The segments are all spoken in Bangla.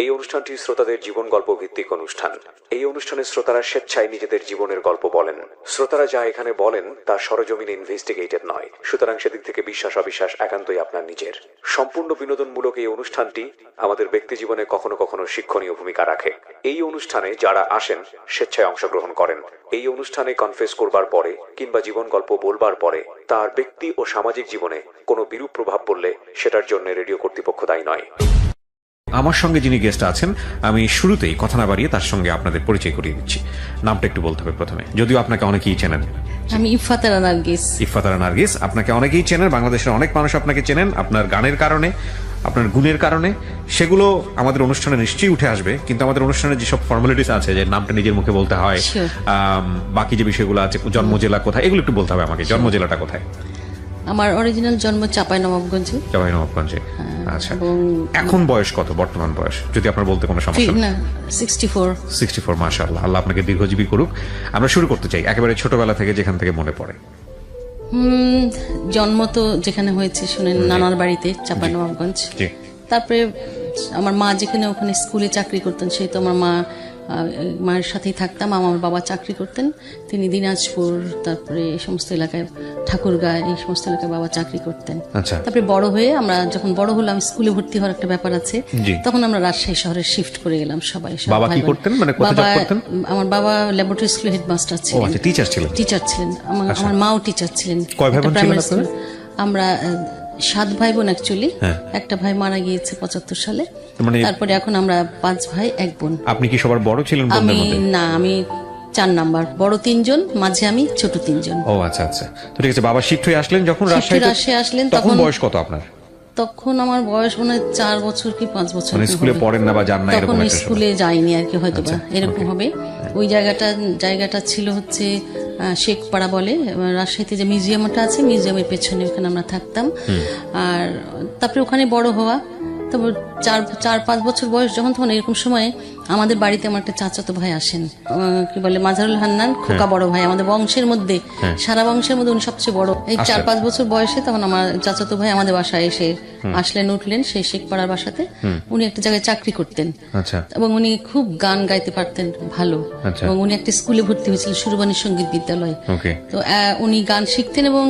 এই অনুষ্ঠানটি শ্রোতাদের জীবন গল্প ভিত্তিক অনুষ্ঠান। এই অনুষ্ঠানে শ্রোতারা স্বেচ্ছায় নিজেদের জীবনের গল্প বলেন। শ্রোতারা যা এখানে বলেন তা সরজমিনে ইনভেস্টিগেটেড নয়, সুতরাং সেদিক থেকে বিশ্বাস অবিশ্বাস একান্তই আপনার নিজের। সম্পূর্ণ বিনোদনমূলক এই অনুষ্ঠানটি আমাদের ব্যক্তি জীবনে কখনো কখনো শিক্ষণীয় ভূমিকা রাখে। এই অনুষ্ঠানে যারা আসেন স্বেচ্ছায় অংশগ্রহণ করেন। এই অনুষ্ঠানে কনফেস করবার পরে কিংবা জীবন গল্প বলবার পরে তার ব্যক্তি ও সামাজিক জীবনে কোনো বিরূপ প্রভাব পড়লে সেটার জন্য রেডিও কর্তৃপক্ষ দায়ী নয়। আমার সঙ্গে যিনি গেস্ট আছেন, আমি শুরুতেই কথা না বাড়িয়ে তার সঙ্গে আপনাদের পরিচয় করিয়ে দিচ্ছি। নামটা একটু বলতে হবে প্রথমে, যদিও আপনাকে অনেকেই চেনেন। আমি ইফফাত আরা নার্গিস। ইফফাত আরা নার্গিস, আপনাকে অনেকেই চেনেন, বাংলাদেশের অনেক মানুষ আপনাকে চেনেন আপনার গানের কারণে, আপনার গুণের কারণে। সেগুলো আমাদের অনুষ্ঠানে নিশ্চয়ই উঠে আসবে, কিন্তু আমাদের অনুষ্ঠানে যেসব ফর্মালিটিস আছে, যে নামটা নিজের মুখে বলতে হয়, বাকি যে বিষয়গুলো আছে, জন্ম জেলা কোথায়, এগুলো একটু বলতে হবে আমাকে। জন্ম জেলাটা কোথায়? আমার অরিজিনাল জন্ম চাঁপাইনবাবগঞ্জে। চাঁপাইনবাবগঞ্জে, আচ্ছা। এখন বয়স কত, বর্তমান বয়স যদি আপনার বলতে কোনো সমস্যা না? 64। মাশাআল্লাহ, আল্লাহ আপনাকে দীর্ঘজীবী করুক। আমরা শুরু করতে চাই একেবারে ছোটবেলা থেকে, যেখান থেকে মনে পড়ে। জন্ম তো যেখানে হয়েছে শুনেন, নানার বাড়িতে চাঁপাইনবাবগঞ্জ। তারপরে আমার মা যেখানে ওখানে স্কুলে চাকরি করতেন, সেই তো আমার মায়ের সাথেই থাকতাম। আমার বাবা চাকরি করতেন, তিনি দিনাজপুর, তারপরে এই সমস্ত এলাকায়, ঠাকুরগাঁ, এই সমস্ত এলাকায় বাবা চাকরি করতেন। তারপরে বড় হয়ে আমরা যখন বড় হলাম, স্কুলে ভর্তি হওয়ার একটা ব্যাপার আছে, তখন আমরা রাজশাহী শহরে শিফট করে গেলাম সবাই। আমার বাবা ল্যাবরেটরি স্কুলের হেডমাস্টার ছিলেন, টিচার ছিলেন। আমার মাও টিচার ছিলেন। আমরা 7 ভাই বোন অ্যাকচুয়ালি। একটা ভাই মারা গিয়েছে 75 সালে। তারপরে এখন আমরা 5 ভাই 1 বোন। আপনি কি সবার বড় ছিলেন? না, আমি 4 নাম্বার, বড় 3 জন, মাঝে আমি, ছোট 3 জন। ও আচ্ছা আচ্ছা, তো ঠিক আছে। বাবা শিফট হয়ে আসলেন যখন রাজশাহী আসলেন, তখন বয়স কত আপনার? তখন আমার বয়স মনে হয় 4 বছর কি 5 বছর। স্কুলে পড়েন না বা যান না এরকম? তখন স্কুলে যাইনি আর কি, হয়তো বা এরকম হবে। ওই জায়গাটা ছিল হচ্ছে শেখপাড়া বলে, রাজশাহীতে যে মিউজিয়ামটা আছে, মিউজিয়ামের পেছনে, ওখানে আমরা থাকতাম। আর তারপরে ওখানে বড় হওয়া। তারপর 4-5 বছর বয়স যখন, তখন এরকম সময়ে আমাদের বাড়িতে আমার একটা চাচাতো ভাই আসেন, কি বলে, মাজারুল হান্নান, খোকা বড় ভাই। আমাদের বংশের মধ্যে, সারা বংশের মধ্যে উনি সবচেয়ে বড়। এই 4-5 বছর বয়সে তখন আমার চাচাতো ভাই আমাদের বাসায় এসে উঠলেন, সেই শেখপাড়ার বাসাতে। উনি একটা জায়গায় চাকরি করতেন, এবং উনি খুব গান গাইতে পারতেন ভালো। এবং উনি একটা স্কুলে ভর্তি হয়েছিলেন, সুরবানী সঙ্গীত বিদ্যালয়। তো উনি গান শিখতেন, এবং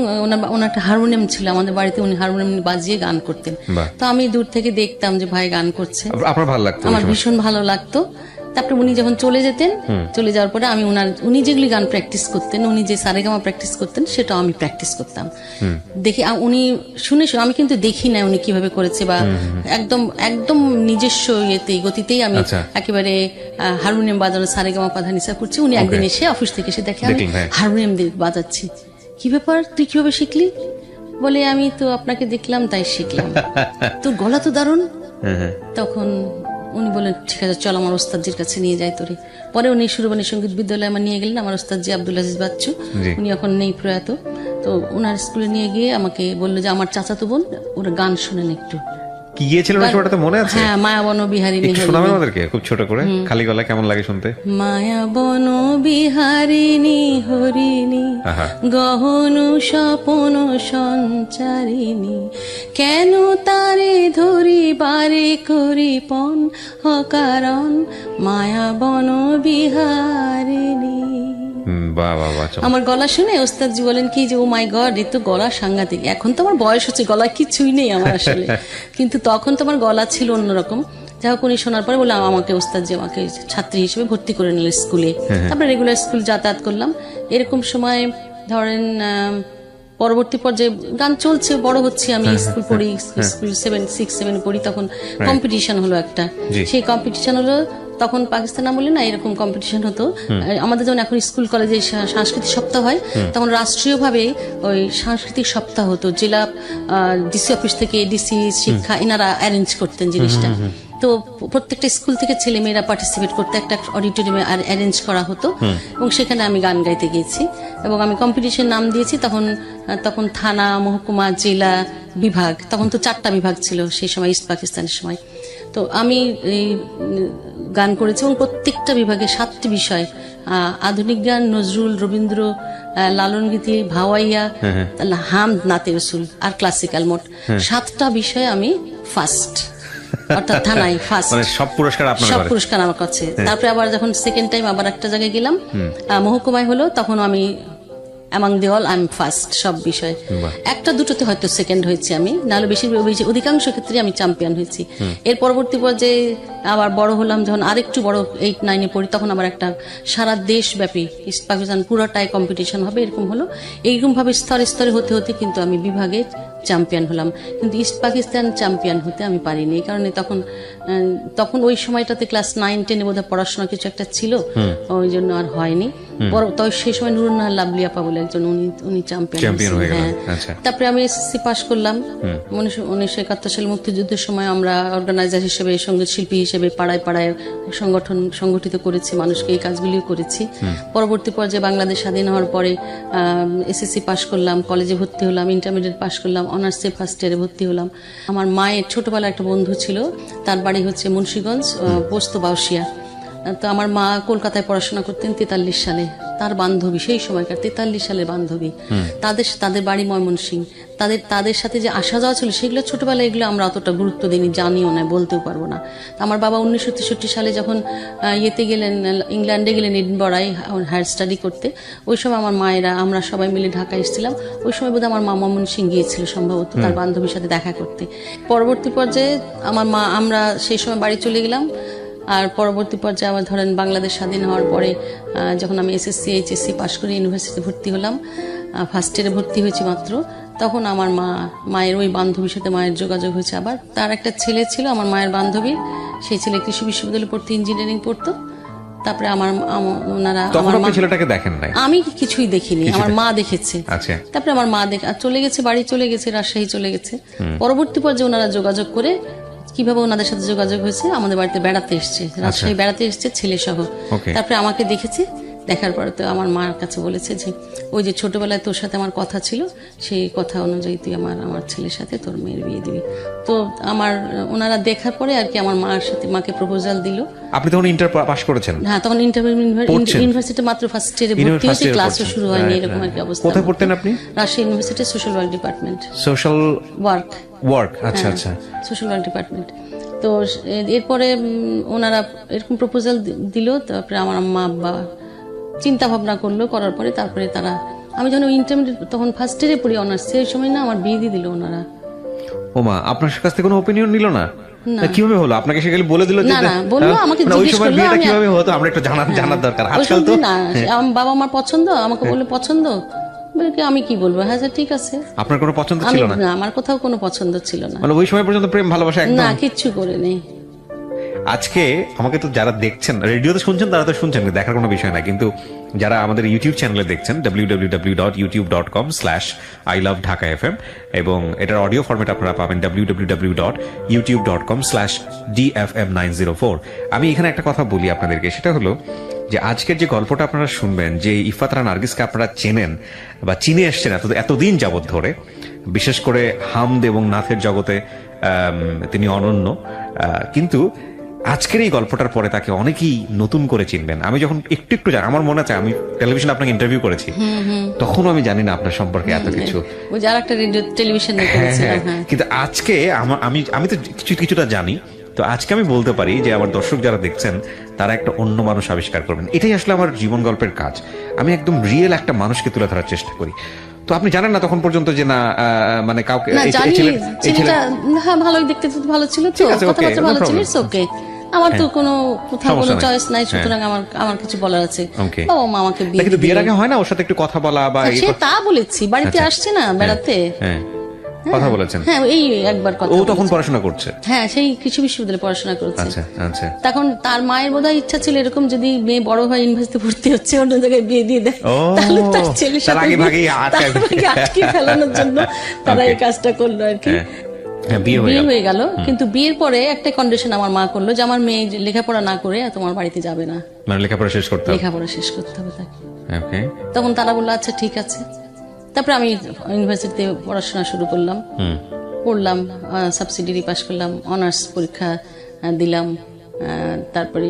ওনার একটা হারমোনিয়াম ছিল আমাদের বাড়িতে, উনি হারমোনিয়াম বাজিয়ে গান করতেন। তো আমি দূর থেকে দেখতাম যে ভাই গান করছে, আমার ভীষণ ভালো লাগতো। তারপরে উনি যখন চলে যেতেন, চলে যাওয়ার পরে আমি উনি যেগুলি গান প্র্যাকটিস করতেন, উনি যে সারেগামা প্র্যাকটিস করতেন, সেটাও আমি প্র্যাকটিস করতাম। দেখি উনি শুনে, আমি কিন্তু দেখি না উনি কিভাবে করেছে, বা একদম নিজস্ব গতিতেই আমি একেবারে হারমোনিয়াম বাজানো, সারেগামা পাধা নিসা করছি। উনি একদিন এসে, অফিস থেকে এসে দেখে আমি হারমোনিয়াম বাজাচ্ছি। কি ব্যাপার, তুই কিভাবে শিখলি? বলে, আমি তো আপনাকে দেখলাম তাই শিখলাম। তোর গলা তো দারুণ। তখন উনি বলেন, ঠিক আছে চল আমার ওস্তাদজির কাছে নিয়ে যাই তোরে। পরে উনি সুরবানী সঙ্গীত বিদ্যালয়ে আমার নিয়ে গেলেন। আমার ওস্তাদজি আব্দুল আজিজ বাচ্চু, উনি এখন নেই, প্রয়াত। তো ওনার স্কুলে নিয়ে গিয়ে আমাকে বললো যে আমার চাচাতো বোন, ওরা গান শোনেন একটু। কি গিয়েছিলেন ওটা মনে আছে? হ্যাঁ, মায়াবন বিহারিণী। শোনাবেন আমাদেরকে খুব ছোট করে, খালি গলায়, কেমন লাগে শুনতে? মায়াবন বিহারিণী হরিণী, গহন স্বপন সঞ্চারিণী, কেন তারে ধরি বারে করি পণ অকারণ, মায়াবন বিহারিণী। আমার গলা শুনে ওস্তাদজি বলেন কি যে, ও মাই গড, এ তো গলা সাংঘাতিক। এখন তো আমার বয়স হচ্ছে, গলা কিছুই নেই আমার আসলে, কিন্তু তখন তো আমার গলা ছিল অন্যরকম। যাই হোক, উনি শোনার পরে বললাম, আমাকে ওস্তাদজি আমাকে ছাত্রী হিসেবে ভর্তি করে নিল স্কুলে। তারপরে রেগুলার স্কুল যাতায়াত করলাম। এরকম সময় ধরেন পরবর্তী পর্যায়ে গান চলছে, বড় হচ্ছে, আমি স্কুল পড়ি, স্কুল 6-7 পড়ি। তখন কম্পিটিশন হলো একটা। সেই কম্পিটিশন হলো তখন পাকিস্তান আমলে না, এরকম কম্পিটিশন হতো আমাদের। যেমন এখন স্কুল কলেজে সাংস্কৃতিক সপ্তাহ হয়, তখন রাষ্ট্রীয়ভাবে ওই সাংস্কৃতিক সপ্তাহ হতো। জেলা ডিসি অফিস থেকে, ডিসি শিক্ষা, এনারা অ্যারেঞ্জ করতেন জিনিসটা। তো প্রত্যেকটা স্কুল থেকে ছেলে মেয়েরা পার্টিসিপেট করতে একটা অডিটোরিয়ামে অ্যারেঞ্জ করা হতো, এবং সেখানে আমি গান গাইতে গিয়েছি, এবং আমি কম্পিটিশন নাম দিয়েছি। তখন থানা, মহকুমা, জেলা, বিভাগ, তখন তো 4টা বিভাগ ছিল সেই সময়, ইস্ট পাকিস্তানের সময়। তো আমি গান করেছি, এবং প্রত্যেকটা বিভাগে 7টি বিষয়, আধুনিক গান, নজরুল, রবীন্দ্র, লালন গীতি, ভাওয়াইয়া, হামদ, নাতে রসুল আর ক্লাসিক্যাল, মোট 7টা বিষয়ে আমি ফার্স্ট। অর্থাৎ থানায় ফার্স্ট, মানে সব পুরস্কার আপনার সব ঘরে? পুরস্কার আমার কাছে। তারপরে আবার যখন সেকেন্ড টাইম আবার একটা জায়গায় গেলাম, মহকুমায় হলো, তখন আমি among the all I am first সব বিষয়ে। বাহ। একটা দুটোতে হয়তো সেকেন্ড হয়েছি আমি, নাহলে অধিকাংশ ক্ষেত্রে আমি চ্যাম্পিয়ন হয়েছি। এর পরবর্তী পর্যায়ে আবার বড় হলাম, যখন আরেকটু বড় 8-9-এ পড়ি, তখন আবার একটা সারা দেশব্যাপী ইস্ট পাকিস্তান পুরোটাই কম্পিটিশন হবে, এরকম হলো। এইরকম ভাবে স্তরে স্তরে হতে হতে কিন্তু আমি বিভাগে চ্যাম্পিয়ন হলাম, কিন্তু ইস্ট পাকিস্তান চ্যাম্পিয়ন হতে আমি পারিনি। এই কারণে তখন ওই সময়টাতে ক্লাস 9-10-এ বোধহয় পড়াশোনা কিছু একটা ছিল, ওই জন্য আর হয়নি। তবে সেই সময় নুরুন্নাহার লাভলি আপা বলে একজন, উনি চ্যাম্পিয়ন হয়ে গেলেন। হ্যাঁ। আচ্ছা। তারপরে আমি এসএসসি পাশ করলাম 1971 সালে। মুক্তিযুদ্ধের সময় আমরা অর্গানাইজার হিসেবে, সঙ্গীত শিল্পী হিসেবে পাড়ায় পাড়ায় সংগঠিত করেছি, মানুষকে এই কাজগুলিও করেছি। পরবর্তী পর্যায়ে বাংলাদেশ স্বাধীন হওয়ার পরে এসএসসি পাশ করলাম, কলেজে ভর্তি হলাম, ইন্টারমিডিয়েট পাশ করলাম, অনার্সে ফার্স্ট ইয়ারে ভর্তি হলাম। আমার মায়ের ছোটবেলায় একটা বন্ধু ছিল, তার বাড়ি হচ্ছে মুন্সিগঞ্জ, পোস্ত বাউসিয়া। তো আমার মা কলকাতায় পড়াশোনা করতেন 43 সালে, তার বান্ধবী, সেই সময়কার 43 সালের বান্ধবী, তাদের বাড়ি ময়মনসিংহ। তাদের সাথে যে আসা যাওয়া ছিল, সেগুলো ছোটবেলায় এগুলো আমরা অতটা গুরুত্ব দিইনি, জানিও না, বলতেও পারবো না। আমার বাবা 1963 সালে যখন ইয়েতে গেলেন, ইংল্যান্ডে গেলেন, এডিনবরায় হায়ার স্টাডি করতে, ওই সময় আমার মায়েরা, আমরা সবাই মিলে ঢাকায় এসেছিলাম। ওই সময় বোধহয় আমার মা ময়মনসিংহ গিয়েছিল সম্ভবত তার বান্ধবীর সাথে দেখা করতে। পরবর্তী পর্যায়ে আমরা সেই সময় বাড়ি চলে গেলাম। আর পরবর্তী পর্যায়ে আবার ধরেন বাংলাদেশ স্বাধীন হওয়ার পরে যখন আমি এসএসসি এইচএসসি পাশ করে ইউনিভার্সিটিতে ভর্তি হলাম, ফার্স্ট ইয়ারে ভর্তি হয়েছি মাত্র, তখন আমার মায়ের ওই বান্ধবীর সাথে মায়ের যোগাযোগ হয়েছে। আবার তার একটা ছেলে ছিল আমার মায়ের বান্ধবীর, সেই ছেলে কৃষি বিশ্ববিদ্যালয়ে পড়তো, ইঞ্জিনিয়ারিং পড়তো। তারপরে ওনারা, তখন আপনি ছেলেটাকে দেখেন নাই? আমি কিছুই দেখিনি, আমার মা দেখেছে। আচ্ছা। তারপরে আমার মা চলে গেছে, বাড়ি চলে গেছে, রাজশাহী চলে গেছে। পরবর্তী পর্যায়ে ওনারা যোগাযোগ করে, কিভাবে ওনাদের সাথে যোগাযোগ হয়েছে, আমাদের বাড়িতে বেড়াতে এসছে, রাজশাহী বেড়াতে এসছে ছেলে সহ। তারপরে আমাকে দেখেছে, দেখার পরে তো আমার মার কাছে বলেছে যে ওই যে ছোটবেলায় তোর সাথে আমার কথা ছিল, সেই কথা অনুযায়ী তুই আমার ছেলের সাথে তোর মেয়ের বিয়ে দিবি। তো ওনারা দেখার পরে আর কি আমার মাকে প্রপোজাল দিল। আপনি তখন ইন্টার পাস করেছেন? হ্যাঁ, তখন ইউনিভার্সিটি মাত্র ফার্স্ট ইয়ারে ভর্তি হয়েছে, ক্লাসও শুরু হয়নি, এরকম আর কি অবস্থা। কোথায় পড়তেন আপনি? Rajshahi university social work department. Social work, আচ্ছা হ্যাঁ, আচ্ছা, সোশ্যাল ওয়ার্ক ডিপার্টমেন্ট। তো এরপরে ওনারা এরকম প্রপোজাল দিল। তারপরে আমার মা আব্বা চিন্তা ভাবনা করলো, করার পরে তারপরে আমি যখন ইন্টারমিডিয়েট, তখন ফার্স্ট ইয়ারে পড়ি অনার্স, সেই সময় না আমার বিয়ে দিয়ে দিল ওনারা। ওমা, আপনার কাছ থেকে কোনো ওপিনিয়ন নিল না? কিভাবে হলো? আপনাকে সে বলে দিল? না, বললো, আমাকে জিজ্ঞেস করলো বিয়েটা কিভাবে হতো আমরা একটু জানার দরকার। আজকাল তো না, আমার বাবা আমার পছন্দ, আমাকে বললো পছন্দ, আমি কি বলবো, হ্যাঁ স্যার ঠিক আছে। আপনার কোনো পছন্দ ছিল না? না, আমার কোথাও কোনো পছন্দ ছিল না, মানে ওই সময় পর্যন্ত প্রেম ভালোবাসা একদম না, কিচ্ছু করে নেই। আজকে আমাকে তো যারা দেখছেন, রেডিওতে শুনছেন তারা তো শুনছেন, দেখার কোনো বিষয় না, কিন্তু যারা আমাদের ইউটিউব চ্যানেলে দেখছেন www.youtube.com/ilovedhakafm, এবং এটার অডিও ফরম্যাট আপনারা পাবেন www.youtube.com/dfm904। আমি এখানে একটা কথা বলি আপনাদেরকে, সেটা হলো যে আজকের যে গল্পটা আপনারা শুনবেন, যে ইফাত রানা নার্গিসকে আপনারা চেনেন বা চিনে এসছেন এতদিন যাবত ধরে, বিশেষ করে হামদ এবং নাথের জগতে তিনি অনন্য, কিন্তু আজকের এই গল্পটার পরে তাকে অনেকেই নতুন করে চিনবেন। আমি যখন একটু জানি, আমার মনে আছে আমি টেলিভিশনে আপনাকে ইন্টারভিউ করেছি, তখন আমি জানি না আপনার সম্পর্কে এত কিছু, ওই যারা একটা রেডিও টেলিভিশনে করেছিলাম। কিন্তু আজকে আমি তো কিছুটা জানি। তো আজকে আমি বলতে পারি যে আমার দর্শক যারা দেখছেন তারা একটা অন্য মানুষ আবিষ্কার করবেন। এটাই আসলে আমার জীবন গল্পের কাজ। আমি একদম রিয়েল একটা মানুষকে তুলে ধরার চেষ্টা করি। তো আপনি জানেন না তখন পর্যন্ত যে না, মানে কাউকে, হ্যাঁ, ভালোই দেখতে ভালো ছিল, তো কথাবার্তা ভালো ছিল, ইটস ওকে। আমার তো কোথাও কোনো চয়েস নাই, সুতরাং আমার কিছু বলার আছে। বাবা মা আমাকে বিয়ের আগে হয় না ওর সাথে একটু কথা বলা বা তা বলেছি, বাড়িতে আসছে না বেড়াতে, কথা বলেছেন? হ্যাঁ, এই একবার কথা। ও তখন পড়াশোনা করছে? হ্যাঁ, সেই কৃষি বিশ্ববিদ্যালয়ে পড়াশোনা করছে। আচ্ছা আচ্ছা। তখন তার মায়ের বোধহয় ইচ্ছা ছিল এরকম, যদি মেয়ে বড় হয় ইউনিভার্সিটিতে ভর্তি হচ্ছে, অন্য জায়গায় বিয়ে দিয়ে দেয়, তাহলে তার ছেলের সাথে আটকে ফেলানোর জন্য তারা এই কাজটা করলো আর কি। বিয়ে হয়ে গেল, কিন্তু বিয়ের পরে একটা কন্ডিশন আমার মা করলো যে আমার মেয়ে লেখাপড়া না করে তোমার বাড়িতে যাবে না, মানে লেখাপড়া শেষ করতে হবে তাকে। তখন তারা বললো আচ্ছা ঠিক আছে। তারপরে আমি ইউনিভার্সিটিতে পড়াশোনা শুরু করলাম, পড়লাম, সাবসিডিয়ারি পাশ করলাম, অনার্স পরীক্ষা দিলাম। তারপরে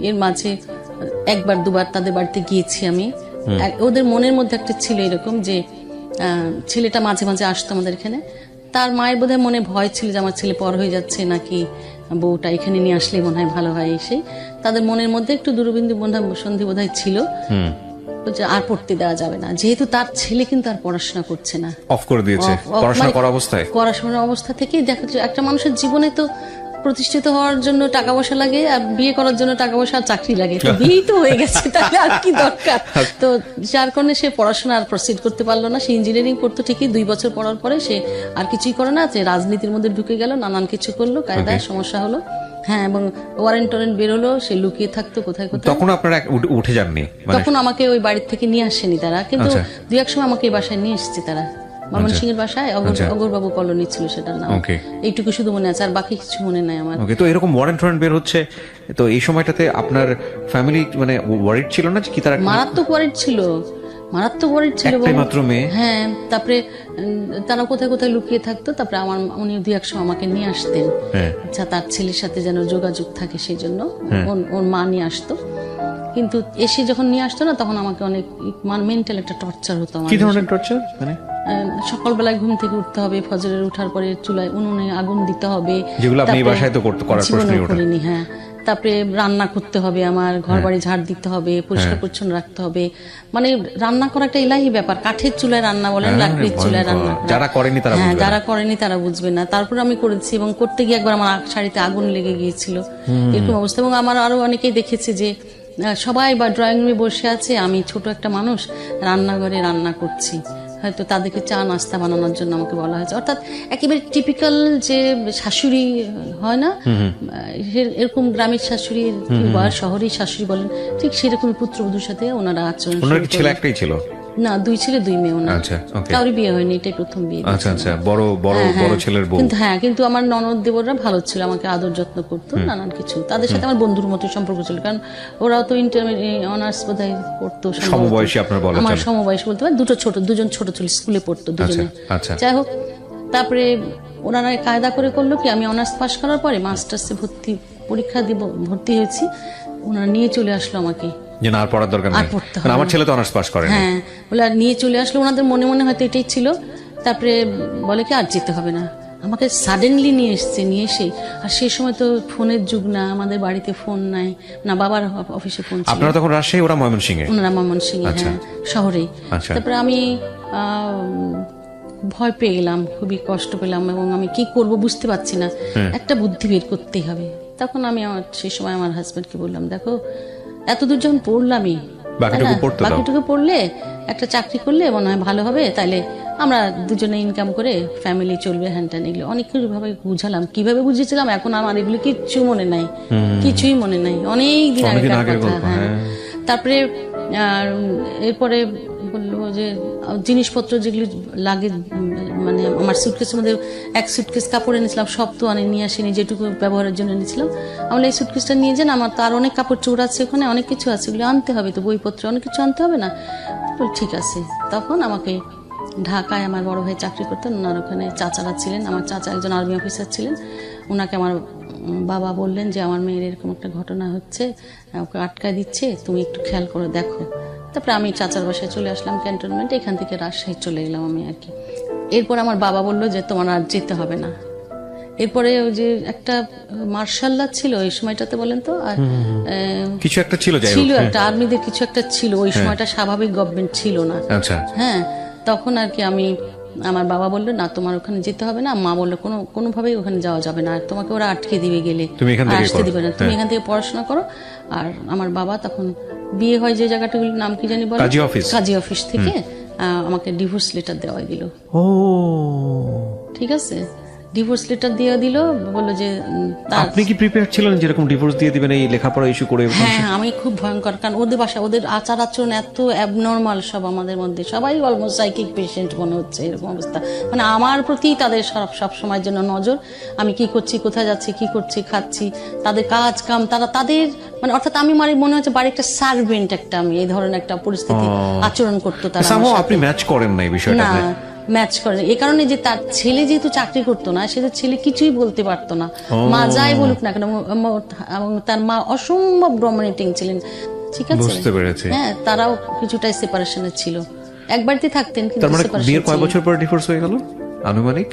এর মাঝে একবার দুবার তাদের বাড়িতে গিয়েছি আমি। ওদের মনের মধ্যে একটা ছিল এরকম যে ছেলেটা মাঝে মাঝে আসতো আমাদের এখানে, তার মায়ের বোধহয় মনে ভয় ছিল যে আমার ছেলে পর হয়ে যাচ্ছে নাকি বউটা এখানে নিয়ে আসলে মনে হয় ভালো হয়, এসে তাদের মনের মধ্যে একটু দূরবিন্দু সন্ধি বোধহয় ছিল যে আর পড়তে দেওয়া যাবে না, যেহেতু তার ছেলে কিন্তু আর পড়াশোনা করছে না, অফ করে দিয়েছে পড়াশোনা করা অবস্থায়। পড়াশোনার অবস্থা থেকেই দেখা যাচ্ছে একটা মানুষের জীবনে তো প্রতিষ্ঠিত হওয়ার জন্য টাকা পয়সা লাগে, আর বিয়ে করার জন্য টাকা পয়সা আর চাকরি লাগে, তো বিয়েই তো হয়ে গেছে, তাহলে আর কি দরকার। তো যার কারণে সে পড়াশোনা আর প্রসিড করতে পারলো না। সে ইঞ্জিনিয়ারিং পড়তো ঠিকই, 2 বছর পড়ার পরে সে আর কিছুই করে না, যে রাজনীতির মধ্যে ঢুকে গেল, নানান কিছু করলো, কায়দায় সমস্যা হলো। হ্যাঁ, এবং ওয়ারেন্ট টোরেন্ট বেরোলো, সে লুকিয়ে থাকতো কোথায় কোথায়। তখন আপনারা উঠে যাননি? তখন আমাকে ওই বাড়ির থেকে নিয়ে আসেনি তারা, কিন্তু 2-1 সময় আমাকে এই বাসায় নিয়ে এসেছে তারা, ময়মনসিংহের বাসায়, অগরবাবু কলোনি ছিল সেটার নাম। এইটুকু শুধু মনে আছে, আর বাকি কিছু মনে নাই আমার। ওকে, তো এরকম ওয়ারেন্ট টোরেন্ট বের হচ্ছে, তো এই সময়টাতে আপনার ফ্যামিলি মানে ওয়ারিড ছিল না যে কি তারা? মারাত্মক ওয়ারিড ছিল, মারাত্মক ওয়ারিড ছিল। একটাই মাত্র মেয়ে। হ্যাঁ, তারপরে তারা কোথায় কোথায় লুকিয়ে থাকতো, তারপরে উনি 2-1 সময় আমাকে নিয়ে আসতেন, আচ্ছা তার ছেলের সাথে যেন যোগাযোগ থাকে সেই জন্য ওর মা নিয়ে আসতো। কিন্তু এসে যখন নিয়ে আসতো না, তখন আমাকে অনেক মেন্টাল একটা টর্চার হতো আমার। কি ধরনের টর্চার? মানে সকালবেলায় ঘুম থেকে উঠতে হবে, ফজরের উঠার পরে চুলায় উনুনে আগুন দিতে হবে, যেগুলো আপনি এই বাসায় তো করার প্রশ্নই ওঠে না। হ্যাঁ, তারপরে রান্না করতে হবে, আমার ঘর বাড়ি ঝাড় দিতে হবে, পরিষ্কার পরিচ্ছন্ন রাখতে হবে, মানে রান্না করা একটা ইলাহি ব্যাপার। কাঠের চুলায় রান্না বলেন, লাকড়ির চুলায় রান্না, যারা করেনি তারা বুঝবে না। যারা করেনি তারা বুঝবে না। তারপর আমি করেছি, এবং করতে গিয়ে একবার আমার শাড়িতে আগুন লেগে গিয়েছিল, এরকম অবস্থা। এবং আমার আরো অনেকেই দেখেছে যে সবাই বা ড্রয়িং রুমে বসে আছে, আমি ছোট একটা মানুষ রান্নাঘরে রান্না করছি, হয়তো তাদেরকে চা নাস্তা বানানোর জন্য আমাকে বলা হয়েছে। অর্থাৎ একেবারে টিপিক্যাল যে শাশুড়ি হয় না, এরকম গ্রামের শাশুড়ি বা শহরের শাশুড়ি বলেন, ঠিক সেরকম পুত্রবধূর সাথে ওনারা আচরণ। ছেলে একটাই ছিল না, 2 ছেলে 2 মেয়ে ওনার। আচ্ছা, ওকে। কারোর বিয়ে হয়নি, এটাই প্রথম বিয়ে। আচ্ছা আচ্ছা, বড় ছেলের বউ। কিন্তু আমার ননদ দেবররা ভালো ছিল, আমাকে আদর যত্ন করতো, নানান কিছু। তাদের সাথে আমার বন্ধুর মতো সম্পর্ক ছিল, কারণ ওরাও তো ইন্টারমিডিয়েট অনার্স বোধহয় পড়তো, সমবয়সী আপনার বলা চলে। আমার সমবয়সী বলতে পারেন, দুজন ছোট ছিল, স্কুলে পড়তো দুজনে। আচ্ছা। যাই হোক, তারপরে ওনারা কায়দা করে করলো কি, আমি অনার্স পাস করার পরে মাস্টার্সে পরীক্ষা দিব, ভর্তি হয়েছি, ওনারা নিয়ে চলে আসলো আমাকে, যে না আর পড়ার দরকার নেই, কারণ আমার ছেলে তো অনার্স পাস করে। হ্যাঁ, বলে নিয়ে চলে আসলো, ওনাদের মনে মনে হয়তো এটাই ছিল। তারপরে বলে কি আর যেতে হবে না, আমাকে সাডেনলি নিয়ে এসে, আর সেই সময় তো ফোনের যুগ না, আমাদের বাড়িতে ফোন নাই, না বাবার অফিসে ফোন ছিল। আপনারা তখন রাজশাহী, ওরা ময়মনসিংহে? ওনারা ময়মনসিংহে, হ্যাঁ, শহরে। তারপরে আমি ভয় পেয়ে গেলাম, খুবই কষ্ট পেলাম, এবং আমি কি করব বুঝতে পারছি না, একটা বুদ্ধি বের করতেই হবে। তখন আমি সেই সময় আমার হাজবেন্ডকে বললাম, দেখো এতদূর যখন পড়লামই, বাকিটুকু পড়লে একটা চাকরি করলে মনে হয় ভালো হবে, তাইলে আমরা দুজনে ইনকাম করে ফ্যামিলি চলবে, হ্যানটা এগুলো অনেক কিছু ভাবে বুঝালাম। কিভাবে বুঝেছিলাম এখন আমার এগুলো কিচ্ছু মনে নাই, কিছুই মনে নাই, অনেক দিন আগের কথা। হ্যাঁ, তারপরে এরপরে বললো যে জিনিসপত্র যেগুলো লাগে, মানে আমার সুটকেসের মধ্যে 1 সুটকেস কাপড় এনেছিলাম, সব তো নিয়ে আসিনি, যেটুকু ব্যবহারের জন্য এনেছিলাম। আমি এই সুটকেসটা নিয়ে যান, আমার তো আর অনেক কাপড় চোর আছে ওখানে, অনেক কিছু আছে, ওগুলো আনতে হবে, তো বইপত্র অনেক কিছু আনতে হবে না। ঠিক আছে। তখন আমাকে ঢাকায় আমার বড় ভাই চাকরি করতেন, ওনার ওখানে চাচারা ছিলেন, আমার চাচা একজন আর্মি অফিসার ছিলেন, ওনাকে আমার বাবা বললেন যে আমার মেয়ের এরকম একটা ঘটনা হচ্ছে, ওকে আটকায় দিচ্ছে, তুমি একটু খেয়াল করে দেখো। তারপরে আমি চাচার বাসায় চলে আসলাম ক্যান্টনমেন্ট, এখান থেকে রাজশাহী চলে গেলাম আমি আর কি। এরপর আমার বাবা বললো যে তোমার আর যেতে হবে না। এরপরে ওই যে একটা মার্শাল্লাহ ছিল ওই সময়টাতে, বলেন তো, কিছু একটা ছিল একটা আর্মিদের কিছু একটা ছিল, ওই সময়টা স্বাভাবিক গভর্নমেন্ট ছিল না। আচ্ছা, হ্যাঁ, তখন আর কি আমার বাবা বললো না তোমার ওখানে যেতে হবে না, মা বললো কোনোভাবেই ওখানে যাওয়া যাবে না, তোমাকে ওরা আটকে দিবে, গেলে আসতে দিবে না, তুমি এখান থেকে পড়াশোনা করো। আর আমার বাবা তখন বিয়ে হয় যে জায়গাটাগুলোর নাম কি জানি বলে, কাজী অফিস থেকে আমাকে ডিভোর্স লেটার দেওয়া দিল। ও ঠিক আছে, ডিভোর্স লেটার দিয়ে দিল, বললো যে আপনি কি প্রিপেয়ার ছিলেন যেরকম ডিভোর্স দিয়ে দিবেন এই লেখাপড়া ইস্যু করে? হ্যাঁ, আমি খুব ভয়ঙ্কর, কারণ ওদের বাসা, ওদের আচার আচরণ এত অ্যাবনর্মাল, সব আমাদের মধ্যে সবাই অলমোস্ট সাইকিক পেশেন্ট মনে হচ্ছে, এরকম অবস্থা। মানে আমার প্রতি তাদের সব সময়ের জন্য নজর, আমি কি করছি, কোথায় যাচ্ছি, কি করছি, খাচ্ছি, তাদের কাজ কাম, তাদের মানে অর্থাৎ আমি মনে হচ্ছে বাড়ির একটা সার্ভেন্ট, একটা আমি এই ধরনের একটা পরিস্থিতি আচরণ করতো তারা। আপনি ম্যাচ করেন না এই বিষয়টা? না, ম্যাচ করে এই কারণে যে তার ছেলে যেহেতু চাকরি করতো না, সে ছেলে কিছুই বলতে পারতো না, মা যাই বলুক না কেন, এবং তার মা অসম্ভব ডমিনেটিং ছিলেন। ঠিক আছে, বুঝতে পেরেছি। হ্যাঁ, তারাও কিছুটাই সেপারেশনে ছিল, এক বাড়িতে থাকতেন, কিন্তু বিয়ের কয় বছর পর ডিভোর্স হয়ে গেল আনুমানিক?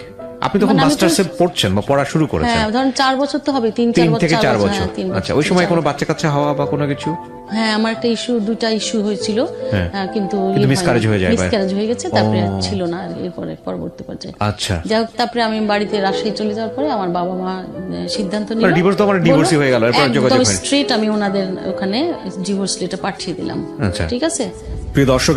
আপনি তখন মানে আমি মাস্টার্সে পড়ছেন বা পড়া শুরু করেছেন? হ্যাঁ, ধরেন 4 বছর তো হবে, 3 3 থেকে 4 4 বছর। হ্যাঁ, 3 আচ্ছা, ওই সময় কোনো বাচ্চা কাচ্চা হওয়া বা কোনো কিছু? হ্যাঁ, আমার একটা দুটা ইস্যু হয়েছিল, কিন্তু miscarriage হয়ে যায় বা- মিসক্যারেজ হয়ে গেছে, তারপরে আর ছিল না আর এরপরে পরবর্তী পর্যায়ে। আচ্ছা, যাই হোক, তারপরে আমি বাড়িতে রাজশাহী চলে যাওয়ার পরে আমার বাবা মা সিদ্ধান্ত নিল, মানে divorce তো আমার divorce-ই হয়ে গেল, এরপর আর যোগাযোগ হয়নি। স্ট্রেট আমি ওনাদের ওখানে ডিভোর্স লেটার পাঠিয়ে দিলাম। আচ্ছা। ঠিক আছে, প্রিয় দর্শক,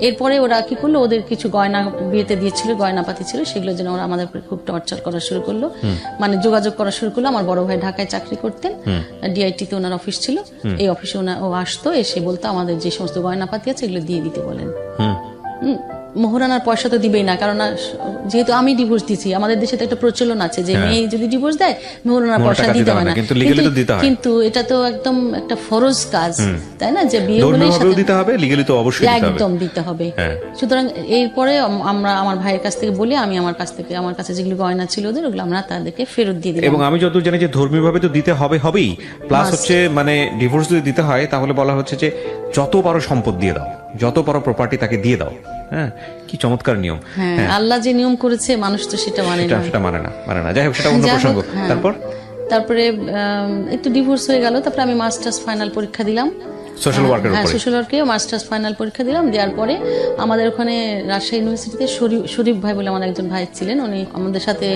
এরপরে ওরা কি করলো, ওদের কিছু গয়না বিয়েতে দিয়েছিল, গয়নাপাতি ছিল, সেগুলো যেন ওরা আমাদের উপরে খুব টর্চার করা শুরু করলো, মানে যোগাযোগ করা শুরু করলো। আমার বড় ভাই ঢাকায় চাকরি করতেন, ডিআইটি তে ওনার অফিস ছিল, এই অফিসে ও আসতো, এসে বলতো আমাদের যে সমস্ত গয়নাপাতি আছে এগুলো দিয়ে দিতে বলেন। মোহরানার পয়সা তো দিবেই না, কারণ যেহেতু আমি ডিভোর্স দিয়েছি, আমাদের দেশে তো একটা প্রচলন আছে যে মেয়ে যদি ডিভোর্স দেয় মোহরানার পয়সা দিতে হয় না, কিন্তু legally তো দিতে হয়। কিন্তু এটা তো একদম একটা ফরজ কাজ, তাই না, যে বিয়ে হলে ধর্মীয়ভাবেও দিতে হবে, লিগ্যালি তো অবশ্যই দিতে হবে। একদম দিতে হবে। সুতরাং এরপরে আমরা আমার ভাইয়ের কাছ থেকে বলি, আমি আমার কাছে যেগুলো গয়না ছিল ওদের, ওগুলো আমরা তাদেরকে ফেরত দিয়ে দিলাম। এবং আমি যতদূর জানি যে ধর্মীয়ভাবে তো দিতে হবেই, প্লাস হচ্ছে মানে ডিভোর্স যদি দিতে হয় তাহলে বলা হচ্ছে যে যত পারো সম্পদ দিয়ে দাও, যত পারো প্রপার্টি তাকে দিয়ে দাও। হ্যাঁ, কি চমৎকার নিয়ম। হ্যাঁ, আল্লাহ যে নিয়ম করেছে মানুষ তো সেটা মানে না। সেটা মানে না। যাই হোক, সেটা অন্য প্রসঙ্গ। তারপরে একটু ডিভোর্স হয়ে গেল, তারপরে আমি মাস্টার্স ফাইনাল পরীক্ষা দিলাম সোশ্যাল ওয়ার্কের উপরে। সোশ্যাল ওয়ার্কে মাস্টার্স ফাইনাল পরীক্ষা দিলাম। দেওয়ার পরে আমাদের ওখানে রাজশাহী ইউনিভার্সিটিতে শরীফ ভাই বলে আমার একজন ভাই ছিলেন, উনি আমাদের সাথে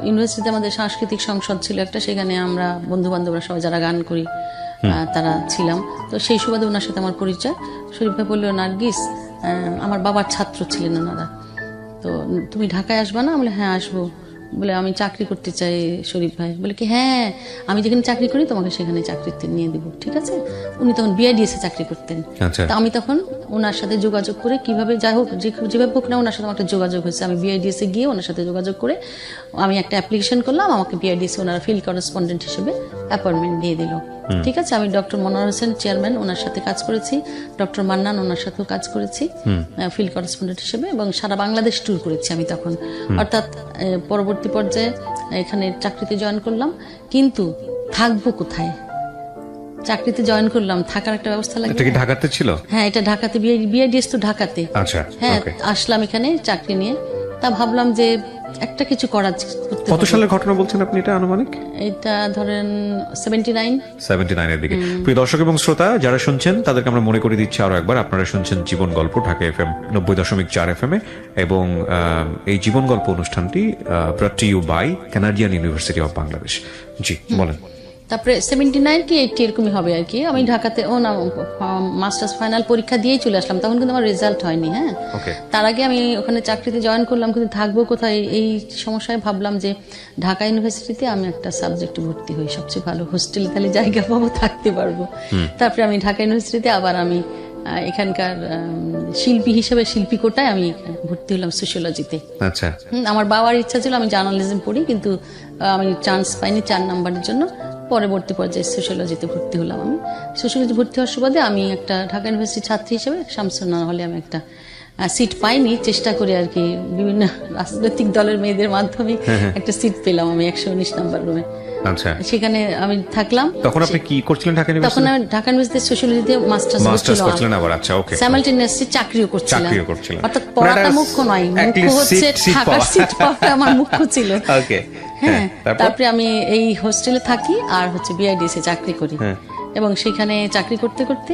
ইউনিভার্সিটিতে আমাদের সাংস্কৃতিক সংসদ ছিল একটা, সেখানে আমরা বন্ধু বান্ধবরা সবাই যারা গান করি তারা ছিলাম। তো সেই সুবাদে ওনার সাথে আমার পরিচয়। শরীফ ভাই বললো, নার্গিস, আমার বাবার ছাত্র ছিলেন ওনারা, তো তুমি ঢাকায় আসবা না? বলে হ্যাঁ আসবো। বলে আমি চাকরি করতে চাই। শরীফ ভাই বলে কি, হ্যাঁ আমি যেখানে চাকরি করি তোমাকে সেখানে চাকরিতে নিয়ে দিব, ঠিক আছে। উনি তখন বিআইডিএস এ চাকরি করতেন। তো আমি তখন ওনার সাথে যোগাযোগ করে কিভাবে যাই হোক, যেভাবে হোক না, ওনার সাথে আমার একটা যোগাযোগ হয়েছে। আমি বিআইডিএস এ গিয়ে ওনার সাথে যোগাযোগ করে আমি একটা অ্যাপ্লিকেশন করলাম, আমাকে বিআইডিএস ওনারা ফিল্ড করেসপন্ডেন্ট হিসেবে অ্যাপয়েন্টমেন্ট দিয়ে দিল। ঠিক আছে, আমি ডক্টর মনোয়ার হোসেন চেয়ারম্যান ওনার সাথে কাজ করেছি, ডক্টর মান্নান ওনার সাথেও কাজ করেছি ফিল্ড করেসপন্ডেন্ট হিসেবে, এবং সারা বাংলাদেশ ট্যুর করেছি আমি তখন। অর্থাৎ পরবর্তী পর্যায়ে এখানে চাকরিতে জয়েন করলাম, কিন্তু থাকবো কোথায়? চাকরিতে জয়েন করলাম, থাকার একটা ব্যবস্থা লাগবে। এটা কি ঢাকাতে ছিল? হ্যাঁ, এটা ঢাকাতে, বিআইডিএস তো ঢাকাতে। আচ্ছা, হ্যাঁ, আসলাম এখানে চাকরি নিয়ে। তা ভাবলাম যে একটা কিছু করতে কত সালের ঘটনা বলছেন আপনি এটা আনুমানিক? এটা ধরেন 79 এর দিকে। প্রিয় দর্শক এবং শ্রোতা যারা শুনছেন তাদেরকে আমরা মনে করে দিচ্ছি আরো একবার, আপনারা শুনছেন জীবন গল্প ঢাকা FM 90.4 FM এ, এবং এই জীবন গল্প অনুষ্ঠানটি brought to you by Canadian University of Bangladesh. জি বলেন। তারপরে 79 কি 80 এরকমই হবে আর কি। আমি ঢাকাতে মাস্টার্স ফাইনাল পরীক্ষা দিয়েই চলে আসলাম, তখন কিন্তু আমার রেজাল্ট হয়নি। হ্যাঁ, তার আগে আমি ওখানে চাকরিতে জয়েন করলাম, কিন্তু থাকবো কোথায় এই সমস্যায় ভাবলাম যে ঢাকা ইউনিভার্সিটিতে আমি একটা সাবজেক্টে ভর্তি হই, সবচেয়ে ভালো হোস্টেলে তাহলে জায়গা পাবো, থাকতে পারবো। তারপরে আমি ঢাকা ইউনিভার্সিটিতে আবার আমি এখানকার শিল্পী হিসেবে শিল্পী কোটায় আমি ভর্তি হলাম সোশিওলজিতে। আচ্ছা, আমার বাবার ইচ্ছা ছিল আমি জার্নালিজম পড়ি, কিন্তু আমি চান্স পাইনি 4 নাম্বারের জন্য। পরবর্তী পর্যায়ে সোশিওলজিতে ভর্তি হলাম। আমি সোশিওলজি ভর্তি হওয়ার সুবাদে আমি একটা ঢাকা ইউনিভার্সিটি ছাত্রী হিসেবে শামসুন্নাহর হলে আমি একটা সিট পাইনি, চেষ্টা করে আর কি বিভিন্ন রাজনৈতিক দলের মেয়েদের মাধ্যমে একটা সিট পেলাম আমি 119 নাম্বার রুমে। আচ্ছা, সেখানে আমি থাকলাম। তখন আপনি কি করছিলেন ঢাকা ইউনিভার্সিটি? তখন আমি ঢাকা ইউনিভার্সিটিতে সোশিওলজিতে মাস্টার্স করছিলেন আবার। আচ্ছা, ওকে। সাইমালটেনিয়াসলি চাকরিও করছিলাম। অর্থাৎ পড়াটা মুখ্য নয়, মুখ্য হচ্ছে থাকার সিট পাওয়াটা আমার মুখ্য ছিল। ওকে, হ্যাঁ। তারপরে আমি এই হোস্টেলে থাকি আর হচ্ছে বিআইডিএস এ চাকরি করি, এবং সেখানে চাকরি করতে করতে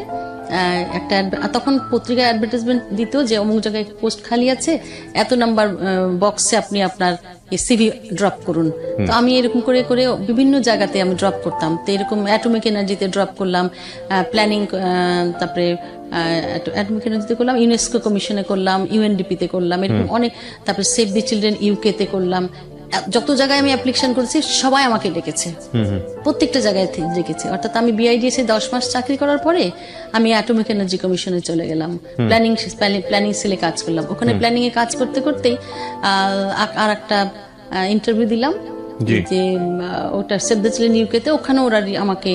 একটা তখন পত্রিকায় অ্যাডভার্টাইজমেন্ট দিত যে অমুক জায়গায় পোস্ট খালি আছে, এত নাম্বার বক্সে আপনি আপনার সিভি ড্রপ করুন। তো আমি এরকম করে করে বিভিন্ন জায়গাতে আমি ড্রপ করতাম। তো এরকম অ্যাটমিক এনার্জিতে ড্রপ করলাম, প্ল্যানিং, তারপরে অ্যাটমিক এনার্জিতে করলাম, ইউনেস্কো কমিশনে করলাম, ইউএনডিপিতে করলাম, এরকম অনেক। তারপরে সেভ দি চিলড্রেন ইউকে তে করলাম। যত জায়গায় আমি অ্যাপ্লিকেশন করেছি সবাই আমাকে ডেকেছে, প্রত্যেকটা জায়গায় ডেকেছে। অর্থাৎ আমি বিআইডিএস এ 10 মাস চাকরি করার পরে আমি অ্যাটমিক এনার্জি কমিশনে চলে গেলাম, প্ল্যানিং সেলে কাজ করলাম। ওখানে প্ল্যানিং এ কাজ করতে করতেই আর একটা ইন্টারভিউ দিলাম, যে ওটা সেভ দ্য চিলড্রেন ইউকে তে। ওখানে ওরা আমাকে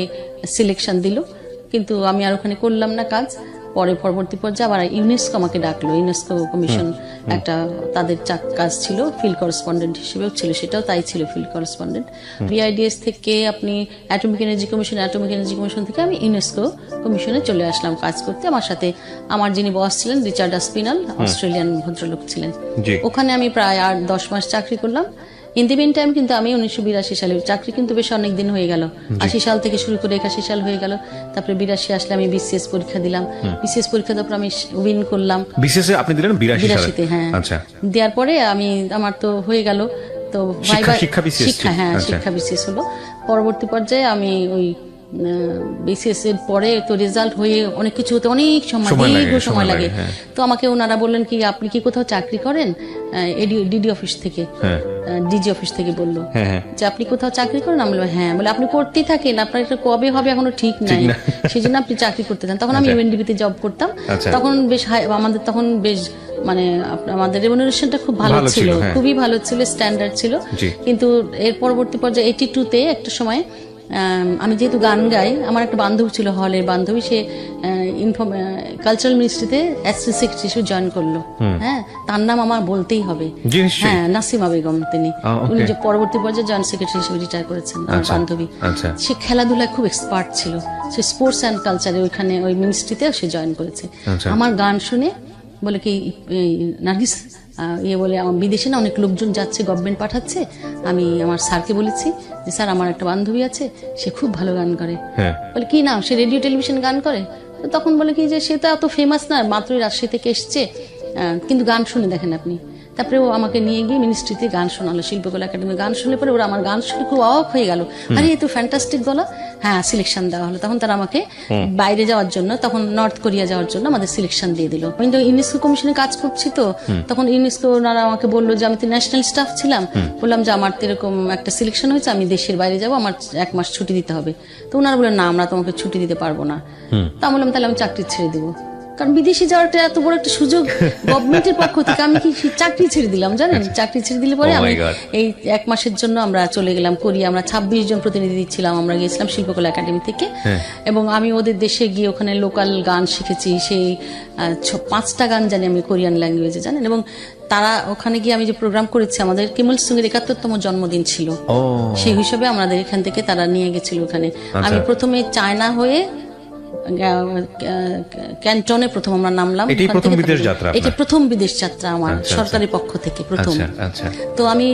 সিলেকশন দিল, কিন্তু আমি আর ওখানে করলাম না কাজ। পরবর্তী পর্যায়ে আবার ইউনেস্কো আমাকে ডাকলো, ইউনেস্কো কমিশন একটা তাদের কাজ ছিল, ফিল্ড করেসপন্ডেন্ট হিসেবেও ছিল, সেটাও তাই ছিল, ফিল্ড করেসপন্ডেন্ট। বিআইডিএস থেকে আপনি অ্যাটমিক এনার্জি কমিশন থেকে আমি ইউনেস্কো কমিশনে চলে আসলাম কাজ করতে। আমার সাথে আমার যিনি বস ছিলেন রিচার্ড আসপিনাল, অস্ট্রেলিয়ান ভদ্রলোক ছিলেন। জি। ওখানে আমি প্রায় 8-10 মাস চাকরি করলাম। ইন দি মিন টাইম কিন্তু আমি 1982 সালে, চাকরি কিন্তু বেশ অনেক দিন হয়ে গেল, 80 সাল থেকে শুরু করে 81 সাল হয়ে গেল। তারপরে 82 আসলে আমি বিসিএস পরীক্ষা দিলাম, বিসিএস পরীক্ষা দেওয়ার পর আমি উইন করলাম। বিশেষে আপনি দিলেন 82 সালে? 82-তে, হ্যাঁ। আচ্ছা। দেওয়ার পরে আমি আমার তো হয়ে গেল, তো শিক্ষা BCS, হ্যাঁ, আচ্ছা। শিক্ষা বিসিএস হলো। পরবর্তী পর্যায়ে আমি ওই বিসিএস এর পরে তো রেজাল্ট হয়ে অনেক কিছু হতে অনেক সময় লাগে। হ্যাঁ। তো আমাকে ওনারা বললেন কি আপনি কি কোথাও চাকরি করেন, ডিডি অফিস থেকে, ডিজি অফিস থেকে বললো যে আপনি কোথাও চাকরি করেন। আমি বললাম হ্যাঁ। বলে আপনি করতেই থাকেন, আপনার এটা কবে হবে এখনো ঠিক নাই, সেই জন্য আপনি চাকরি করতে চান। তখন আমি ইউএনডিপিতে জব করতাম। তখন বেশ আমাদের তখন বেশ মানে আমাদের রেমুনারেশনটা খুব ভালো ছিল, খুবই ভালো ছিল, স্ট্যান্ডার্ড ছিল। কিন্তু এর পরবর্তী পর্যায়ে 82-তে একটা সময় আমি যেহেতু গান গাই, আমার একটা বান্ধবী ছিল, হলের বান্ধবী, সে কালচারাল মিনিস্ট্রিতে অ্যাসিস্ট্যান্ট সেক্রেটারি হিসেবে জয়েন করলো। হ্যাঁ, তার নাম আমার বলতেই হবে, হ্যাঁ, নাসিমা বেগম। তিনি উনি যে পরবর্তী পর্যায়ে জয়েন্ট সেক্রেটারি হিসেবে রিটায়ার করেছেন, আমার বান্ধবী। সে খেলাধুলায় খুব এক্সপার্ট ছিল, সে স্পোর্টস অ্যান্ড কালচারে ওইখানে ওই মিনিস্ট্রিতে সে জয়েন করেছে। আমার গান শুনে বলে কি নার্গিস বলে আমার বিদেশে না অনেক লোকজন যাচ্ছে, গভর্নমেন্ট পাঠাচ্ছে, আমি আমার স্যারকে বলেছি যে স্যার আমার একটা বান্ধবী আছে, সে খুব ভালো গান করে। বলে কি নাম? সে রেডিও টেলিভিশন গান করে। তখন বলে কি যে সে তো এত ফেমাস না, মাত্রই রাজশাহী থেকে এসছে, কিন্তু গান শুনে দেখেন আপনি। তারপরে ও আমাকে নিয়ে গিয়ে মিনিস্ট্রিতে গান শোনালো, শিল্পকলা একাডেমি। গান শুনে পরে ওরা আমার গান শুনে খুব অবাক হয়ে গেল, আরে এ তো ফ্যান্টাস্টিক গলা। হ্যাঁ, সিলেকশন দেওয়া হলো। তখন তারা আমাকে বাইরে যাওয়ার জন্য, তখন নর্থ কোরিয়া যাওয়ার জন্য আমাদের সিলেকশন দিয়ে দিল। কিন্তু ইউনেস্কো কমিশনে কাজ করছি, তো তখন ইউনেস্কো ওনারা আমাকে বললো যে আমি তো ন্যাশনাল স্টাফ ছিলাম, বললাম যে আমার তো এরকম একটা সিলেকশন হয়েছে, আমি দেশের বাইরে যাবো, আমার 1 মাস ছুটি দিতে হবে। তো ওনারা বললেন না, আমরা তোমাকে ছুটি দিতে পারবো না। তা আমি বললাম তাহলে আমি চাকরি ছেড়ে দেবো, কারণ বিদেশে যাওয়াটা এত বড় একটা সুযোগ গভর্নমেন্টের পক্ষ থেকে। আমি কি চাকরি ছেড়ে দিলাম, জানেন? চাকরি ছেড়ে দিলে পরে আমি এই 1 মাসের জন্য আমরা চলে গেলাম কোরিয়া। আমরা 26 জন প্রতিনিধি ছিলাম, আমরা গিয়েছিলাম শিল্পকলা একাডেমি থেকে। এবং আমি ওদের দেশে গিয়ে ওখানে লোকাল গান শিখেছি, সেই 5টা গান জানি আমি কোরিয়ান ল্যাঙ্গুয়েজে, জানেন। এবং তারা ওখানে গিয়ে আমি যে প্রোগ্রাম করেছি, আমাদের কিম ইল সুং এর 71তম জন্মদিন ছিল, সেই হিসাবে আমাদের এখান থেকে তারা নিয়ে গেছিল ওখানে। আমি প্রথমে চায়না হয়ে ক্যান্টনে প্রথম আমরা নামলাম। এটাই প্রথম বিদেশ যাত্রা? এটা প্রথম বিদেশ যাত্রা আমার সরকারি পক্ষ থেকে প্রথম। তো আমি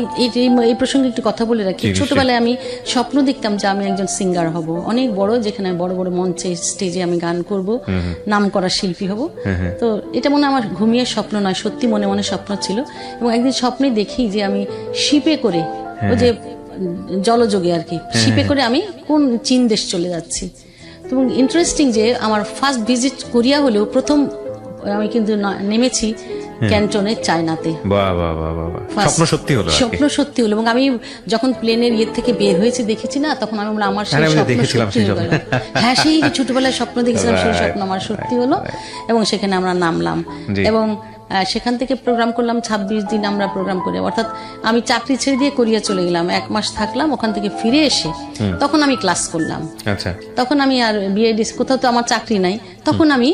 এই প্রসঙ্গে একটু কথা বলে রাখি। ছোটবেলায় আমি স্বপ্ন দেখতাম যে আমি একজন সিঙ্গার হব, অনেক বড়, যেখানে বড় বড় মঞ্চে স্টেজে আমি গান করব, নাম করা শিল্পী হব। তো এটা মনে আমার ঘুমিয়ে স্বপ্ন নয়, সত্যি মনে মনে স্বপ্ন ছিল। এবং একদিন স্বপ্নে দেখি যে আমি শিপে করে, ওই যে জলযোগে আর কি, শিপে করে আমি কোন চীন দেশ চলে যাচ্ছি। এবং ইন্টারেস্টিং যে আমার ফার্স্ট ভিজিট কোরিয়া হলেও প্রথম আমি কিন্তু নেমেছি ক্যান্টনে, চায়নাতে। স্বপ্ন সত্যি হলো, স্বপ্ন সত্যি হলো। এবং আমি যখন প্লেনের ইয়ে থেকে বের হয়েছি দেখেছি না, তখন আমি বললাম আমার সেই স্বপ্ন সত্যি হলো। হ্যাঁ, সেই ছোটবেলায় স্বপ্ন দেখেছিলাম, সেই স্বপ্ন আমার সত্যি হলো। এবং সেখানে আমরা নামলাম এবং সেখান থেকে প্রোগ্রাম করলাম 26 দিন আমরা প্রোগ্রাম করে। অর্থাৎ আমি চাকরি ছেড়ে দিয়ে কোরিয়া চলে গেলাম, 1 মাস থাকলাম, ওখান থেকে ফিরে এসে তখন আমি ক্লাস করলাম। তখন আমি আর বিআইডি, কোথাও তো আমার চাকরি নাই, তখন আমি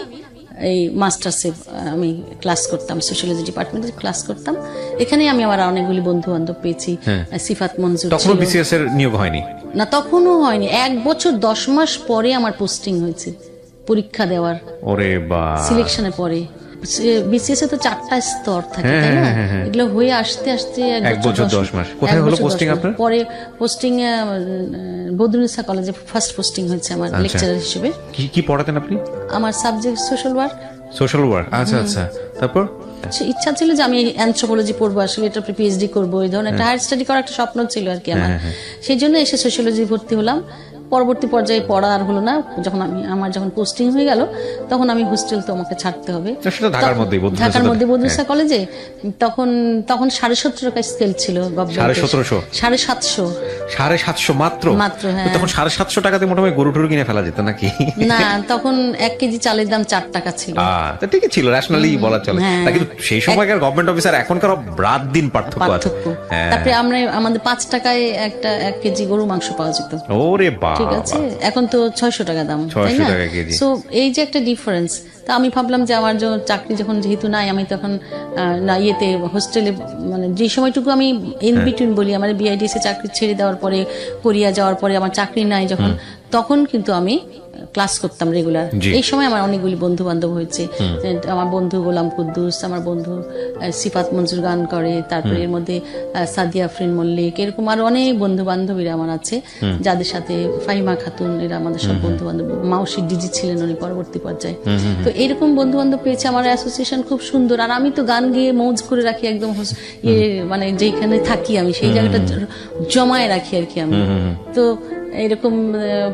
এই মাস্টার্সে আমি ক্লাস করতাম, সোশিয়োলজি ডিপার্টমেন্টে ক্লাস করতাম। এখানে আমি আমার অনেকগুলি বন্ধু বান্ধব পেয়েছি। সিফাত মঞ্জুর ছিল। তখন বিসিএস এর নিয়োগ হয়নি? না, তখনও হয়নি। 1 বছর 10 মাস পরে আমার পোস্টিং হয়েছে, পরীক্ষা দেওয়ার, ওরে বাবা, সিলেকশনের পরে। বিসিএস এ তো 4টা স্তর থাকে, তাই না? এগুলো হয়ে আসতে আসতে 1 বছর 10 মাস। কোথায় হলো পোস্টিং আপনার? পরে পোস্টিং বদরুন্নেসা কলেজে ফার্স্ট পোস্টিং হয়েছে আমার, লেকচারার হিসেবে। কি পড়াতেন আপনি? আমার subject social work. Social work, আচ্ছা আচ্ছা। তারপর ইচ্ছা ছিল যে আমি অ্যানথ্রোপোলজি পড়বো, আসলে এটা পিএইচডি করবো, এই ধরনের একটা হায়ার স্টাডি করার একটা স্বপ্ন ছিল আর কি আমার। সেই জন্য এসে সোশ্যোলজি ভর্তি হলাম। পরবর্তী পর্যায়ে পড়া আর হলো না, যখন আমার যখন পোস্টিং হয়ে গেল তখন আমি হোস্টেল তো আমাকে ছাড়তে হবে, ঢাকার মধ্যে বদরুন্নেসা কলেজে। তখন 17.5 টাকা স্কেল ছিল, 750 মাত্র। হ্যাঁ, তখন 750 টাকাতে মোটামুটি গরু টরু কিনে ফেলা যেত নাকি? না, তখন 1 কেজি চালের দাম 4 টাকা ছিল। ঠিকই ছিল, ন্যাশনালি বলা চলে। কিন্তু সেই সময়কার গভর্নমেন্ট অফিসার এখনকার রাত দিন পার্থক্য আছে। তারপরে আমাদের 5 টাকায় 1 কেজি গরু মাংস পাওয়া যেত। ওরে বাবা, ঠিক আছে, এখন তো 600 টাকা দাম, তাই 600 না? টাকা কেজি। সো এই যে একটা ডিফারেন্স, তা আমি ভাবলাম যে আমার চাকরি যখন যেহেতু নাই, আমি তখন না ইয়েতে হোস্টেলে, মানে যে সময়টুকু আমি ইন বিটুইন বলি, আমার বিআইডিএসে চাকরি ছেড়ে দেওয়ার পরে, কোরিয়া যাওয়ার পরে আমার চাকরি নাই যখন, তখন কিন্তু আমি ক্লাস করতাম রেগুলার। জি। এই সময় আমার অনেকগুলি বন্ধু বান্ধব হয়েছে, আমার বন্ধু গোলাম কুদ্দুস, আমার বন্ধু সিফাত মঞ্জুর গান করে, তারপরে এর মধ্যে সাদিয়া আফরিন মল্লিক, এরকম আরো অনেক বন্ধু বান্ধবীরা আমার আছে, যাদের সাথে ফাহিমা খাতুন, এরা আমাদের সব বন্ধু বান্ধব। মাউসি ডিজি ছিলেন উনি পরবর্তী পর্যায়ে। তো এরকম বন্ধু বান্ধব পেয়েছে, আমার অ্যাসোসিয়েশন খুব সুন্দর। আর আমি তো গান গেয়ে মৌজ করে রাখি একদম, মানে যেখানে থাকি আমি সেই জায়গাটা জমায় রাখি আর কি আমি। তো এরকম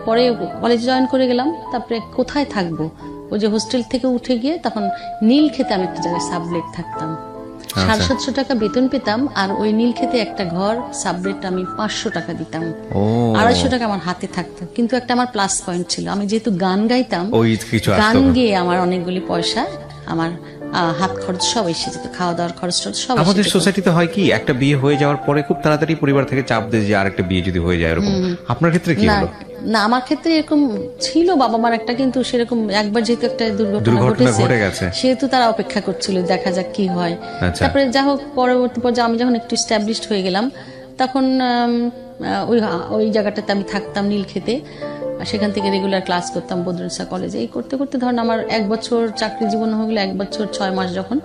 পরে কলেজে জয়েন করে গেলাম। তারপরে কোথায় থাকবো, ওই যে হোস্টেল থেকে উঠে গিয়ে তখন নীল খেতে আমি একটা জায়গায় সাবলেট থাকতাম, 750 টাকা বেতন পেতাম। আর ওই নীল খেতে একটা ঘর, সাবলেট আমি 500 টাকা দিতাম, 250 টাকা আমার হাতে থাকতো। কিন্তু একটা আমার প্লাস পয়েন্ট ছিল, আমি যেহেতু গান গাইতাম, ওই কিছু আসতো। গান গেয়ে আমার অনেকগুলি পয়সা, আমার হাত খরচ সব এসে যেত, খাওয়া দাওয়ার খরচ টরচ সব এসে আমাদের যেত। সোসাইটিতে হয় কি, একটা বিয়ে হয়ে যাওয়ার পরে খুব তাড়াতাড়ি পরিবার থেকে চাপ দেয় যে আরেকটা বিয়ে যদি হয়ে যায় এরকম। আপনার ক্ষেত্রে কি না হলো? না, আমার ক্ষেত্রে এরকম ছিল বাবা মার একটা, কিন্তু সেরকম একবার যেহেতু একটা দুর্ঘটনা ঘটে গেছে, সেহেতু তারা অপেক্ষা করছিল দেখা যাক কি হয়। আচ্ছা। তারপরে যা হোক, পরবর্তী পর্যায়ে আমি যখন একটু স্ট্যাবলিশড হয়ে গেলাম, তখন ওই জায়গাটাতে আমি থাকতাম নীল খেতে। সেখান থেকে রেগুলার ক্লাস করতাম বদরুন্নেসা কলেজে। এই করতে করতে ধরেন আমার 1 বছর চাকরি জীবন হয়ে গেলো, 1 বছর 6 মাস যখন,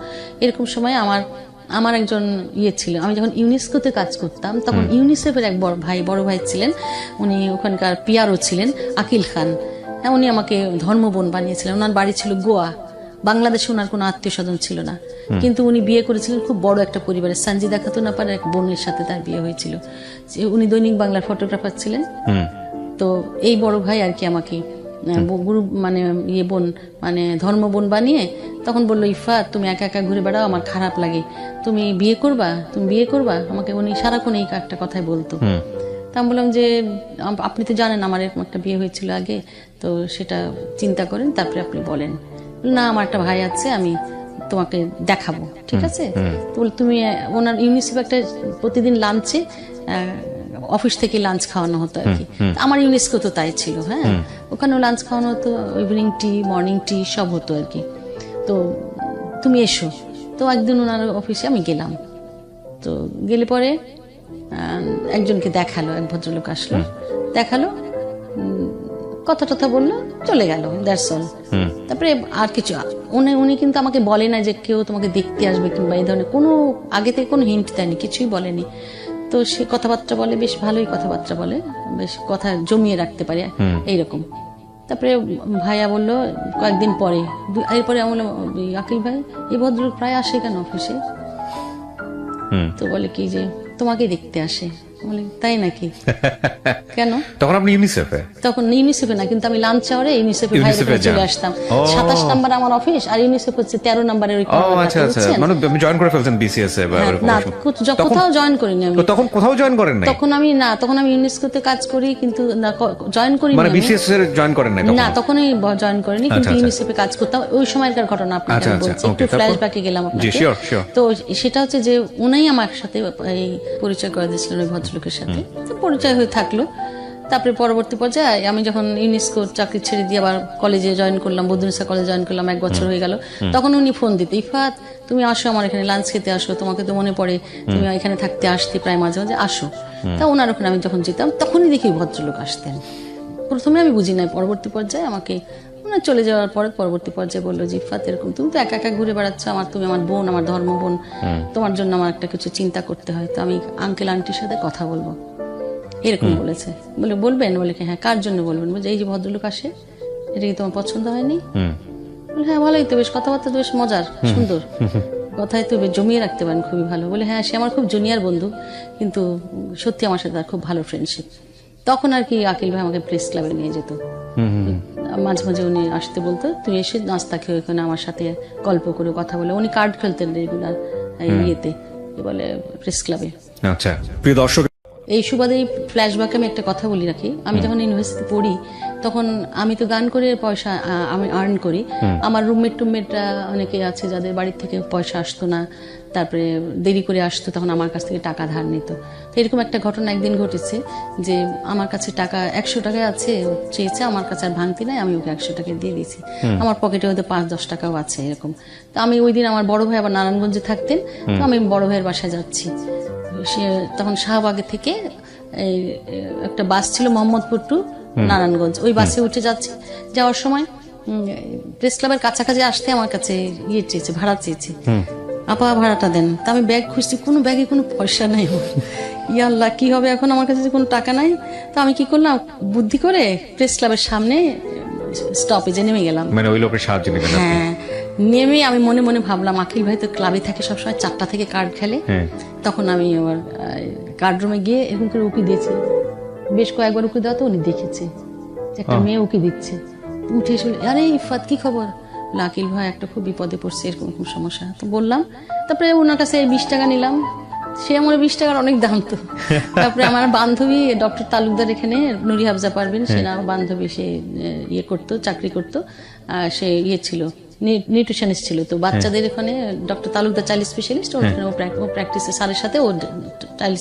এরকম সময় আমার একজন ইয়ে ছিল, আমি যখন ইউনেস্কোতে কাজ করতাম তখন ইউনিসেফের এক বড় ভাই ছিলেন, উনি ওখানকার পিআরও ছিলেন, আকিল খান। উনি আমাকে ধর্মবোন বানিয়েছিলেন। ওনার বাড়ি ছিল গোয়া, বাংলাদেশে ওনার কোনো আত্মীয় স্বজন ছিল না, কিন্তু উনি বিয়ে করেছিলেন খুব বড় একটা পরিবারের, সঞ্জিদা খাতুন আপার এক বোনের সাথে তার বিয়ে হয়েছিল। উনি দৈনিক বাংলার ফটোগ্রাফার ছিলেন। তো এই বড় ভাই আর কি আমাকে গুরু মানে ইয়ে বোন মানে ধর্মবোন বানিয়ে তখন বললো, ইফাত তুমি একা একা ঘুরে বেড়াও, আমার খারাপ লাগে, তুমি বিয়ে করবা আমাকে। উনি সারাক্ষণ এই একটা কথাই বলতো। তা আমি বললাম যে আপনি তো জানেন আমার এরকম একটা বিয়ে হয়েছিল আগে, তো সেটা চিন্তা করেন তারপরে আপনি বলেন। না, আমার একটা ভাই আছে, আমি তোমাকে দেখাবো, ঠিক আছে? তো তুমি ওনার ইউনিসেফ একটা প্রতিদিন লাঞ্চে অফিস থেকে লাঞ্চ খাওয়ানো হতো আর কি। আমার ইউনেস্কো তো তাই ছিল, হ্যাঁ, ওখানেও লাঞ্চ খাওয়ানো হতো, ইভিনিং টি, মর্নিং টি সব হতো আর কি। তো তুমি এসো। তো একদিন ওনার অফিসে আমি গেলাম। তো গেলে পরে একজনকে দেখালো, এক ভদ্রলোক আসলো, দেখালো, কথা টথা বললো, চলে গেল, দ্যাটস অল। তারপরে আর কিছু উনি কিন্তু আমাকে বলে না যে কেউ তোমাকে দেখতে আসবে কিংবা এই ধরনের কোনো আগে থেকে কোনো হিন্ট দেয়নি, কিছুই বলেনি। তো সে কথাবার্তা বলে, বেশ ভালোই কথাবার্তা বলে, বেশ কথা জমিয়ে রাখতে পারে এইরকম। তারপরে ভাইয়া বললো কয়েকদিন পরে, এরপরে আমি বললাম, আকিল ভাই এই ভদ্রলোক প্রায় আসে কেন অফিসে? তো বলে কি যে তোমাকে দেখতে আসে। বলে তাই নাকি? কেন? তখন আপনি ইউনিসেফে? তখন ইউনিসেফে না, কিন্তু আমি লাঞ্চ আওয়ারে ইউনিসেফে ভাইয়ের চলে আসতাম। 27 নম্বর আমার অফিস, আর ইউনিসেফ হচ্ছে 13 নম্বরের ওই আচ্ছা আচ্ছা, মানে আপনি জয়েন করে ফেলছেন বিসিএস এ বা এরকম? না, কোথাও জয়েন করিনি আমি। তখন কোথাও জয়েন করেন নাই? তখন আমি ইউনেস্কোতে কাজ করি, কিন্তু জয়েন করিনি। মানে বিসিএস এর জয়েন করেন নাই? না, তখনই জয়েন করিনি, কিন্তু ইউনিসেফে কাজ করতাম। ওই সময়কার ঘটনা আপনাকে বলছি, একটু ফ্ল্যাশব্যাকে গেলাম আপনাকে। তো সেটা হচ্ছে যে উনি আমার সাথে এই পরিচয় করে দিয়েছিলেন ওই ভদ্রলোকের সাথে। তো পরিচয় হয়ে থাকলো। তারপরে পরবর্তী পর্যায়ে আমি যখন ইউনেস্কো চাকরি ছেড়ে দিয়ে আবার কলেজে জয়েন করলাম, বদরুন্নেসা কলেজে জয়েন করলাম, 1 বছর হয়ে গেল। তখন উনি ফোন দিত, ইফাত তুমি আসো আমার এখানে লাঞ্চ খেতে আসো, তোমাকে তো মনে পড়ে, তুমি এখানে থাকতে আসতে প্রায় মাঝে মাঝে, আসো। তা ওনার ওখানে আমি যখন যেতাম তখনই দেখি ভদ্রলোক আসতেন। প্রথমে আমি বুঝি নাই, পরবর্তী পর্যায়ে আমাকে চলে যাওয়ার পরে পরবর্তী পর্যায়ে বললো যে ইফাত এরকম তুমি তো একা একা ঘুরে বেড়াচ্ছ, তুমি আমার বোন, আমার ধর্ম বোন, তোমার জন্য আমার একটা কিছু চিন্তা করতে হয়, তো আমি আঙ্কেল আন্টির সাথে কথা বলবো, এরকম বলেছে। বলবেন? বলে হ্যাঁ। কার জন্য বলবেন? বলছে এই যে ভদ্রলোক আসে, এটা কি তোমার পছন্দ হয়নি? বলে হ্যাঁ ভালোই তো, বেশ কথাবার্তা তো বেশ মজার, সুন্দর, কথায় তো জমিয়ে রাখতে পারেন, খুবই ভালো। বলে হ্যাঁ, সে আমার খুব জুনিয়র বন্ধু, কিন্তু সত্যি আমার সাথে তার খুব ভালো ফ্রেন্ডশিপ। তখন আর কি আকিল ভাই আমাকে প্রেস ক্লাবে নিয়ে যেত, মাঝে মাঝে উনি আসতে বলতো, তুই এসে নাস্তা খেয়ে ওখানে আমার সাথে গল্প করে কথা বলে। উনি কার্ড খেলতেন রেগুলার ইয়েতে, বলে প্রেস ক্লাবে। আচ্ছা, প্রিয় দর্শক, এই সুবাদে ফ্ল্যাশব্যাকে আমি একটা কথা বলি রাখি। আমি যখন ইউনিভার্সিটি পড়ি তখন আমি তো গান করে পয়সা আমি আর্ন করি। আমার রুমমেট টুমমেটরা অনেকে আছে যাদের বাড়ির থেকে পয়সা আসতো না, তারপরে দেরি করে আসতো, তখন আমার কাছ থেকে টাকা ধার নিত। তো এরকম একটা ঘটনা একদিন ঘটেছে যে আমার কাছে টাকা 100 টাকায় আছে, ও চেয়েছে, আমার কাছে আর ভাঙতি নাই, আমি ওকে 100 টাকা দিয়ে দিয়েছি। আমার পকেটে হয়তো 5-10 টাকাও আছে এরকম। তো আমি ওই দিন আমার বড় ভাই আবার নারায়ণগঞ্জে থাকতেন, তো আমি বড় ভাইয়ের বাসায় যাচ্ছি। সে তখন শাহবাগে থেকে এই একটা বাস ছিল মোহাম্মদপুর টু নারায়ণগঞ্জ, ওই বাসে উঠে যাচ্ছি। যাওয়ার সময় প্রেস ক্লাবের কাছাকাছি আসতে আমার কাছে চেয়েছে, ভাড়া চেয়েছে। আপা ভাড়াটা দেন। তা আমি ব্যাগ খুঁজছি, কোনো ব্যাগে কোনো পয়সা নাই। ইয়া আল্লাহ, কি হবে এখন, আমার কাছে কোনো টাকা নাই। তো আমি কি করলাম, বুদ্ধি করে প্রেস ক্লাবের সামনে স্টপেজে নেমে গেলাম। মানে ওই লোকের সাহায্য নিলেন আপনি? হ্যাঁ, নেমে আমি মনে মনে ভাবলাম আকিল ভাই তো ক্লাবে থাকে সবসময়, 4টা থেকে কার্ড খেলে। তখন আমি আবার কার্ড রুমে গিয়ে এরকম করে উকি দিয়েছি, বেশ কয়েকবার উকি দেওয়া, তো উনি দেখেছে যে একটা মেয়ে উকি দিচ্ছে। উঠে এসে বলে, আরে ইফাত কি খবর? আকিল ভাই একটা খুব বিপদে পড়ছে, এরকম খুব সমস্যা। তো বললাম, তারপরে ওনার কাছে 20 টাকা নিলাম। সে আমার 20 টাকার অনেক দাম তো। তারপরে আমার বান্ধবী ডক্টর তালুকদার, এখানে নুরি হাফজা পারবেন, সে না বান্ধবী, সে ইয়ে করতো, চাকরি করতো, সে ইয়ে ছিল, নিউট্রিশনিস্ট ছিল। তো বাচ্চাদের এখানে ডক্টর তালুকদার চাইল্ড স্পেশালিস্ট, ওখানে ও প্র্যাকটিসে স্যারের সাথে ও চাইল্ড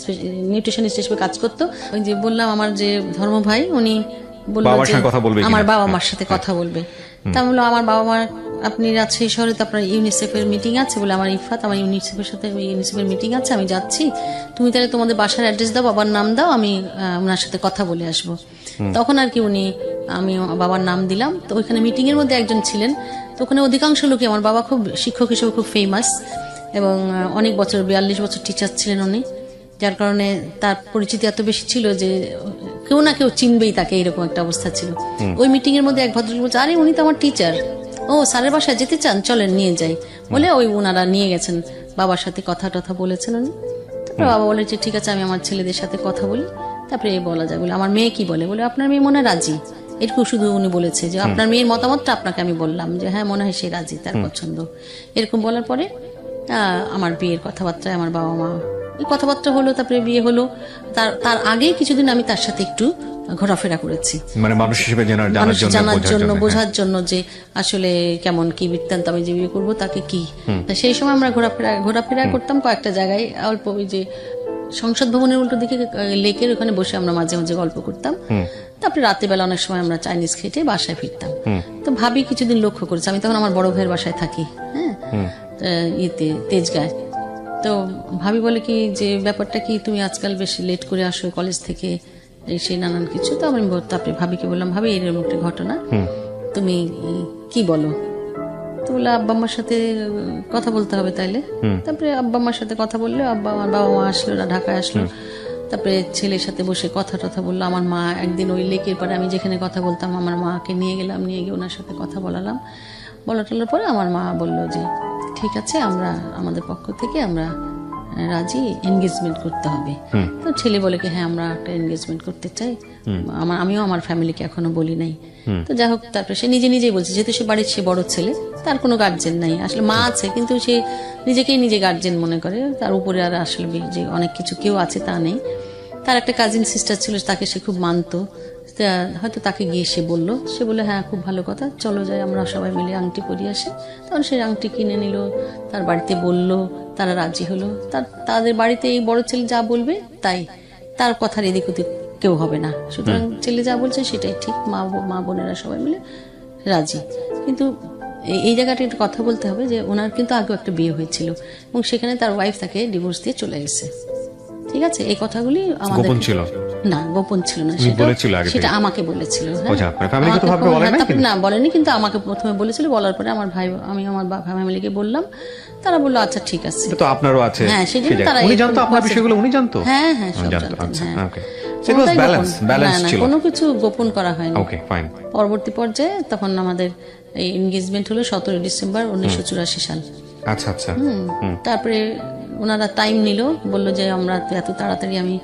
নিউট্রিশনিস্ট হিসেবে কাজ করতো। ওই যে বললাম আমার যে ধর্ম ভাই, উনি বললো যে আমার বাবা মার সাথে কথা বলবে। তা বললো আমার বাবা মার, আপনি রাজশাহী শহরে তো আপনার ইউনিসেফের মিটিং আছে, বলে আমার ইফাত, আমার ইউনিসেফের সাথে ইউনিসেফের মিটিং আছে, আমি যাচ্ছি, তুমি তাহলে তোমাদের বাসার অ্যাড্রেস দাও, বাবার নাম দাও, আমি ওনার সাথে কথা বলে আসবো। তখন আর কি আমি বাবার নাম দিলাম। তো ওইখানে মিটিং এর মধ্যে একজন ছিলেন, তো ওখানে অধিকাংশ লোকই, আমার বাবা খুব শিক্ষক হিসেবে খুব ফেমাস এবং অনেক বছর 42 বছর টিচার ছিলেন উনি, যার কারণে তার পরিচিতি এত বেশি ছিল যে কেউ না কেউ চিনবেই তাকে, এরকম একটা অবস্থা ছিল। ওই মিটিং এর মধ্যে এক ভদ্রলোক বলছে, আরে উনি তো আমার টিচার, ও স্যারের বাসায় যেতে চান, চলেন নিয়ে যাই, বলে ওই ওনারা নিয়ে গেছেন, বাবার সাথে কথা টথা বলেছেন উনি। তারপরে বাবা বলে যে ঠিক আছে, আমি আমার ছেলেদের সাথে কথা বলি, তারপরে বলা যায়। বলে আমার মেয়ে কি বলে? বলে আপনার মেয়ে মনে হয় রাজি, এটুকু শুধু উনি বলেছে, যে আপনার মেয়ের মতামতটা আপনাকে আমি বললাম, যে হ্যাঁ মনে হয় সে রাজি, তার পছন্দ। এরকম বলার পরে আমার বিয়ের কথাবার্তায় আমার বাবা মা, এই কথাবার্তা হলো, তারপরে বিয়ে হলো। তার আগেই কিছুদিন আমি তার সাথে একটু ঘোরাফেরা করেছি, মানে মানুষ হিসেবে জানার জন্য, বোঝার জন্য, যে আসলে কেমন কি বৃত্তান্ত, আমি যে বিয়ে করবো তাকে কি। সেই সময় আমরা ঘোরাফেরা করতাম কয়েকটা জায়গায়, অল্প ওই যে সংসদ ভবনের উল্টো দিকে লেকের ওখানে বসে আমরা মাঝে মাঝে গল্প করতাম। তারপরে রাত্রিবেলা অনেক সময় আমরা চাইনিজ খেটে বাসায় ফিরতাম। তো ভাবি কিছুদিন লক্ষ্য করেছে, আমি তখন আমার বড় ভাইয়ের বাসায় থাকি, হ্যাঁ, ইয়েতে তেজগাঁয়। তো ভাবি বলে কি যে ব্যাপারটা কি, তুমি আজকাল বেশি লেট করে আসো কলেজ থেকে, সেই নানান কিছু। তো আমি তারপরে ভাবিকে বললাম, ভাবি এরকম একটা ঘটনা, তুমি কি বলো? তো বলে আব্বা আম্মার সাথে কথা বলতে হবে তাইলে। তারপরে আব্বা আম্মার সাথে কথা বললে, আমার বাবা মা আসলো না, ঢাকায় আসলো। তারপরে ছেলের সাথে বসে কথা টথা বললো। আমার মা একদিন ওই লেকের পাড়ে আমি যেখানে কথা বলতাম, আমার মাকে নিয়ে গেলাম, নিয়ে গিয়ে ওনার সাথে কথা বলালাম। বলাটার পরে আমার মা বললো যে ঠিক আছে, আমরা আমাদের পক্ষ থেকে আমরা রাজি, এনগেজমেন্ট করতে হবে। তো ছেলে বলে কি হ্যাঁ আমরা একটা এনগেজমেন্ট করতে চাই, আমিও আমার ফ্যামিলিকে এখনো বলি নাই। তো যাই হোক, তারপরে সে নিজেই বলছে, যেহেতু সে বাড়ির সে বড় ছেলে, তার কোনো গার্জেন নাই, আসলে মা আছে কিন্তু সে নিজেকেই নিজে গার্জেন মনে করে, তার উপরে আর আসলে যে অনেক কিছু কেউ আছে তা নেই। তার একটা কাজিন সিস্টার ছিল, তাকে সে খুব মানতো, হয়তো তাকে গিয়ে সে বললো হ্যাঁ খুব ভালো কথা, চলো যাই আমরা সবাই মিলে আংটি পরিয়ে আসি। তখন সে আংটি কিনে নিল, তার বাড়িতে বলল, তারা রাজি হলো। তাদের বাড়িতে এই বড় ছেলে যা বলবে তাই, তার কথার এদিক ওদিক কেউ হবে না, সুতরাং ছেলে যা বলছে সেটাই ঠিক, মা বোনেরা সবাই মিলে রাজি। কিন্তু এই জায়গাটা একটু কথা বলতে হবে যে ওনার কিন্তু আগেও একটা বিয়ে হয়েছিল এবং সেখানে তার ওয়াইফ তাকে ডিভোর্স দিয়ে চলে গেছে, ঠিক আছে। এই কথাগুলি আমাদের গোপন ছিল না, গোপন ছিল না, সেটা আমাকে বলেছিল। না বলেনি, কিন্তু আমাকে প্রথমে বলেছিল, বলার পরে আমার ভাই, আমি আমার ফ্যামিলিকে বললাম, তারা বললো আচ্ছা ঠিক আছে। তো আপনারও আছে, হ্যাঁ, সেজন্য তারা উনি জানতো আপনার বিষয়গুলো, উনি জানতো, হ্যাঁ হ্যাঁ সব জানতেন, হ্যাঁ। কোনো কিছু গোপন করা হয়নি। পরবর্তী পর্যায়ে তখন আমাদের এই এনগেজমেন্ট হলো 17 ডিসেম্বর 1984 সাল। আচ্ছা আচ্ছা। তারপরে ওনারা টাইম নিল, বললো যে আমরা এত তাড়াতাড়ি আমি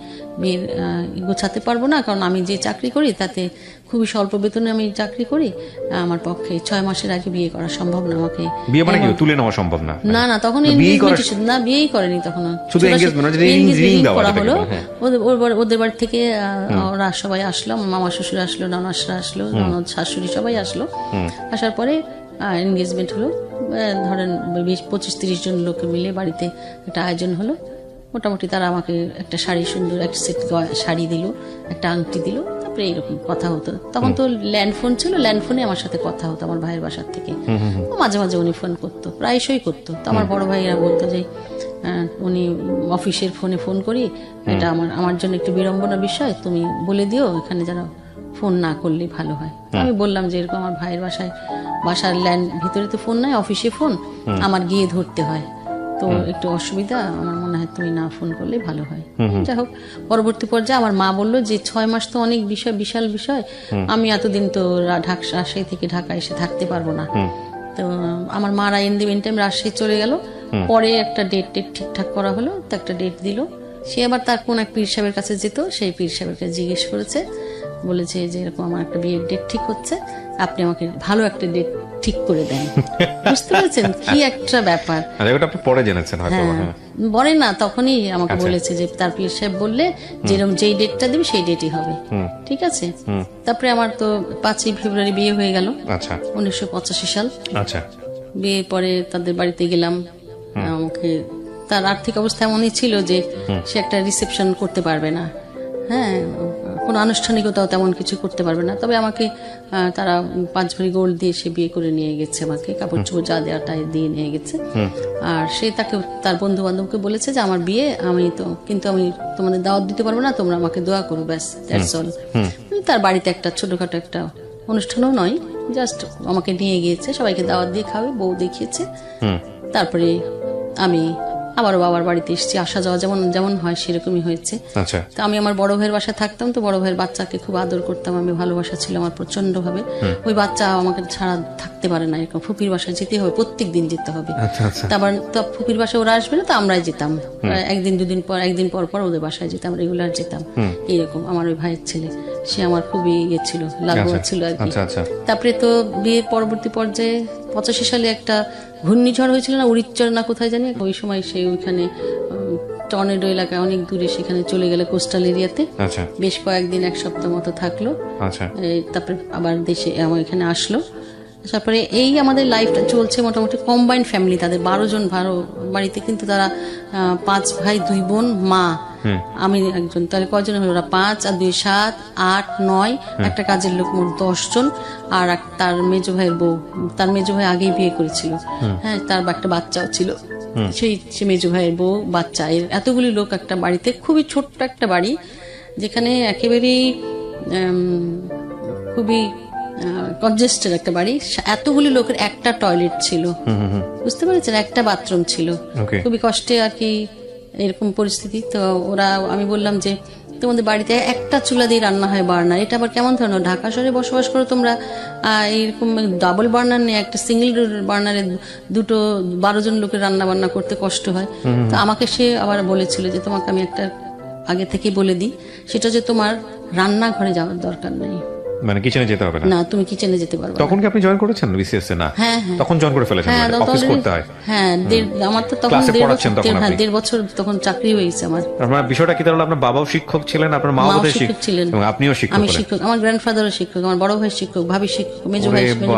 বিয়ের গোছাতে পারবো না, কারণ আমি যে চাকরি করি তাতে খুবই স্বল্প বেতনে আমি চাকরি করি, আমার পক্ষে 6 মাসের আগে বিয়ে করা সম্ভব না আমাকে। বিয়ে মানে কি তুলে নেওয়া সম্ভব না? না না, তখন না বিয়েই করেনি, তখন শুধু engagement, মানে ring দেওয়া করা যেটাকে হলো। বলে, হ্যাঁ। ওদের বাড়ি থেকে ওরা সবাই আসলো, আমার মামা শ্বশুর আসলো, ননাসরা আসলো, ননদ শাশুড়ি সবাই আসলো। আসার পরে এনগেজমেন্ট হলো, ধরেন 20-25-30 জন লোক মিলে বাড়িতে একটা আয়োজন হলো। মোটামুটি তারা আমাকে একটা শাড়ি, সুন্দর এক সেট শাড়ি দিল, একটা আংটি দিল, তারপরে এইরকম কথা হতো। তখন তো ল্যান্ড ফোন ছিল, ল্যান্ড ফোনে আমার সাথে কথা হতো আমার ভাইয়ের বাসার থেকে। মাঝে মাঝে উনি ফোন করতো, প্রায়শই করতো। তো আমার বড় ভাইরা বলতো যে উনি অফিসের ফোনে ফোন করি, এটা আমার জন্য একটু বিড়ম্বনা বিষয়, তুমি বলে দিও এখানে যেন ফোন না করলে ভালো হয়। আমি বললাম যে এরকম আমার ভাইয়ের বাসার ল্যান্ড ভিতরে তো ফোন নাই, অফিসে ফোন, আমার গিয়ে ধরতে হয়, তো একটু অসুবিধা, আমার মনে হয় তুমি না ফোন করলে ভালো হয়। যাই হোক, পরবর্তী পর্যায়ে আমার মা বললো যে 6 মাস তো অনেক বিশাল বিষয়, আমি এতদিন তো রাজশাহী থেকে ঢাকা এসে থাকতে পারবো না। তো আমার মারা ইন দি মিনটাইম রাজশাহী চলে গেল। পরে একটা ডেট ঠিকঠাক করা হলো, তো একটা ডেট দিল। সে আবার তার কোন এক পীর সাহেবের কাছে যেত, সেই পীর সাহেবের কাছে জিজ্ঞেস করেছে, বলেছে যে এরকম আমার একটা বিয়ের ডেট ঠিক হচ্ছে, আপনি আমাকে ভালো একটা ডেট ঠিক করে দেন। বুঝতে পেরেছেন কি একটা ব্যাপার? ওটা আপনি পরে জেনেছেন হয়তো। হ্যাঁ, বলে না, তখনই আমাকে বলেছে যে তার পীর সাহেব বললে যেরকম যেই ডেটটা দিবে সেই ডেটই হবে। ঠিক আছে। তারপরে আমার তো 5ই ফেব্রুয়ারি বিয়ে হয়ে গেল, 1985 সাল। আচ্ছা, বিয়ের পরে তাদের বাড়িতে গেলাম। আমাকে তার আর্থিক অবস্থা এমনই ছিল যে সে একটা রিসেপশন করতে পারবে না, হ্যাঁ, কোনো আনুষ্ঠানিকতাও তেমন কিছু করতে পারবে না। তবে আমাকে তারা 5 ভরি গোল্ড দিয়ে সে বিয়ে করে নিয়ে গেছে, আমাকে কাপড় চোপড় যা দেওয়া তাই দিয়ে নিয়ে গেছে। আর সে তাকে তার বন্ধু বান্ধবকে বলেছে যে আমার বিয়ে, কিন্তু আমি তোমাদের দাওয়াত দিতে পারবো না, তোমরা আমাকে দোয়া করো, ব্যাস, দ্যাটস অল। তার বাড়িতে একটা ছোটখাটো একটা অনুষ্ঠানও নয়, জাস্ট আমাকে নিয়ে গিয়েছে, সবাইকে দাওয়াত দিয়ে খাবে, বউ দেখিয়েছে। তারপরে আমি আবারও বাবার বাড়িতে এসেছি, আসা যাওয়া যেমন হয় সেরকমই হয়েছে। তো আমি আমার বড় ভাইয়ের বাসায় থাকতাম, তো বড় ভাইয়ের বাচ্চাকে খুব আদর করতাম আমি, ভালোবাসা ছিল আমার প্রচন্ড ভাবে। ওই বাচ্চা আমাকে ছাড়া থাকতে পারে না, এরকম ফুপির বাসায় যেতে হবে, প্রত্যেক দিন যেতে হবে। তারপর তো ফুপির বাসায় ওরা আসবে না, তো আমরাই যেতাম, একদিন পর পর ওদের বাসায় যেতাম, রেগুলার যেতাম। এইরকম আমার ওই ভাইয়ের ছেলে, সে আমার খুবই ছিল, লাগোয়া ছিল আর কি। তারপরে তো বিয়ের পরবর্তী পর্যায়ে 85 সালে একটা ঘূর্ণিঝড় হয়েছিল না, উড়িচ্চর না কোথায় জানি, ওই সময় সে ওইখানে টর্নেডো এলাকায় অনেক দূরে সেখানে চলে গেলে, কোস্টাল এরিয়াতে বেশ কয়েকদিন, 1 সপ্তাহ মতো থাকলো। তারপরে আবার দেশে আমার এখানে আসলো। তারপরে এই আমাদের লাইফটা চলছে মোটামুটি কম্বাইন্ড ফ্যামিলি, তাদের 12 জন বাড়িতে, কিন্তু তারা 5 ভাই 2 বোন, মা, আমি একজন, তাহলে কয়জন হলো ওরা? 5 আর 2 7 8 9, একটা কাজের লোক, মোট 10 জন। আর তার মেজো ভাইয়ের বউ, তার মেজো ভাই আগেই বিয়ে করেছিল, হ্যাঁ, তার একটা বাচ্চাও ছিল, সেই মেজো ভাইয়ের বউ, বাচ্চা, এতগুলি লোক একটা বাড়িতে, খুবই ছোট্ট একটা বাড়ি, যেখানে একেবারেই খুবই কনজেস্টেড একটা বাড়ি, এতগুলি লোকের একটা টয়লেট ছিল, বুঝতে পেরেছেন, একটা বাথরুম ছিল, খুবই কষ্টে আর কি এরকম পরিস্থিতি। তো আমি বললাম যে তোমাদের বাড়িতে একটা চুলা দিয়ে রান্না হয়, বার্নার, এটা আবার কেমন ধরনের? ঢাকা শহরে বসবাস করো তোমরা, এরকম ডাবল বার্নার নেই, একটা সিঙ্গেল বার্নারে 12 জন লোকের রান্না বান্না করতে কষ্ট হয়। তো আমাকে সে আবার বলেছিল যে তোমাকে আমি একটা আগে থেকে বলে দিই, সেটা যে তোমার রান্নাঘরে যাওয়ার দরকার নেই, মানে কিচেনে যেতে হবে না, তুমি কিচেনে যেতে পারবে। তখন কি আপনি জয়েন করেছেন বিসিএস এ? না, তখন জয়েন করে ফেলেছেন, অফিস করতে হয়। হ্যাঁ, আমার তো তখন 1.5 বছর তখন চাকরি হয়েছে আমার। আপনার বিষয়টা কি তাহলে? আপনার বাবাও শিক্ষক ছিলেন, আপনার মাও শিক্ষক ছিলেন, এবং আপনিও শিক্ষক? আমি শিক্ষক, আমার গ্র্যান্ডফাদারও শিক্ষক, আমার বড় ভাই শিক্ষক, ভাবি শিক্ষক, মেজো ভাই শিক্ষক।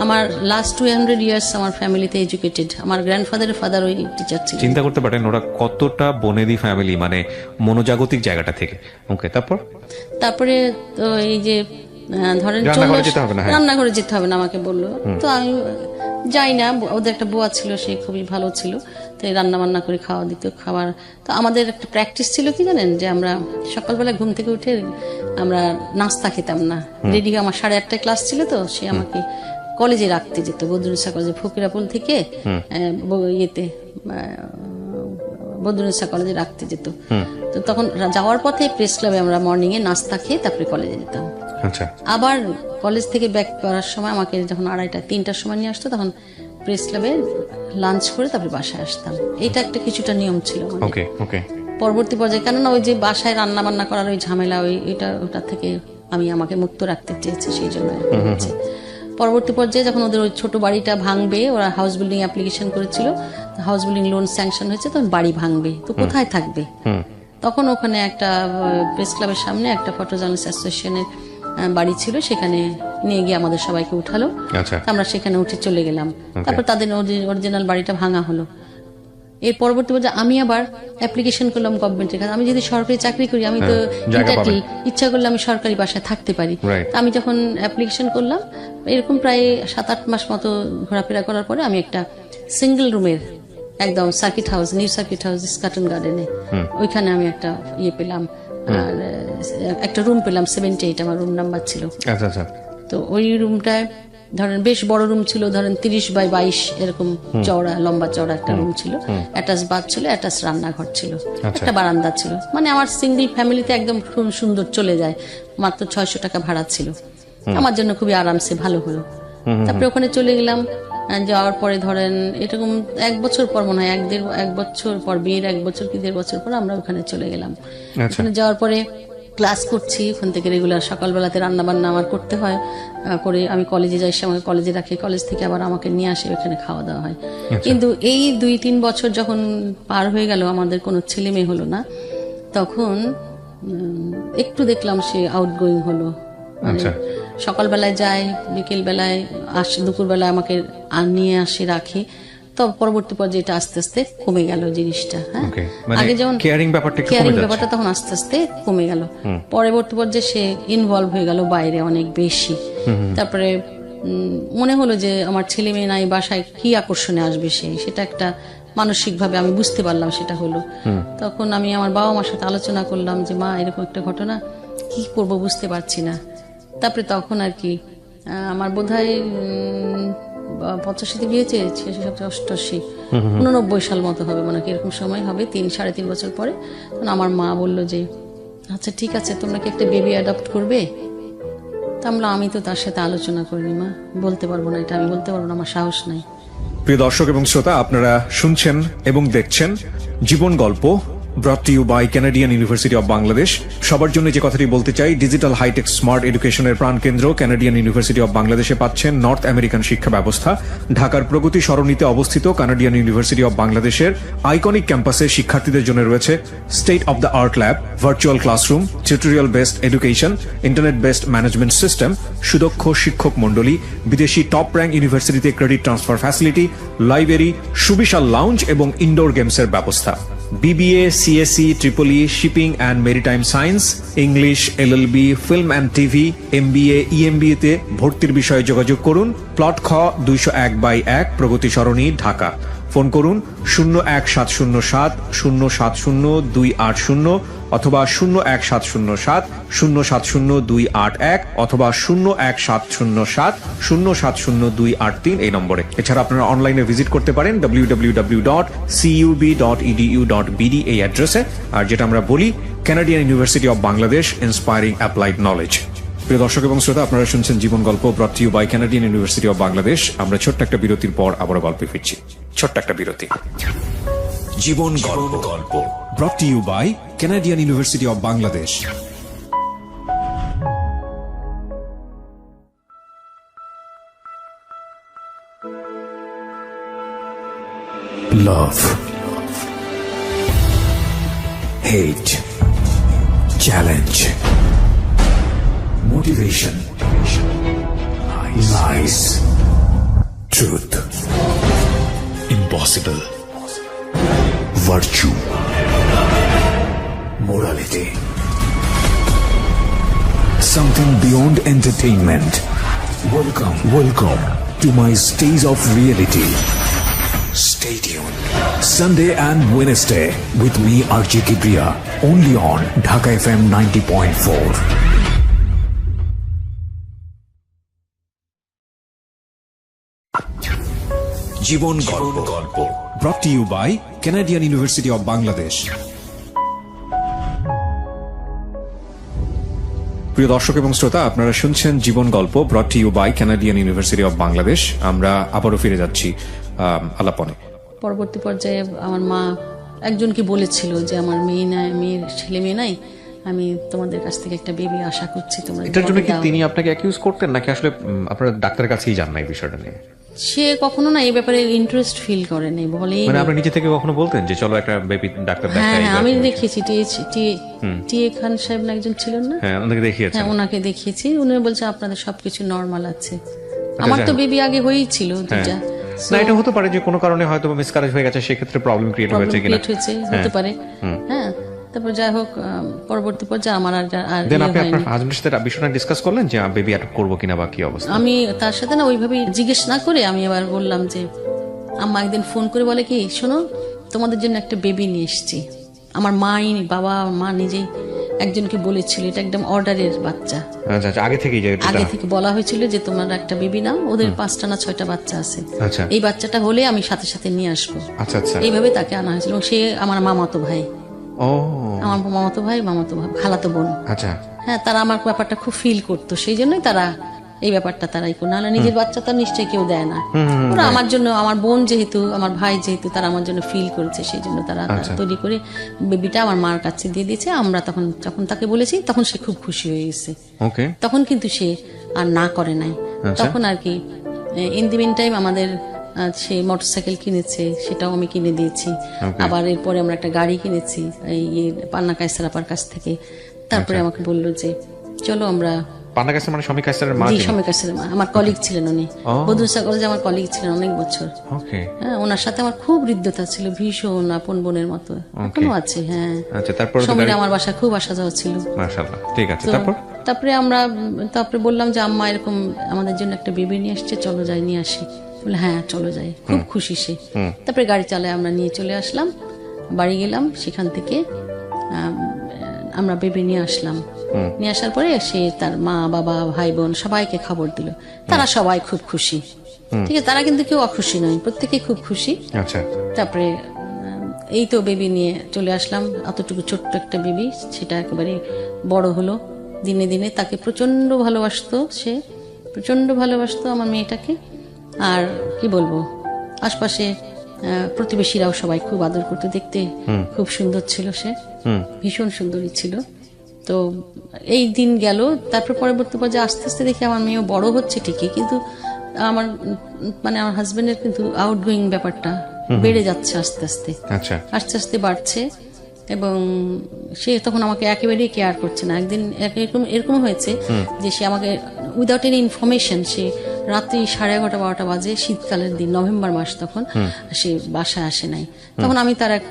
আমার লাস্ট 200 ইয়ার্স আমার ফ্যামিলিতে এডুকেটেড। আমার গ্র্যান্ডফাদারের ফাদার ওই টিচার ছিলেন। চিন্তা করতে পারেন ওরা কতটা বনেদি ফ্যামিলি, মানে মনোজাগতিক জায়গাটা থেকে। ওকে, তারপরে তো এই যে ধরেন রান্নাঘরে যেতে হবে না আমাকে বললো, তো আমি যাই না। ওদের একটা বুয়া ছিল, সে খুবই ভালো ছিল, তো রান্না বান্না করে খাওয়া দিত, খাবার। তো আমাদের একটা প্র্যাকটিস ছিল কি জানেন, যে আমরা সকালবেলা ঘুম থেকে উঠে আমরা নাস্তা খেতাম না, রেডি। আমার 8:30টায় ক্লাস ছিল, তো সে আমাকে কলেজে রাখতে যেত, বদরুন্নেসা কলেজে, ফকিরাপুল থেকে বদরুন্নেসা কলেজে রাখতে যেত। তো তখন যাওয়ার পথে প্রেস ক্লাবে আমরা মর্নিং এ নাস্তা খেয়ে তারপরে কলেজে যেতাম। আবার কলেজ থেকে ব্যাক করার সময় আমাকে যখন 2:30-3টার সময় নিয়ে আসতো, তখন প্রেস ক্লাবে লাঞ্চ করে তারপরে বাসায় আসতাম। এটা একটা কিছুটা নিয়ম ছিল। পরবর্তী পর্যায়ে, কেননা ওই যে বাসায় রান্না বান্না করার ওই ঝামেলা, ওটা থেকে আমাকে মুক্ত রাখতে চেয়েছি, সেই জন্য এরকম হয়েছে। পরবর্তী পর্যায়ে যখন ওদের ওই ছোট বাড়িটা ভাঙবে, ওরা হাউস বিল্ডিং অ্যাপ্লিকেশন করেছিল, হাউস বিল্ডিং লোন স্যাংশন হয়েছে, তখন বাড়ি ভাঙবে, তো কোথায় থাকবে? তখন ওখানে একটা প্রেস ক্লাবের সামনে একটা ফটো জার্নালিস্ট অ্যাসোসিয়েশনের বাড়ি ছিল, সেখানে নিয়ে গিয়ে আমাদের সবাইকে উঠালো। আচ্ছা। আমরা সেখানে উঠে চলে গেলাম। তারপর তাদের অরিজিনাল বাড়িটা ভাঙা হলো। এর পরবর্তী পর্যায়ে আমি আবার অ্যাপ্লিকেশন করলাম গভর্নমেন্টের কাছে। আমি যদি সরকারি চাকরি করি, আমি তো ইনডাইরেক্টলি ইচ্ছা করলে আমি সরকারি বাসায় থাকতে পারি। Right. আমি যখন অ্যাপ্লিকেশন করলাম, এরকম প্রায় 7-8 মাস মতো ঘোরাফেরা করার পরে আমি একটা সিঙ্গেল রুমের একদম circuit house, new circuit house স্কটন গার্ডেনে, ওইখানে আমি একটা পেলাম, আর একটা রুম পেলাম 78, আমার রুম নাম্বার ছিল। আচ্ছা আচ্ছা। তো ওই রুমটায় ধরেন বেশ বড় রুম ছিল, ধরেন 30x22 এরকম চওড়া, লম্বা চওড়া একটা রুম ছিল, অ্যাটাচ বাথ ছিল, অ্যাটাচ রান্নাঘর ছিল, একটা বারান্দা ছিল। মানে আমার সিঙ্গেল ফ্যামিলিতে একদম সুন্দর চলে যায়। মাত্র 600 টাকা ভাড়া ছিল, আমার জন্য খুবই আরামসে ভালো হলো। তারপরে ওখানে চলে গেলাম। যাওয়ার পরে ধরেন এরকম 1 বছর পর, মনে হয় 1 বছর পর, বিয়ের 1 বছর কি 1.5 বছর পর আমরা ওখানে চলে গেলাম। ওখানে যাওয়ার পরে ক্লাস করছি, ওখান থেকে রেগুলার সকালবেলাতে রান্না বান্না আমার করতে হয়, করে আমি কলেজে যাই, আমাকে কলেজে রাখি, কলেজ থেকে আবার আমাকে নিয়ে আসে, ওখানে খাওয়া দাওয়া হয়। কিন্তু এই 2-3 বছর যখন পার হয়ে গেল, আমাদের কোনো ছেলে মেয়ে হলো না, তখন একটু দেখলাম সে আউটগোয়িং হলো। আচ্ছা। সকালবেলায় যায়, বিকেল বেলায় আসে, দুপুরবেলায় আমাকে নিয়ে আসে, রাখি। তো পরবর্তী পর্যায়ে এটা আস্তে আস্তে কমে গেল জিনিসটা। হ্যাঁ, আগে যেমন কেয়ারিং ব্যাপারটা তখন আস্তে আস্তে কমে গেল। পরবর্তী পর্যায়ে সে ইনভলভ হয়ে গেল বাইরে অনেক বেশি। তারপরে মনে হলো যে আমার ছেলে মেয়ে নাই, বাসায় কি আকর্ষণে আসবে সেটা একটা মানসিকভাবে আমি বুঝতে পারলাম সেটা হলো। তখন আমি আমার বাবা মার সাথে আলোচনা করলাম যে মা, এরকম একটা ঘটনা, কি করব বুঝতে পারছি না। তারপরে তখন আর কি আমার বোধহয় 85-তে বিয়ে চেয়েছে, 88, 89 সাল মতো হবে, মানে এরকম সময় হবে, 3-3.5 বছর পরে। তখন আমার মা বলল যে আচ্ছা ঠিক আছে, তোমরা কি একটা বেবি অ্যাডপ্ট করবে? তা আমি তো তার সাথে আলোচনা করিনি, মা বলতে পারবো না, এটা আমি বলতে পারবো না, আমার সাহস নাই। প্রিয় দর্শক এবং শ্রোতা, আপনারা শুনছেন এবং দেখছেন জীবন গল্প, brought to you by Canadian University of Bangladesh. সবার জন্য যে কথাটি বলতে চাই, ডিজিটাল হাইটেক স্মার্ট এডুকেশনের প্রাণকেন্দ্র ক্যানাডিয়ান ইউনিভার্সিটি অব বাংলাদেশে পাচ্ছেন নর্থ আমেরিকান শিক্ষা ব্যবস্থা। ঢাকার প্রগতি সরণিতে অবস্থিত কানাডিয়ান ইউনিভার্সিটি অব বাংলাদেশের আইকনিক ক্যাম্পাসে শিক্ষার্থীদের জন্য রয়েছে state of the art lab, virtual classroom, tutorial based education, internet based management system, সুদক্ষ শিক্ষক মন্ডলী, বিদেশি টপ র্যাঙ্ক ইউনিভার্সিটিতে ক্রেডিট ট্রান্সফার ফ্যাসিলিটি, লাইব্রেরি, সুবিশাল লাউঞ্জ এবং ইনডোর গেমসের ব্যবস্থা। BBA, CSE, EEE, shipping and maritime science, English, LLB, film and TV, MBA, EMBA তে ভর্তির বিষয়ে যোগাযোগ করুন। প্লট খ 201/1, প্রগতি সরণি, ঢাকা। ফোন করুন 01707 070 অথবা 01707 070 অথবা 01707 070 এই নম্বরে। এছাড়া আপনারা অনলাইনে ভিজিট করতে পারেন www.cub.edu.bd এই অ্যাড্রেসে। আর যেটা আমরা বলি, Canadian University of Bangladesh, inspiring applied knowledge. প্রিয় দর্শক এবং শ্রোতা, আপনারা শুনছেন জীবন গল্প, brought to you by Canadian University of Bangladesh. আমরা ছোট্ট একটা বিরতির পর আবারও গল্পে ফিরছি। ছোট্ট একটা বিরতি। জীবন গল্প, brought to you by Canadian University of Bangladesh. Love, hate, challenge, motivation, lies, truth, impossible, virtue, morality, something beyond entertainment. Welcome to my stage of reality. Stay tuned. Sunday and Wednesday with me, RJ Kibriya, only on Dhaka FM 90.4. জীবন গল্প, brought to you by Canadian University of Bangladesh. প্রিয় দর্শক এবং শ্রোতা, আপনারা শুনছেন জীবন গল্প, brought to you by Canadian University of Bangladesh. আমরা আবারও ফিরে যাচ্ছি আলাপনে। পরবর্তী পর্যায়ে আমার মা একজনকে বলেছিল যে আমার মেয়ের ছেলে মেয়ে নাই, আমি তোমাদের কাছ থেকে একটা বেবি আশা করছি, তোমরা এটার জন্য কি দাও। তিনি আপনাকে অ্যাকিউজ করতেন নাকি আসলে আপনারা ডাক্তারের কাছেই যান না এই বিষয়টা নিয়ে? সে কখনো না এই ব্যাপারে ইন্টারেস্ট ফিল করেনি, বলেই মানে আপনি নিজে থেকে কখনো বলতেন যে চলো একটা বেবি ডাক্তার হ্যাঁ দেখাই? হ্যাঁ আমি দেখিয়েছি, টিএ খান সাহেব না একজন ছিলেন না, হ্যাঁ ওনাকে দেখিয়েছেন। হ্যাঁ ওনাকে দেখিয়েছি, উনি বলছে আপনাদের সবকিছু নর্মাল আছে। আমার তো বেবি আগে হয়েই ছিল দুটা, না এটা হতে পারে যে কোনো কারণে হয়তো মিসক্যারেজ হয়ে গেছে, সেক্ষেত্রে প্রবলেম ক্রিয়েট হয়েছে কিনা। হতে পারে। হ্যাঁ তারপর যাই হোক পরবর্তী পর্যায়ে আমার আর দেন আপনি আপনার হাজবেন্ডের সাথে বিষয়টা ডিসকাস করলেন যে বেবি অ্যাডপ্ট করবো কিনা বা কি অবস্থা? আমি তার সাথে না ওইভাবে জিজ্ঞেস না করে আমি আবার বললাম যে আম্মা একদিন ফোন করে বলে কি, শোনো তোমাদের জন্য একটা বেবি নিয়ে এসেছি। আমার মা নিজেই একজনকে বলেছিল, এটা একদম অর্ডারের বাচ্চা, আচ্ছা আচ্ছা, আগে থেকেই যে আগে থেকে বলা হয়েছিল যে তোমার একটা বেবি নাও, ওদের 5টা না 6টা বাচ্চা আছে, আচ্ছা এই বাচ্চাটা হলে আমি সাথে সাথে নিয়ে আসবো। আচ্ছা আচ্ছা এইভাবে তাকে আনা হয়েছিল, এবং সে আমার মামাতো ভাই, ও আমার মামাতো ভাই খালাতো বোন। আচ্ছা হ্যাঁ তারা আমার ব্যাপারটা খুব ফিল করতো, সেই জন্যই তারা এই ব্যাপারটা তারাই করে, নাহলে নিজের বাচ্চা তার নিশ্চয়ই কেউ দেয় না। ওরা আমার জন্য, আমার বোন যেহেতু, আমার ভাই যেহেতু, তারা আমার জন্য ফিল করেছে, সেই জন্য তারা তৈরি করে বেবিটা আমার মার কাছে দিয়ে দিয়েছে। আমরা যখন তাকে বলেছি তখন সে খুব খুশি হয়ে গেছে, ওকে। তখন কিন্তু সে আর না করে নাই। তখন আর কি ইন দি মিন টাইম আমাদের সে মোটরসাইকেল কিনেছে, সেটাও আমি কিনে দিয়েছি। আবার এরপরে আমরা একটা গাড়ি কিনেছি এই পান্না কায়সার আপার কাছ থেকে। তারপরে আমাকে বললো যে চলো আমরা, পান্না কায়সার মানে শমী কায়সারের মা? জি শমী কায়সারের মা, আমার কলিগ ছিলেন উনি, বদরুসা কলেজে আমার কলিগ ছিলেন অনেক বছর। ওকে। হ্যাঁ ওনার সাথে আমার খুব হৃদ্যতা ছিল, ভীষণ আপন বোনের মতো, এখনো আছে। হ্যাঁ আচ্ছা তারপর সমীর আমার বাসা খুব আসা যাওয়া ছিল। মাশাআল্লাহ, ঠিক আছে। তারপরে বললাম যে আম্মা এরকম আমাদের জন্য একটা বেবি নিয়ে আসছে, চলো যাই নিয়ে আসি। বলে হ্যাঁ চলো যাই, খুব খুশি সে। তারপরে গাড়ি চালায় আমরা নিয়ে চলে আসলাম, বাড়ি গেলাম, সেখান থেকে আমরা বেবি নিয়ে আসলাম। নিয়ে আসার পরে সে তার মা বাবা ভাই বোন সবাইকে খবর দিল, তারা সবাই খুব খুশি। ঠিক আছে, তারা কিন্তু কেউ অখুশি নয়, প্রত্যেকে খুব খুশি। আচ্ছা তারপরে এই তো বেবি নিয়ে চলে আসলাম, অতটুকু ছোট্ট একটা বেবি, সেটা একেবারে বড় হলো দিনে দিনে। তাকে প্রচন্ড ভালোবাসতো, সে প্রচন্ড ভালোবাসতো আমার মেয়েটাকে। আর কি বলবো, আশপাশে প্রতিবেশীরাও সবাই খুব আদর করতে, দেখতে খুব সুন্দর ছিল সে, ভীষণ সুন্দরী ছিল। তো এই দিন গেল। তারপর পরবর্তী পর্যায়ে আস্তে আস্তে দেখি আমার মেয়েও বড় হচ্ছে ঠিকই, কিন্তু আমার হাজবেন্ডের কিন্তু আউটগোয়িং ব্যাপারটা বেড়ে যাচ্ছে আস্তে আস্তে, আচ্ছা আস্তে আস্তে বাড়ছে, এবং সে তখন আমাকে একেবারেই কেয়ার করছে না। একদিন এরকম হয়েছে যে সে আমাকে উইদাউট এনি ইনফরমেশন, সে রাত্রি 11:30 12টা বাজে, শীতকালের দিন, নভেম্বর মাস, তখন সে বাসায় আসে নাই। তখন আমি তার এক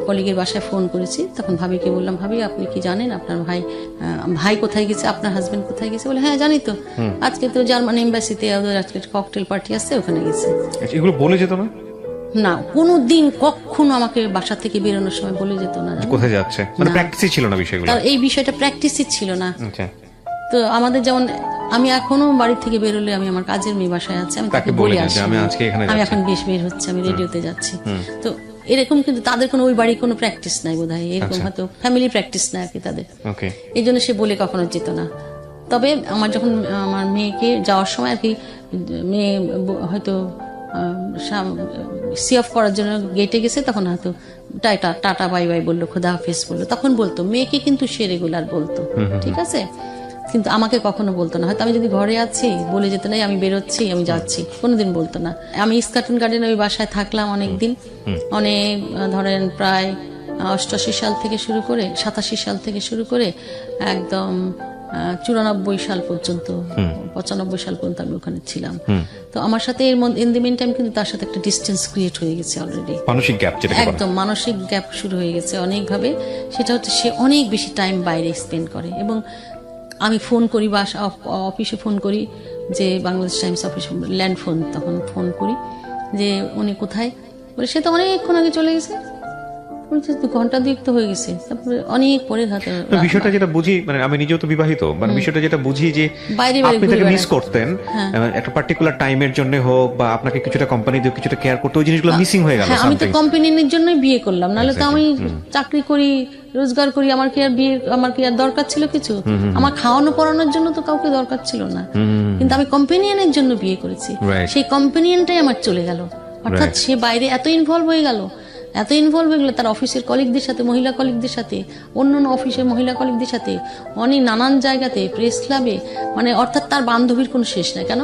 কলিগের বাসায় ফোন করেছি। তখন ভাবিকে বললাম, ভাবি আপনি কি জানেন আপনার ভাই কোথায় গেছে, আপনার হাজবেন্ড কোথায় গেছে? বলে হ্যাঁ জানি তো, আজকে তো জার্মান এম্বাসিতে ওদের আজকে ককটেল পার্টি আছে, ওখানে গেছে। এগুলো বলে যেত না? না, কোনোদিন কখনো আমাকে বাসা থেকে বেরোনোর সময় বলে যেত না। কোথায় যাচ্ছে, মানে প্র্যাকটিসই ছিল না বিষয়গুলো? তার এই বিষয়টা প্র্যাকটিসই ছিল না। আচ্ছা। তো আমাদের যেমন, আমি এখনো বাড়ি থেকে বেরোলে, আমি আমার কাজের মেয়ে বাসায় আছে, আমি তাকে বলে আসি আমি এখন বের হচ্ছে, আমি রেডিওতে যাচ্ছি। তো এরকম, কিন্তু তাদের কোনো ওই বাড়ি কোনো প্র্যাকটিস নাই বোধহয়, এরকম হয়তো ফ্যামিলি প্র্যাকটিস নাই আর কি তাদের, এই জন্য সে বলে কখনো যেত না। তবে যখন আমার মেয়েকে যাওয়ার সময় আর কি, মেয়ে হয়তো সি অফ করার জন্য গেটে গেছে, তখন হয়তো টাটা বাই বাই বললো, খোদা হাফেজ বললো, তখন বলতো। মেয়েকে কিন্তু সে রেগুলার বলতো, ঠিক আছে, কিন্তু আমাকে কখনো বলতো না। হয়তো আমি যদি ঘরে আছি বলে যেত না আমি বেরোচ্ছি, আমি যাচ্ছি, কোনোদিন বলতো না। আমি স্কার্টন গার্ডেন ওই বাসায় থাকলাম অনেকদিন, অনেক ধরেন প্রায় 88 সাল থেকে শুরু করে 87 সাল থেকে শুরু করে একদম 94 সাল পর্যন্ত, 95 সাল পর্যন্ত আমি ওখানে ছিলাম। তো আমার সাথে এর মধ্যে ইন দি মিন টাইম কিন্তু তার সাথে একটা ডিস্টেন্স ক্রিয়েট হয়ে গেছে অলরেডি, মানসিক গ্যাপ, একদম মানসিক গ্যাপ শুরু হয়ে গেছে অনেকভাবে। সেটা হচ্ছে সে অনেক বেশি টাইম বাইরে স্পেন্ড করে, এবং আমি ফোন করি বা অফিসে ফোন করি, যে Bangladesh Times office land phone, তখন ফোন করি যে উনি কোথায়, বলে সে তো অনেকক্ষণ আগে চলে গেছে, 2 ঘন্টা তো হয়ে গেছে। তারপরে অনেক পরে বিষয়টা যেটা বুঝি, মানে আমি নিজেও তো বিবাহিত, মানে বিষয়টা যেটা বুঝি যে আপনি তাকে মিস করতেন একটা পার্টিকুলার টাইমের জন্য হোক, বা আপনাকে কিছুটা কোম্পানি দিয়ে কিছুটা কেয়ার করতে, ওই জিনিসগুলো মিসিং হয়ে গেল। আমি তো কোম্পানির জন্যই বিয়ে করলাম, নাহলে তো আমি চাকরি করি, রোজগার করি, আমার কি আর দরকার ছিল কিছু? আমার খাওয়ানো পড়ানোর জন্য তো কাউকে দরকার ছিল না, কিন্তু আমি কম্পেনিয়নের জন্য বিয়ে করেছি। সেই কম্পেনিয়নটাই আমার চলে গেল, অর্থাৎ সে বাইরে এত ইনভলভ হয়ে গেল এত ইনভলভ হয়ে গেলো তার অফিসের কলিগদের সাথে, মহিলা কলিগদের সাথে, অন্য অফিসের মহিলা কলিগদের সাথে, অনেক নানান জায়গাতে, প্রেস ক্লাবে, মানে অর্থাৎ তার বান্ধবীর কোনো শেষ নাই। কেন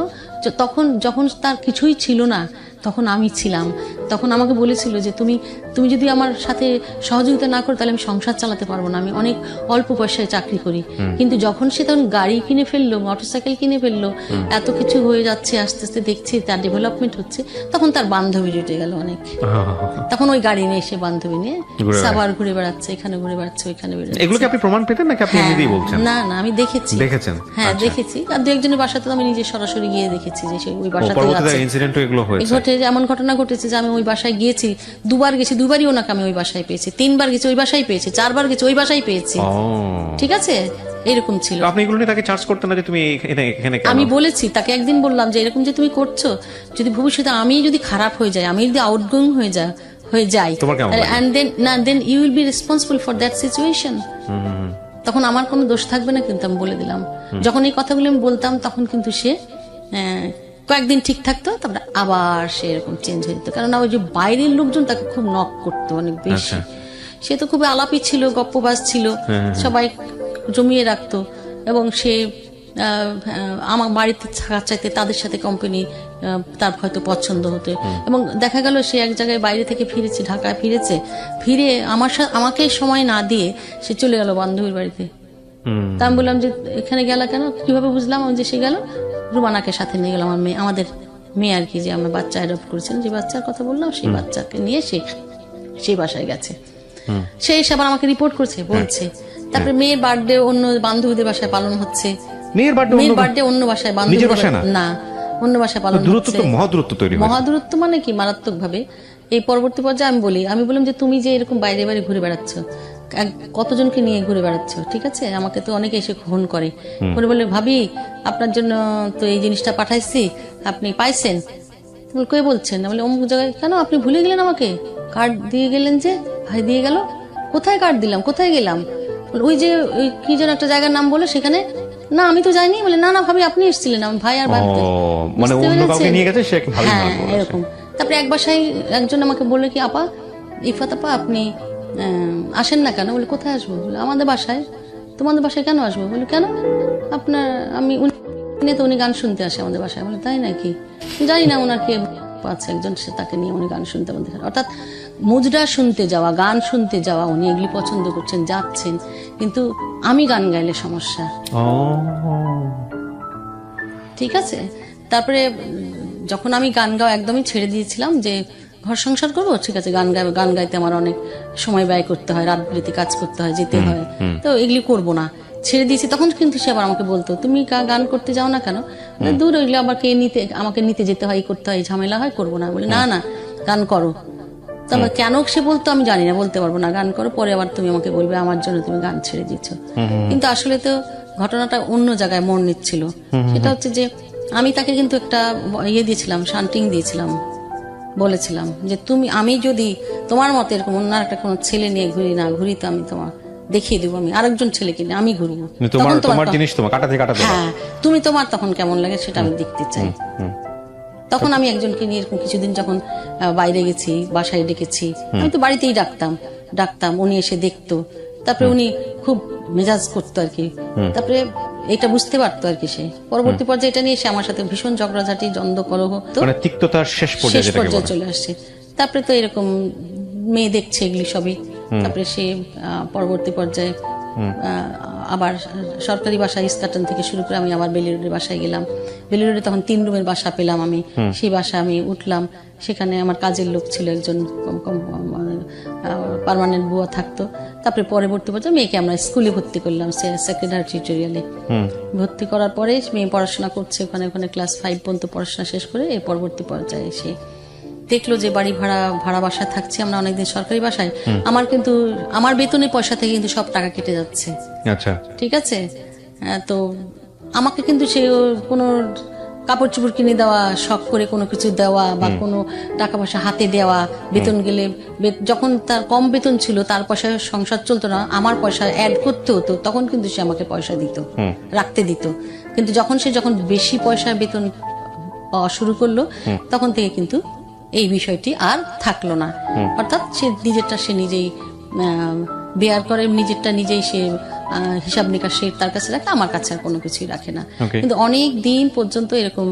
তখন যখন তার কিছুই ছিল না তখন আমি ছিলাম। তখন আমাকে বলেছিল যে তুমি যদি আমার সাথে সহযোগিতা না করো তাহলে আমি সংসার চালাতে পারবো না, আমি অনেক অল্প পয়সায় চাকরি করি। কিন্তু যখন সে তখন গাড়ি কিনে ফেললো, মোটরসাইকেল কিনে ফেললো, এত কিছু হয়ে যাচ্ছে, আস্তে আস্তে দেখছি তার ডেভেলপমেন্ট হচ্ছে, তখন তার বান্ধবী জুটে গেল অনেক। তখন ওই গাড়ি নিয়ে এসে বান্ধবী নিয়ে সাভার ঘুরে বেড়াচ্ছে, এখানে ঘুরে বেড়াচ্ছে, ওইখানে বেড়াচ্ছে। এগুলো কি আপনি প্রমাণ পেতেন নাকি আপনি এমনিই বলছেন? না না, আমি দেখেছি। দেখেছেন? হ্যাঁ দেখেছি। আর দু একজনের বাসাতে আমি নিজে সরাসরি গিয়ে দেখেছি যে সে ওই বাসাতে পরবর্তীতে আছে। ইনসিডেন্ট এগুলো হয়েছে? ঘটে, এমন ঘটনা ঘটেছে যে আমি ওই বাসায় গিয়েছি, দুবার গেছি, দুবারই ওনাকে আমি ওই বাসায় পেয়েছি, 3 বার গেছি ওই বাসায় পেয়েছি, 4 বার গেছি ওই বাসায় পেয়েছি। ঠিক আছে, এরকম ছিল। আপনি এগুলো নিয়ে তাকে চার্জ করতেন না যে তুমি এখানে কেন? আমি বলেছি তাকে, একদিন বললাম যে এরকম যে তুমি করছো, যদি ভবিষ্যতে আমি যদি খারাপ হয়ে যাই, আমি যদি আউটগোয়িং হয়ে যাই, তোমার কেমন লাগে? and then you will be responsible for that situation. তখন আমার কোনো দোষ থাকবে না, কিন্তু আমি বলে দিলাম। যখন এই কথাগুলো আমি বলতাম তখন কিন্তু সে কয়েকদিন ঠিক থাকতো, তারপরে আবার সে এরকম চেঞ্জ হয়ে যেত। কারণ ওই যে বাইরের লোকজন তাকে খুব নক করতো অনেক বেশি। সে তো খুব আলাপি ছিল, গপ্পবাজ ছিল, সবাই জমিয়ে রাখতো। এবং সে আমার বাড়িতে থাকার চাইতে তাদের সাথে কোম্পানি তার হয়তো পছন্দ হতো। এবং দেখা গেল সে এক জায়গায় বাইরে থেকে ফিরেছে, ঢাকায় ফিরে আমাকে সময় না দিয়ে সে চলে গেল বান্ধবীর বাড়িতে। তা আমি বললাম যে এখানে গেল কেন, কিভাবে বুঝলাম যে সে গেল, রুমানাকে সাথে নিয়ে গেলাম, আমাদের মেয়ে আর কি, যে আমার বাচ্চা অ্যাডপ্ট করেছেন, যে বাচ্চার কথা বললাম, সেই বাচ্চাকে নিয়ে সেই বাসায় গেছে। সে এসে আবার আমাকে রিপোর্ট করছে, বলছে। তারপরে মেয়ের বার্থডে অন্য বান্ধবীদের বাসায় পালন হচ্ছে। মেয়ের বার্থডে অন্য বাসায়, নিজের বাসায় না, অন্য বাসায় পালন হচ্ছে। দূরত্ব তো মহাদূরত্ব তৈরি হয়। মহাদূরত্ব মানে কি, মারাত্মক ভাবে। এই পরবর্তী পর্যায়ে আমি বললাম যে তুমি যে এরকম বাইরে বাইরে ঘুরে বেড়াচ্ছ, কতজনকে নিয়ে ঘুরে বেড়াচ্ছ, ঠিক আছে, আমাকে তো অনেকে এসে ফোন করে, বলে ভাবি আপনার জন্য তো এই জিনিসটা পাঠাইছি, আপনি পাইছেন? কে বলছেন? বলে অমুক জায়গায়। কেন, আপনি ভুলে গেলেন আমাকে? কার্ড দিয়ে গেলেন যে, ভাই দিয়ে গেল। কোথায় কার্ড দিলাম, কোথায় গেলাম? ওই যে ওই কি যেন একটা জায়গার নাম বলে, সেখানে। না আমি তো যাইনি। বলে না ভাবি আপনি এসেছিলেন, আমার ভাই আর বাড়িতে। মানে অন্য কাউকে নিয়ে গেছে সে, হ্যাঁ এরকম। তারপরে এক বাসায় একজন আমাকে বললো কি, আপা ইফাত আপা আপনি আসেন না কেন? বলে কোথায় আসবো? বলে আমাদের বাসায়। তোমাদের বাসায় কেন আসবো? বলে কেন, আপনার উনি গান শুনতে আসে আমাদের বাসায়। বলে তাই নাকি? জানি না ওনার কে আছে একজন, সে তাকে নিয়ে উনি গান শুনতে আমাদের। অর্থাৎ মুজরা শুনতে যাওয়া, গান শুনতে যাওয়া, উনি এগুলি পছন্দ করছেন, যাচ্ছেন, কিন্তু আমি গান গাইলে সমস্যা। ঠিক আছে। তারপরে যখন আমি গান গাওয়া একদমই ছেড়ে দিয়েছিলাম, যে ঘর সংসার করবো, ঠিক আছে, গান গাইতে আমার অনেক সময় ব্যয় করতে হয়, রাত বিরেতে কাজ করতে হয়, যেতে হয়, তো এগুলি করবো না, ছেড়ে দিয়েছি। তখন কিন্তু সে আবার আমাকে বলতো তুমি গান করতে যাও না কেন? দূর, ওইগুলো আবার আমাকে নিতে যেতে হয়, করতে হয়, ঝামেলা হয়, করবো না। বলি না গান করো। তবে কেন সে বলতো আমি জানি না, বলতে পারবো না, গান করো, পরে আবার তুমি আমাকে বলবে আমার জন্য তুমি গান ছেড়ে দিচ্ছ। কিন্তু আসলে তো ঘটনাটা অন্য জায়গায় মোড় নিচ্ছিল। সেটা হচ্ছে যে আমি তাকে কিন্তু একটা দিয়েছিলাম, শান্টিং দিয়েছিলাম, বলেছিলাম যে আমি যদি তোমার মতো এরকম অন্য একটা কোনো ছেলে নিয়ে ঘুরি তো আমি তোমার দেখিয়ে দেবো, আমি আরেকজন ছেলেকে নিয়ে আমি ঘুরবো, হ্যাঁ তুমি তোমার তখন কেমন লাগে সেটা আমি দেখতে চাই। তখন আমি একজনকে নিয়ে এরকম কিছুদিন যখন বাইরে গেছি, বাসায় ডেকেছি, আমি তো বাড়িতেই ডাকতাম, উনি এসে দেখতো। তারপরে উনি খুব মেজাজ করতো আর কি, তারপরে এটা বুঝতে পারতো আর কি। সে পরবর্তী পর্যায়ে এটা নিয়ে এসে আমার সাথে ভীষণ ঝগড়াঝাটি, দ্বন্দ্ব, কলহ, তিক্ততার শেষ পর্যায়ে চলে আসছে। তারপরে তো এরকম মেয়ে দেখছে এগুলি সবই। তারপরে সে পরবর্তী পর্যায়ে আবার সরকারি বাসা ইস্কাটন থেকে শুরু করে আমি আবার বেলিরোডের বাসায় গেলাম। বেলিরোডে তখন 3 রুমের বাসা পেলাম আমি, সেই বাসা আমি উঠলাম। সেখানে আমার কাজের লোক ছিল একজন, পার্মানেন্ট বুয়া থাকতো। তারপরে পরবর্তী পর্যায়ে মেয়েকে আমরা স্কুলে ভর্তি করলাম, সেকেন্ড হায়ার টিউটোরিয়ালে ভর্তি করার পরে মেয়ে পড়াশোনা করছে ওখানে ক্লাস 5 পর্যন্ত পড়াশোনা শেষ করে এই পরবর্তী পর্যায়ে এসে দেখলো যে বাড়ি ভাড়া বাসায় থাকছি আমরা অনেকদিন সরকারি বাসায়। আমার বেতনের পয়সা থেকে কিন্তু সব টাকা কেটে যাচ্ছে। আচ্ছা, ঠিক আছে। তো আমাকে কিন্তু সে কোনো কাপড় চোপড় কিনে দেওয়া, শখ করে কোনো কিছু দেওয়া বা কোনো টাকা পয়সা হাতে দেওয়া, বেতন গেলে যখন তার কম বেতন ছিল তার পয়সা সংসার চলতো না, আমার পয়সা অ্যাড করতে হতো, তখন কিন্তু সে আমাকে পয়সা দিত, রাখতে দিত। কিন্তু যখন বেশি পয়সা বেতন পাওয়া শুরু করলো তখন থেকে কিন্তু এই বিষয়টি আর থাকলো না। অর্থাৎ সে নিজেরটা সে নিজেই বেয়ার করে, নিজেরটা নিজেই সে হিসাব নিকাশ সে তার কাছে রাখে, আমার কাছে আর কোনো কিছুই রাখে না। কিন্তু অনেক দিন পর্যন্ত এরকম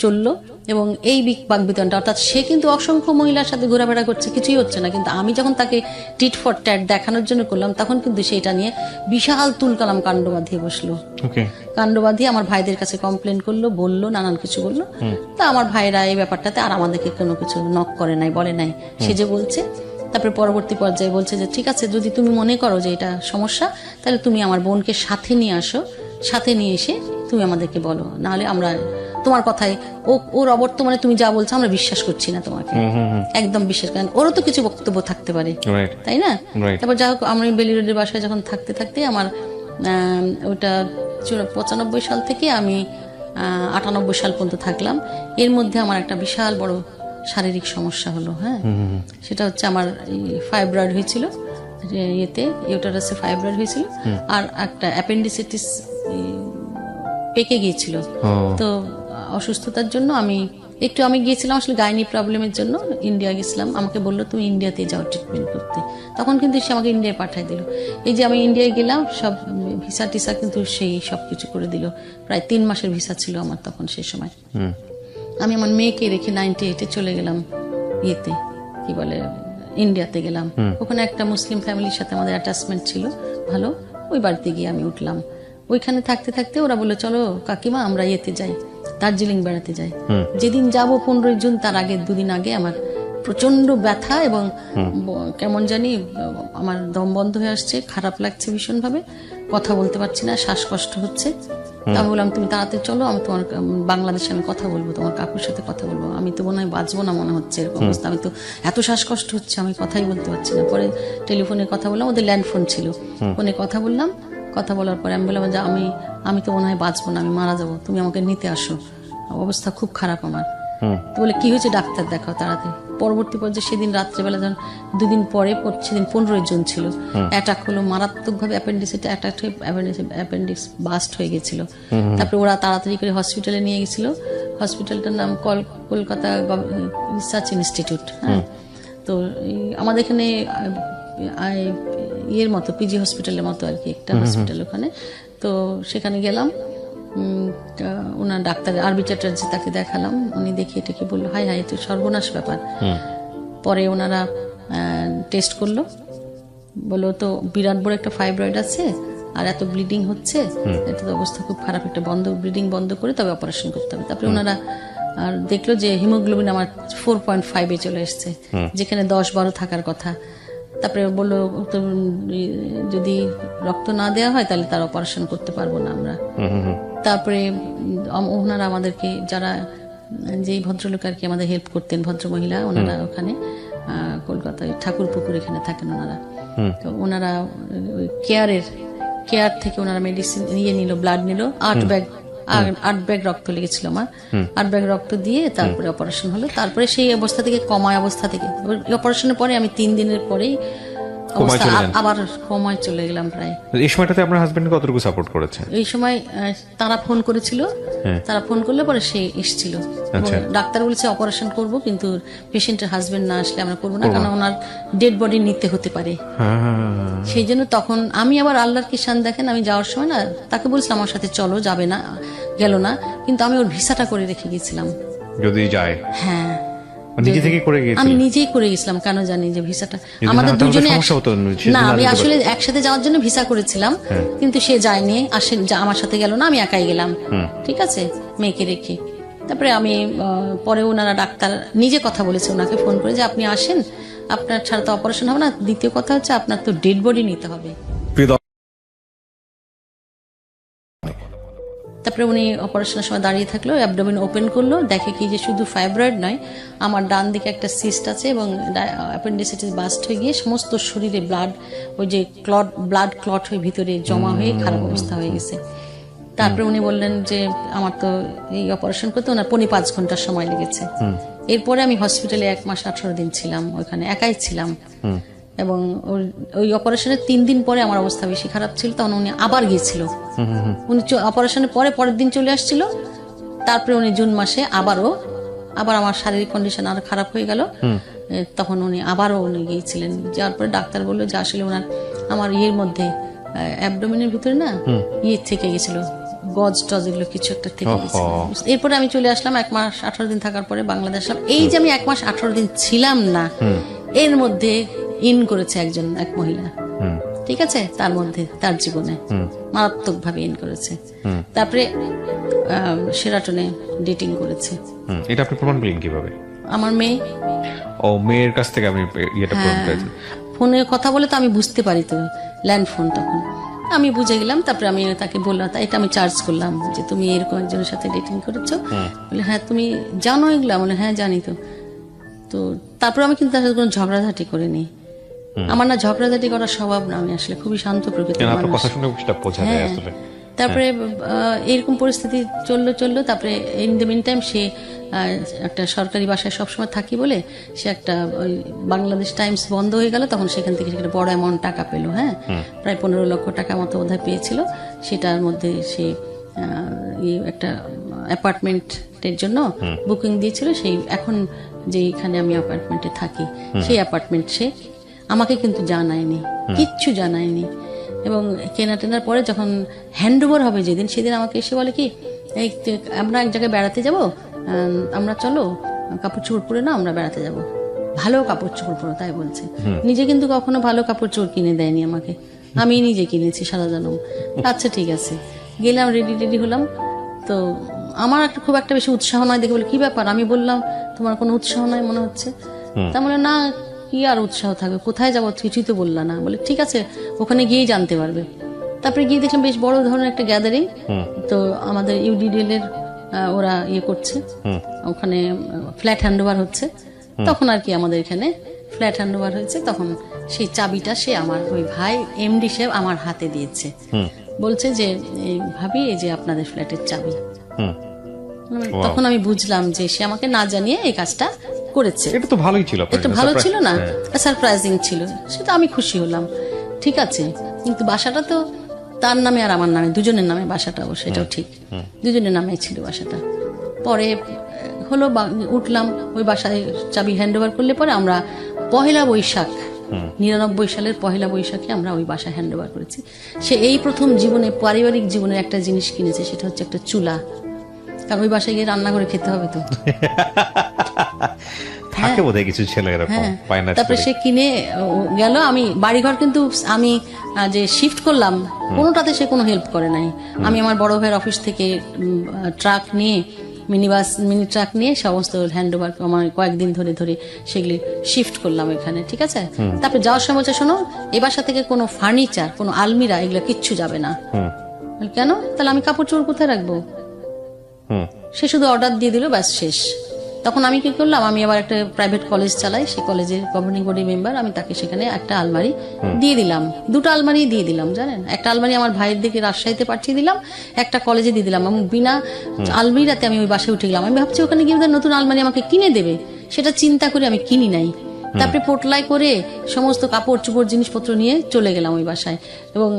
চললো এবং এই বাগবিতণ্ডা, অর্থাৎ সে কিন্তু অসংখ্য মহিলার সাথে ঘোরাফেরা করছে, কিছুই হচ্ছে না, কিন্তু আমি যখন তাকে টিট ফর ট্যাট দেখানোর জন্য করলাম তখন কিন্তু সেটা নিয়ে বিশাল তুলকালাম কাণ্ড বাঁধিয়ে বসলো। কাণ্ড বাঁধিয়ে আমার ভাইদের কাছে কমপ্লেন করলো, বললো, নানান কিছু বললো। তা আমার ভাইরা এই ব্যাপারটাতে আর আমাদেরকে কোনো কিছু নক করে নাই, বলে নাই, সে যে বলছে। তারপরে পরবর্তী পর্যায়ে বলছে যে ঠিক আছে, যদি তুমি মনে করো যে এটা সমস্যা তাহলে তুমি আমার বোনকে সাথে নিয়ে আসো, সাথে নিয়ে এসে তুমি আমাদেরকে বলো, নাহলে আমরা তোমার কথায় ওর অবর্তমানে তুমি যা বলছো আমরা বিশ্বাস করছি না তোমাকে, একদম বিশ্বাস করেন, ওরও তো কিছু বক্তব্য থাকতে পারে, তাই না? তারপর যা হোক আমি বেলি রোডের বাসায় যখন থাকতে থাকতে আমার ওটা 95 সাল থেকে আমি 98 সাল পর্যন্ত থাকলাম। এর মধ্যে আমার একটা বিশাল বড় শারীরিক সমস্যা হলো। হ্যাঁ, সেটা হচ্ছে আমার ফাইব্রয়েড হয়েছিল, ইউটারাসে ফাইব্রয়েড হয়েছিল, আর একটা অ্যাপেন্ডিসাইটিস পেকে গিয়েছিল। তো অসুস্থতার জন্য আমি গিয়েছিলাম আসলে গাইনি প্রবলেমের জন্য ইন্ডিয়া গেছিলাম। আমাকে বললো তুমি ইন্ডিয়াতে যাও ট্রিটমেন্ট করতে। তখন কিন্তু সে আমাকে ইন্ডিয়ায় পাঠিয়ে দিল। এই যে আমি ইন্ডিয়ায় গেলাম, সব ভিসা টিসা কিন্তু সেই সব কিছু করে দিল। প্রায় 3 মাসের ভিসা ছিল আমার তখন সেই সময়। আমি আমার মেয়েকে রেখে 98-এ চলে গেলাম কি বলে ইন্ডিয়াতে গেলাম। ওখানে একটা মুসলিম ফ্যামিলির সাথে আমাদের অ্যাটাচমেন্ট ছিল ভালো, ওই বাড়িতে গিয়ে আমি উঠলাম। ওইখানে থাকতে থাকতে ওরা বললো চলো কাকিমা আমরা যাই, দার্জিলিং বেড়াতে যাই। যেদিন যাব 15 জুন, তার আগে 2 দিন আগে আমার প্রচন্ড ব্যথা এবং কেমন জানি আমার দম বন্ধ হয়ে আসছে, খারাপ লাগছে ভীষণ ভাবে, কথা বলতে পারছি না, শ্বাসকষ্ট হচ্ছে। আমি বললাম তুমি তাড়াতাড়ি চলো, আমি তোমার বাংলাদেশে আমি কথা বলবো, তোমার কাকুর সাথে কথা বলবো, আমি তো মনে হয় বাঁচবো না মনে হচ্ছে এরকম অবস্থা, আমি তো এত শ্বাসকষ্ট হচ্ছে আমি কথাই বলতে পারছি না। পরে টেলিফোনে কথা বললাম, ওদের ল্যান্ড ফোন ছিল, ফোনে কথা বললাম। কথা বলার পরে আমি বললাম যে আমি তো মনে হয় বাঁচবো না, আমি মারা যাবো, তুমি আমাকে নিতে আসো, অবস্থা খুব খারাপ আমার। তো বলে কি হয়েছে, ডাক্তার দেখাও তাড়াতাড়ি। পরবর্তী পর্যায়ে সেদিন রাত্রেবেলা যখন 2 দিন পরে, সেদিন 15 জুন ছিল, অ্যাটাক হলো মারাত্মকভাবে, অ্যাপেন্ডিক্সে অ্যাটাক হয়ে অ্যাপেন্ডিক্স বাস্ট হয়ে গেছিল। তারপরে ওরা তাড়াতাড়ি করে হসপিটালে নিয়ে গেছিল। হসপিটালটার নাম কলকাতা রিসার্চ ইনস্টিটিউট। হ্যাঁ, তো আমাদের এখানে ইয়ের মতো পিজি হসপিটালের মতো আর কি একটা হসপিটাল ওখানে। তো সেখানে গেলাম, ওনার ডাক্তার আরবি চ্যাটার্জি, তাকে দেখালাম। উনি দেখিয়ে টেকে বললো হাই তো সর্বনাশ ব্যাপার। পরে ওনারা টেস্ট করলো, বললো তো বিরাট বড় একটা ফাইব্রয়েড আছে আর এত ব্লিডিং হচ্ছে, এটা তো অবস্থা খুব খারাপ, একটা ব্লিডিং বন্ধ করে তবে অপারেশন করতে হবে। তারপরে ওনারা আর দেখলো যে হিমোগ্লোবিন আমার 4.5-এ চলে এসছে, যেখানে 10-12 থাকার কথা। তারপরে বললো তো যদি রক্ত না দেওয়া হয় তাহলে তার অপারেশন করতে পারবো না আমরা। তারপরে ওনারা আমাদেরকে, যারা যেই ভদ্রলোক আর কি আমাদের হেল্প করতেন, ভদ্রমহিলা, ওনারা ওখানে কলকাতায় ঠাকুরপুকুর এখানে থাকেন ওনারা। তো ওনারা কেয়ার থেকে ওনারা মেডিসিন নিল, ব্লাড নিল, 8 ব্যাগ রক্ত লেগেছিল আমার। 8 ব্যাগ রক্ত দিয়ে তারপরে অপারেশন হলো। তারপরে সেই অবস্থা থেকে অবস্থা থেকে অপারেশনের পরে আমি 3 দিনের পরেই আবার কমায় চলে গেলাম প্রায়। এই সময়টাতে আপনার হাজবেন্ড কতটুকু সাপোর্ট করেছেন? এই সময় তারা ফোন করেছিল, তারা ফোন করলে পরে সে এসেছিল। ডাক্তার বলেছে অপারেশন করব, কিন্তু পেশেন্টের হাজবেন্ড না আসলে আমরা করবো না, কারণ ওনার ডেড বডি নিতে হতে পারে। সেই জন্য তখন আমি আবার আল্লাহর কি শান দেখেন, আমি যাওয়ার সময় না তাকে বলছিলাম আমার সাথে চলো, যাবে না, গেল না, কিন্তু আমি ওর ভিসাটা করে রেখে গেছিলাম যদি যায়। হ্যাঁ, নিজে থেকে করে গিয়েছিলাম, আমি নিজেই করে গেছিলাম। কেন জানি যে ভিসাটা আমাদের দুজনে না, আমি আসলে একসাথে যাওয়ার জন্য ভিসা করেছিলাম, কিন্তু সে যায়নি, আমার সাথে গেল না, আমি একাই গেলাম। ঠিক আছে, মেয়েকে রেখে। তারপরে আমি পরে ওনারা ডাক্তার নিজে কথা বলেছে ওনাকে ফোন করে যে আপনি আসেন, আপনার ছাড়া তো অপারেশন হবে না, দ্বিতীয় কথা হচ্ছে আপনার তো ডেড বডি নিতে হবে। তারপরে উনি অপারেশনের সময় দাঁড়িয়ে থাকলো, অ্যাবডোমেন ওপেন করলো, দেখে কি যে শুধু ফাইব্রয়েড নয়, আমার ডান দিকে একটা সিস্ট আছে এবং অ্যাপেন্ডিসাইটিস বাস্ট হয়ে গিয়ে সমস্ত শরীরে ওই যে ব্লাড ক্লট হয়ে ভিতরে জমা হয়ে খারাপ অবস্থা হয়ে গেছে। তারপরে উনি বললেন যে আমার তো এই অপারেশন করতে ওনার 5 ঘন্টার সময় লেগেছে। এরপরে আমি হসপিটালে 1 মাস 18 দিন ছিলাম, ওইখানে একাই ছিলাম। এবং ওই অপারেশনের 3 দিন পরে আমার অবস্থা বেশি খারাপ ছিল, তখন উনি আবার গিয়েছিল। উনি অপারেশনের পরের দিন চলে আসছিল। তারপরে উনি জুন মাসে আবারও আবার আমার শারীরিক কন্ডিশন আরো খারাপ হয়ে গেল। তখন উনি আবারও গিয়েছিলেন, যাওয়ার পরে ডাক্তার বললো যে আসলে ওনার আমার ইয়ের মধ্যে অ্যাবডোমিনের ভিতরে না ইয়ে থেকে গেছিল, গজ টজ এগুলো কিছু একটা থেকে গেছিল। এরপরে আমি চলে আসলাম 1 মাস 18 দিন থাকার পরে বাংলাদেশ আসলাম। এই যে আমি 1 মাস 18 দিন ছিলাম না, এর মধ্যে ইন করেছে এক মহিলা, ঠিক আছে, তার মধ্যে তার জীবনে মারাত্মক ভাবে ইন করেছে। তারপরে শেরাটনে ডেটিং করেছে। এটা আপনি প্রমাণ পেলেন কিভাবে? আমার মেয়ে ও মেয়ের কাছ থেকে আমি ইয়েটা প্রমাণ পেয়েছি। ফোনে কথা বলে তো আমি বুঝতে পারি, তো ল্যান্ড ফোন, তখন আমি বুঝে গেলাম। তারপরে আমি তাকে বললাম, এটা আমি চার্জ করলাম যে তুমি এরকম একজনের সাথে ডেটিং করেছো। বলে হ্যাঁ তুমি জানো এগুলা? বলে হ্যাঁ জানি। তো তারপর আমি কিন্তু তার সাথে কোনো ঝগড়াঝাটি করিনি। আমার না ঝগড়াঝাটি করার স্বভাব না, আমি আসলে খুবই শান্ত প্রকৃতির মানুষ। কথা শুনে সেটা বোঝা যায় আসলে। তারপরে এরকম পরিস্থিতি চললো। তারপরে ইন দ্য মিন টাইম সে একটা সরকারি বাসায় সবসময় থাকি বলে সে একটা ওই বাংলাদেশ টাইমস বন্ধ হয়ে গেল, তখন সেখান থেকে একটা বড় অ্যামাউন্ট টাকা পেলো। হ্যাঁ, প্রায় 15 লক্ষ টাকা মতো বোধহয় পেয়েছিল। সেটার মধ্যে সে একটা অ্যাপার্টমেন্টের জন্য বুকিং দিয়েছিল। সেই এখন যে এখানে আমি অ্যাপার্টমেন্টে থাকি, সেই অ্যাপার্টমেন্ট সে আমাকে কিন্তু জানায়নি, কিচ্ছু জানায়নি। এবং কেনার পরে যখন হ্যান্ড ওভার হবে যেদিন, সেদিন আমাকে এসে বলে কি, এই আমরা এক জায়গায় বেড়াতে যাব, আমরা চলো কাপড় চোপড় পরে না আমরা বেড়াতে যাব, ভালো কাপড় চোপড় পরো, তাই বলছে। নিজে কিন্তু কখনো ভালো কাপড় চোপড় কিনে দেয়নি আমাকে, আমি নিজে কিনেছি সারা জনম। আচ্ছা ঠিক আছে, গেলাম, রেডি হলাম। তো আমার খুব একটা বেশি উৎসাহ নয় দেখে বলে কি ব্যাপার? আমি বললাম তোমার কোনো উৎসাহ নয় মনে হচ্ছে। তা বলে না কি আর উৎসাহ থাকবে, কোথায় যাবো কিছুই তো বললা না। বলে ঠিক আছে, ওখানে গিয়েই জানতে পারবে। তারপরে গিয়ে দেখলাম বেশ বড় ধরনের একটা গ্যাদারিং। তো আমাদের ইউডিডিএল এর ওরা ইয়ে করছে, ওখানে ফ্ল্যাট হ্যান্ডওভার হচ্ছে। তখন আর কি আমাদের এখানে ফ্ল্যাট হ্যান্ডওভার হয়েছে। তখন সেই চাবিটা সে আমার ওই ভাই এমডি সাহেব আমার হাতে দিয়েছে, বলছে যে ভাবি এই যে আপনাদের ফ্ল্যাটের চাবি। তখন আমি বুঝলাম যে সে আমাকে না জানিয়ে এই কাজটা করেছে। এটা তো ভালোই ছিল, এটা ভালো ছিল না, সারপ্রাইজিং ছিল, সেটা আমি খুশি হলাম। ঠিক আছে, কিন্তু বাসাটা তো তার নামে আর আমার নামে, দুজনের নামে বাসাটা, সেটাও ঠিক, দুজনের নামে ছিল বাসাটা। পরে হলো উঠলাম ওই বাসায়, চাবি হ্যান্ড ওভার করলে পরে আমরা 1 বৈশাখ 99 সালের 1 বৈশাখে আমরা ওই বাসায় হ্যান্ড ওভার করেছি। সে এই প্রথম জীবনে, পারিবারিক জীবনের একটা জিনিস কিনেছে, সেটা হচ্ছে একটা চুলা। কারণ ওই বাসায় গিয়ে রান্না করে খেতে হবে তো। থাকে বোধহয় কিছু ছেলে এরকম পায় না। তারপরে সে কিনে গেল। আমি বাড়িঘর কিন্তু আমি যে শিফট করলাম কোনোটাতে সে কোনো হেল্প করে নাই। আমি আমার বড় ভাইয়ের অফিস থেকে ট্রাক নিয়ে, মিনি ট্রাক নিয়ে সমস্ত হ্যান্ড ওভার আমার কয়েকদিন ধরে সেগুলি শিফট করলাম এখানে, ঠিক আছে। তারপরে যাওয়ার সময় বলছে শোনো, এ বাসা থেকে কোনো ফার্নিচার, কোনো আলমিরা, এগুলো কিচ্ছু যাবে না। কেন? তাহলে আমি কাপড় চোপড় কোথায় রাখবো? সে শুধু অর্ডার দিয়ে দিল, ব্যাস শেষ। তখন আমি কি করলাম, আমি আবার একটা প্রাইভেট কলেজ চালাই, সেই কলেজের গভর্নিং বডি মেম্বার, আমি তাকে সেখানে একটা আলমারি দিয়ে দিলাম, 2টা আলমারি দিয়ে দিলাম, জানেন। একটা আলমারি আমার ভাইয়ের দিকে রাজশাহীতে পাঠিয়ে দিলাম, একটা কলেজে দিয়ে দিলাম। এবং বিনা আলমিরাতে আমি ওই বাসায় উঠে গেলাম। আমি ভাবছি ওখানে গিয়ে নতুন আলমারি আমাকে কিনে দেবে, সেটা চিন্তা করে আমি কিনি নাই। তারপরে পোটলাই করে সমস্ত কাপড় চোপড় জিনিসপত্র নিয়ে চলে গেলাম ওই বাসায়। এবং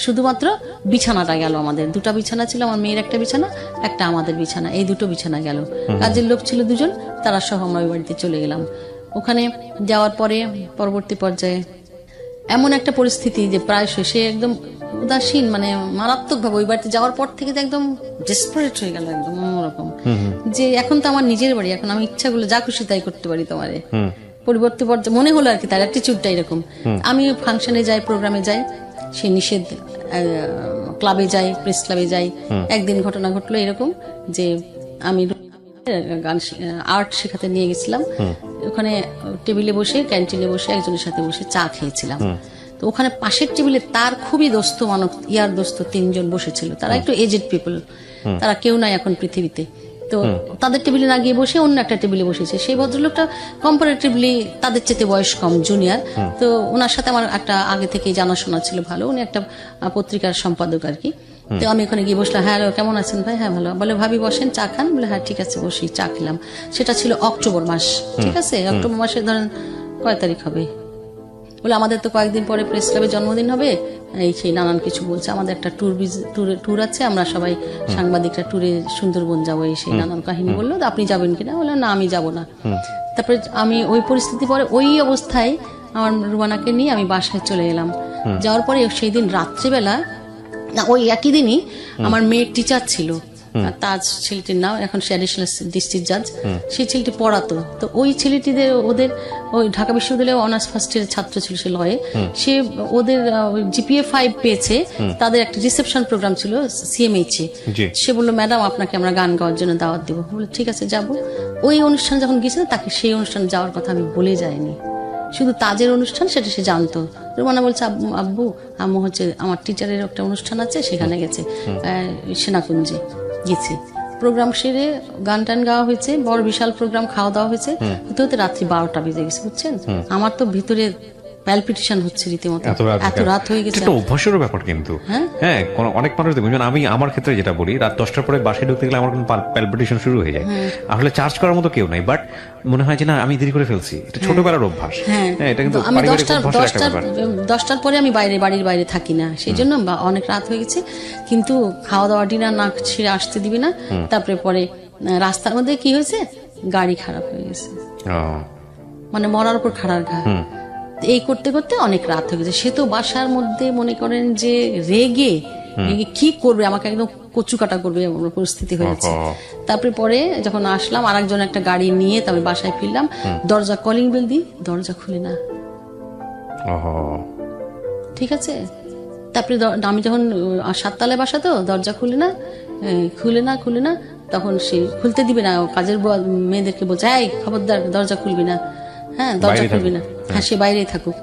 শুধুমাত্র বিছানাটা গেল, আমাদের 2টা বিছানা ছিল, আমার মেয়ের একটা বিছানা, একটা আমাদের বিছানা, এই 2টো বিছানা গেল। কাজের লোক ছিল 2জন, তারা সহ আমরা ওই বাড়িতে চলে গেলাম। ওখানে যাওয়ার পরে পরবর্তী পর্যায়ে এমন একটা পরিস্থিতি যে প্রায় শেষে একদম উদাসীন, মানে মারাত্মক ভাবে ওই বাড়িতে যাওয়ার পর থেকে একদম ডেসপারেট হয়ে গেল, একদম অন্যরকম, যে এখন তো আমার নিজের বাড়ি, এখন আমি ইচ্ছাগুলো যা খুশি তাই করতে পারি তোমারে। পরিবর্তী পর্যায়ে মনে হলো আর কি, তার অ্যাটিটিউডটা এরকম। আমি ফাংশনে যাই, প্রোগ্রামে যাই, সে নিষেধ, ক্লাবে যাই, প্রেস ক্লাবে যাই। একদিন ঘটনা ঘটলো এরকম যে আমি গান আর্ট শেখাতে নিয়ে গেছিলাম, ওখানে টেবিলে বসে, ক্যান্টিনে বসে একজনের সাথে বসে চা খেয়েছিলাম। তো ওখানে পাশের টেবিলে তার খুবই দোস্ত মানব, ইয়ার দোস্ত 3 জন বসেছিল। তারা একটু এজেড পিপল, তারা কেউ নাই এখন পৃথিবীতে। তো তাদের টেবিলে না গিয়ে বসে অন্য একটা টেবিলে বসেছে। সেই ভদ্রলোকটা কম্পারেটিভলি তাদের চেয়ে বয়স কম, জুনিয়র। তো ওনার সাথে আমার একটা আগে থেকে জানাশোনা ছিল ভালো, উনি একটা পত্রিকার সম্পাদক আর কি। তো আমি ওখানে গিয়ে বসলাম, হ্যাঁ কেমন আছেন ভাই? হ্যাঁ ভালো। বলে ভাবি বসেন, চা খান? বলে হ্যাঁ ঠিক আছে বসি। চা খেলাম। সেটা ছিল অক্টোবর মাস, ঠিক আছে। অক্টোবর মাসে ধরেন কয় তারিখ হবে? বলে আমাদের তো কয়েকদিন পরে প্রেস ক্লাবে জন্মদিন হবে, এই সেই নানান কিছু বলছে। আমাদের একটা ট্যুর আছে, আমরা সবাই সাংবাদিকরা ট্যুরে সুন্দরবন যাবো, এই সেই নানান কাহিনী বললো। আপনি যাবেন কিনা? বললাম না, আমি যাব না। তারপরে আমি ওই পরিস্থিতি পরে ওই অবস্থায় আমার রুমানাকে নিয়ে আমি বাসায় চলে এলাম। যাওয়ার পরে সেই দিন রাত্রিবেলা, না ওই একই দিনই আমার মেয়ের টিচার ছিল, তাজ ছেলেটির নাম, এখন সে অ্যাডিশনাল ডিস্ট্রিক্ট জাজ। সেই ছেলেটি পড়াতো, তো ওই ছেলেটিদের ওদের ওই ঢাকা বিশ্ববিদ্যালয়ে অনার্স ফার্স্ট ইয়ারের ছাত্র ছিল, সে লয়ে। সে ওদের জিপিএ 5 পেয়েছে, তাদের একটা রিসেপশন প্রোগ্রাম ছিল সিএমএইচে। সে বললো ম্যাডাম আপনাকে আমরা গান গাওয়ার জন্য দাওয়াত দিব। বললো ঠিক আছে যাবো। ওই অনুষ্ঠানে যখন গেছিল তাকে সেই অনুষ্ঠানে যাওয়ার কথা আমি বলে যাইনি, শুধু তাজের অনুষ্ঠান সেটা সে জানতো। রুমানা বলছে আব্বু আম্মু হচ্ছে আমার টিচারের একটা অনুষ্ঠান আছে, সেখানে গেছে, সেনাকুঞ্জে গেছি। প্রোগ্রাম সেরে গান টান গাওয়া হয়েছে, বড় বিশাল প্রোগ্রাম, খাওয়া দাওয়া হয়েছে, হতে হতে রাত্রি 12টা বেজে গেছে, বুঝছেন। আমার তো ভিতরে প্যালপিটেশন হচ্ছে রীতিমতো, এত রাত হয়ে গেছে। একটা অভ্যাসের ব্যাপার কিন্তু। হ্যাঁ, অনেক মানুষ দেখবেন, যেমন আমি আমার ক্ষেত্রে যেটা বলি, রাত 10টার পরে বাসায় ঢুকতে গেলে আমার কিন্তু প্যালপিটেশন শুরু হয়ে যায়। আসলে চার্জ করার মতো কেউ নাই, বাট মনে হয় যে না আমি দেরি করে ফেলছি। এটা ছোটবেলার অভ্যাস। হ্যাঁ, এটা কিন্তু আমি 10টার পরে আমি বাড়ির বাইরে থাকি না, সেই জন্য অনেক রাত হয়ে গেছে। কিন্তু খাওয়া দাওয়া ডিনার না ছেড়ে আসতে দিবি না। তারপরে পরে রাস্তার মধ্যে কি হয়েছে, গাড়ি খারাপ হয়ে গেছে, মানে মরার উপর খাড়ার ঘা। এই করতে করতে অনেক রাত হয়ে গেছে। সে তো বাসার মধ্যে মনে করেন যে রেগে কি করবে, আমাকে একদম কচু কাটা করবে পরিস্থিতি হয়েছে। তারপরে পরে যখন আসলাম, আরেকজন একটা গাড়ি নিয়ে তারপরে বাসায় ফিরলাম, দরজা কলিং বেল দিই, দরজা খুলে না। ঠিক আছে, তারপরে আমি যখন 7 তলায় বাসা, তো দরজা খুলে না, তখন সে খুলতে দিবে না, কাজের মেয়েদেরকে বলছে এই খবরদার দরজা খুলবি না, হ্যাঁ দরজা খুলবি না, হ্যাঁ সে বাইরেই থাকুক।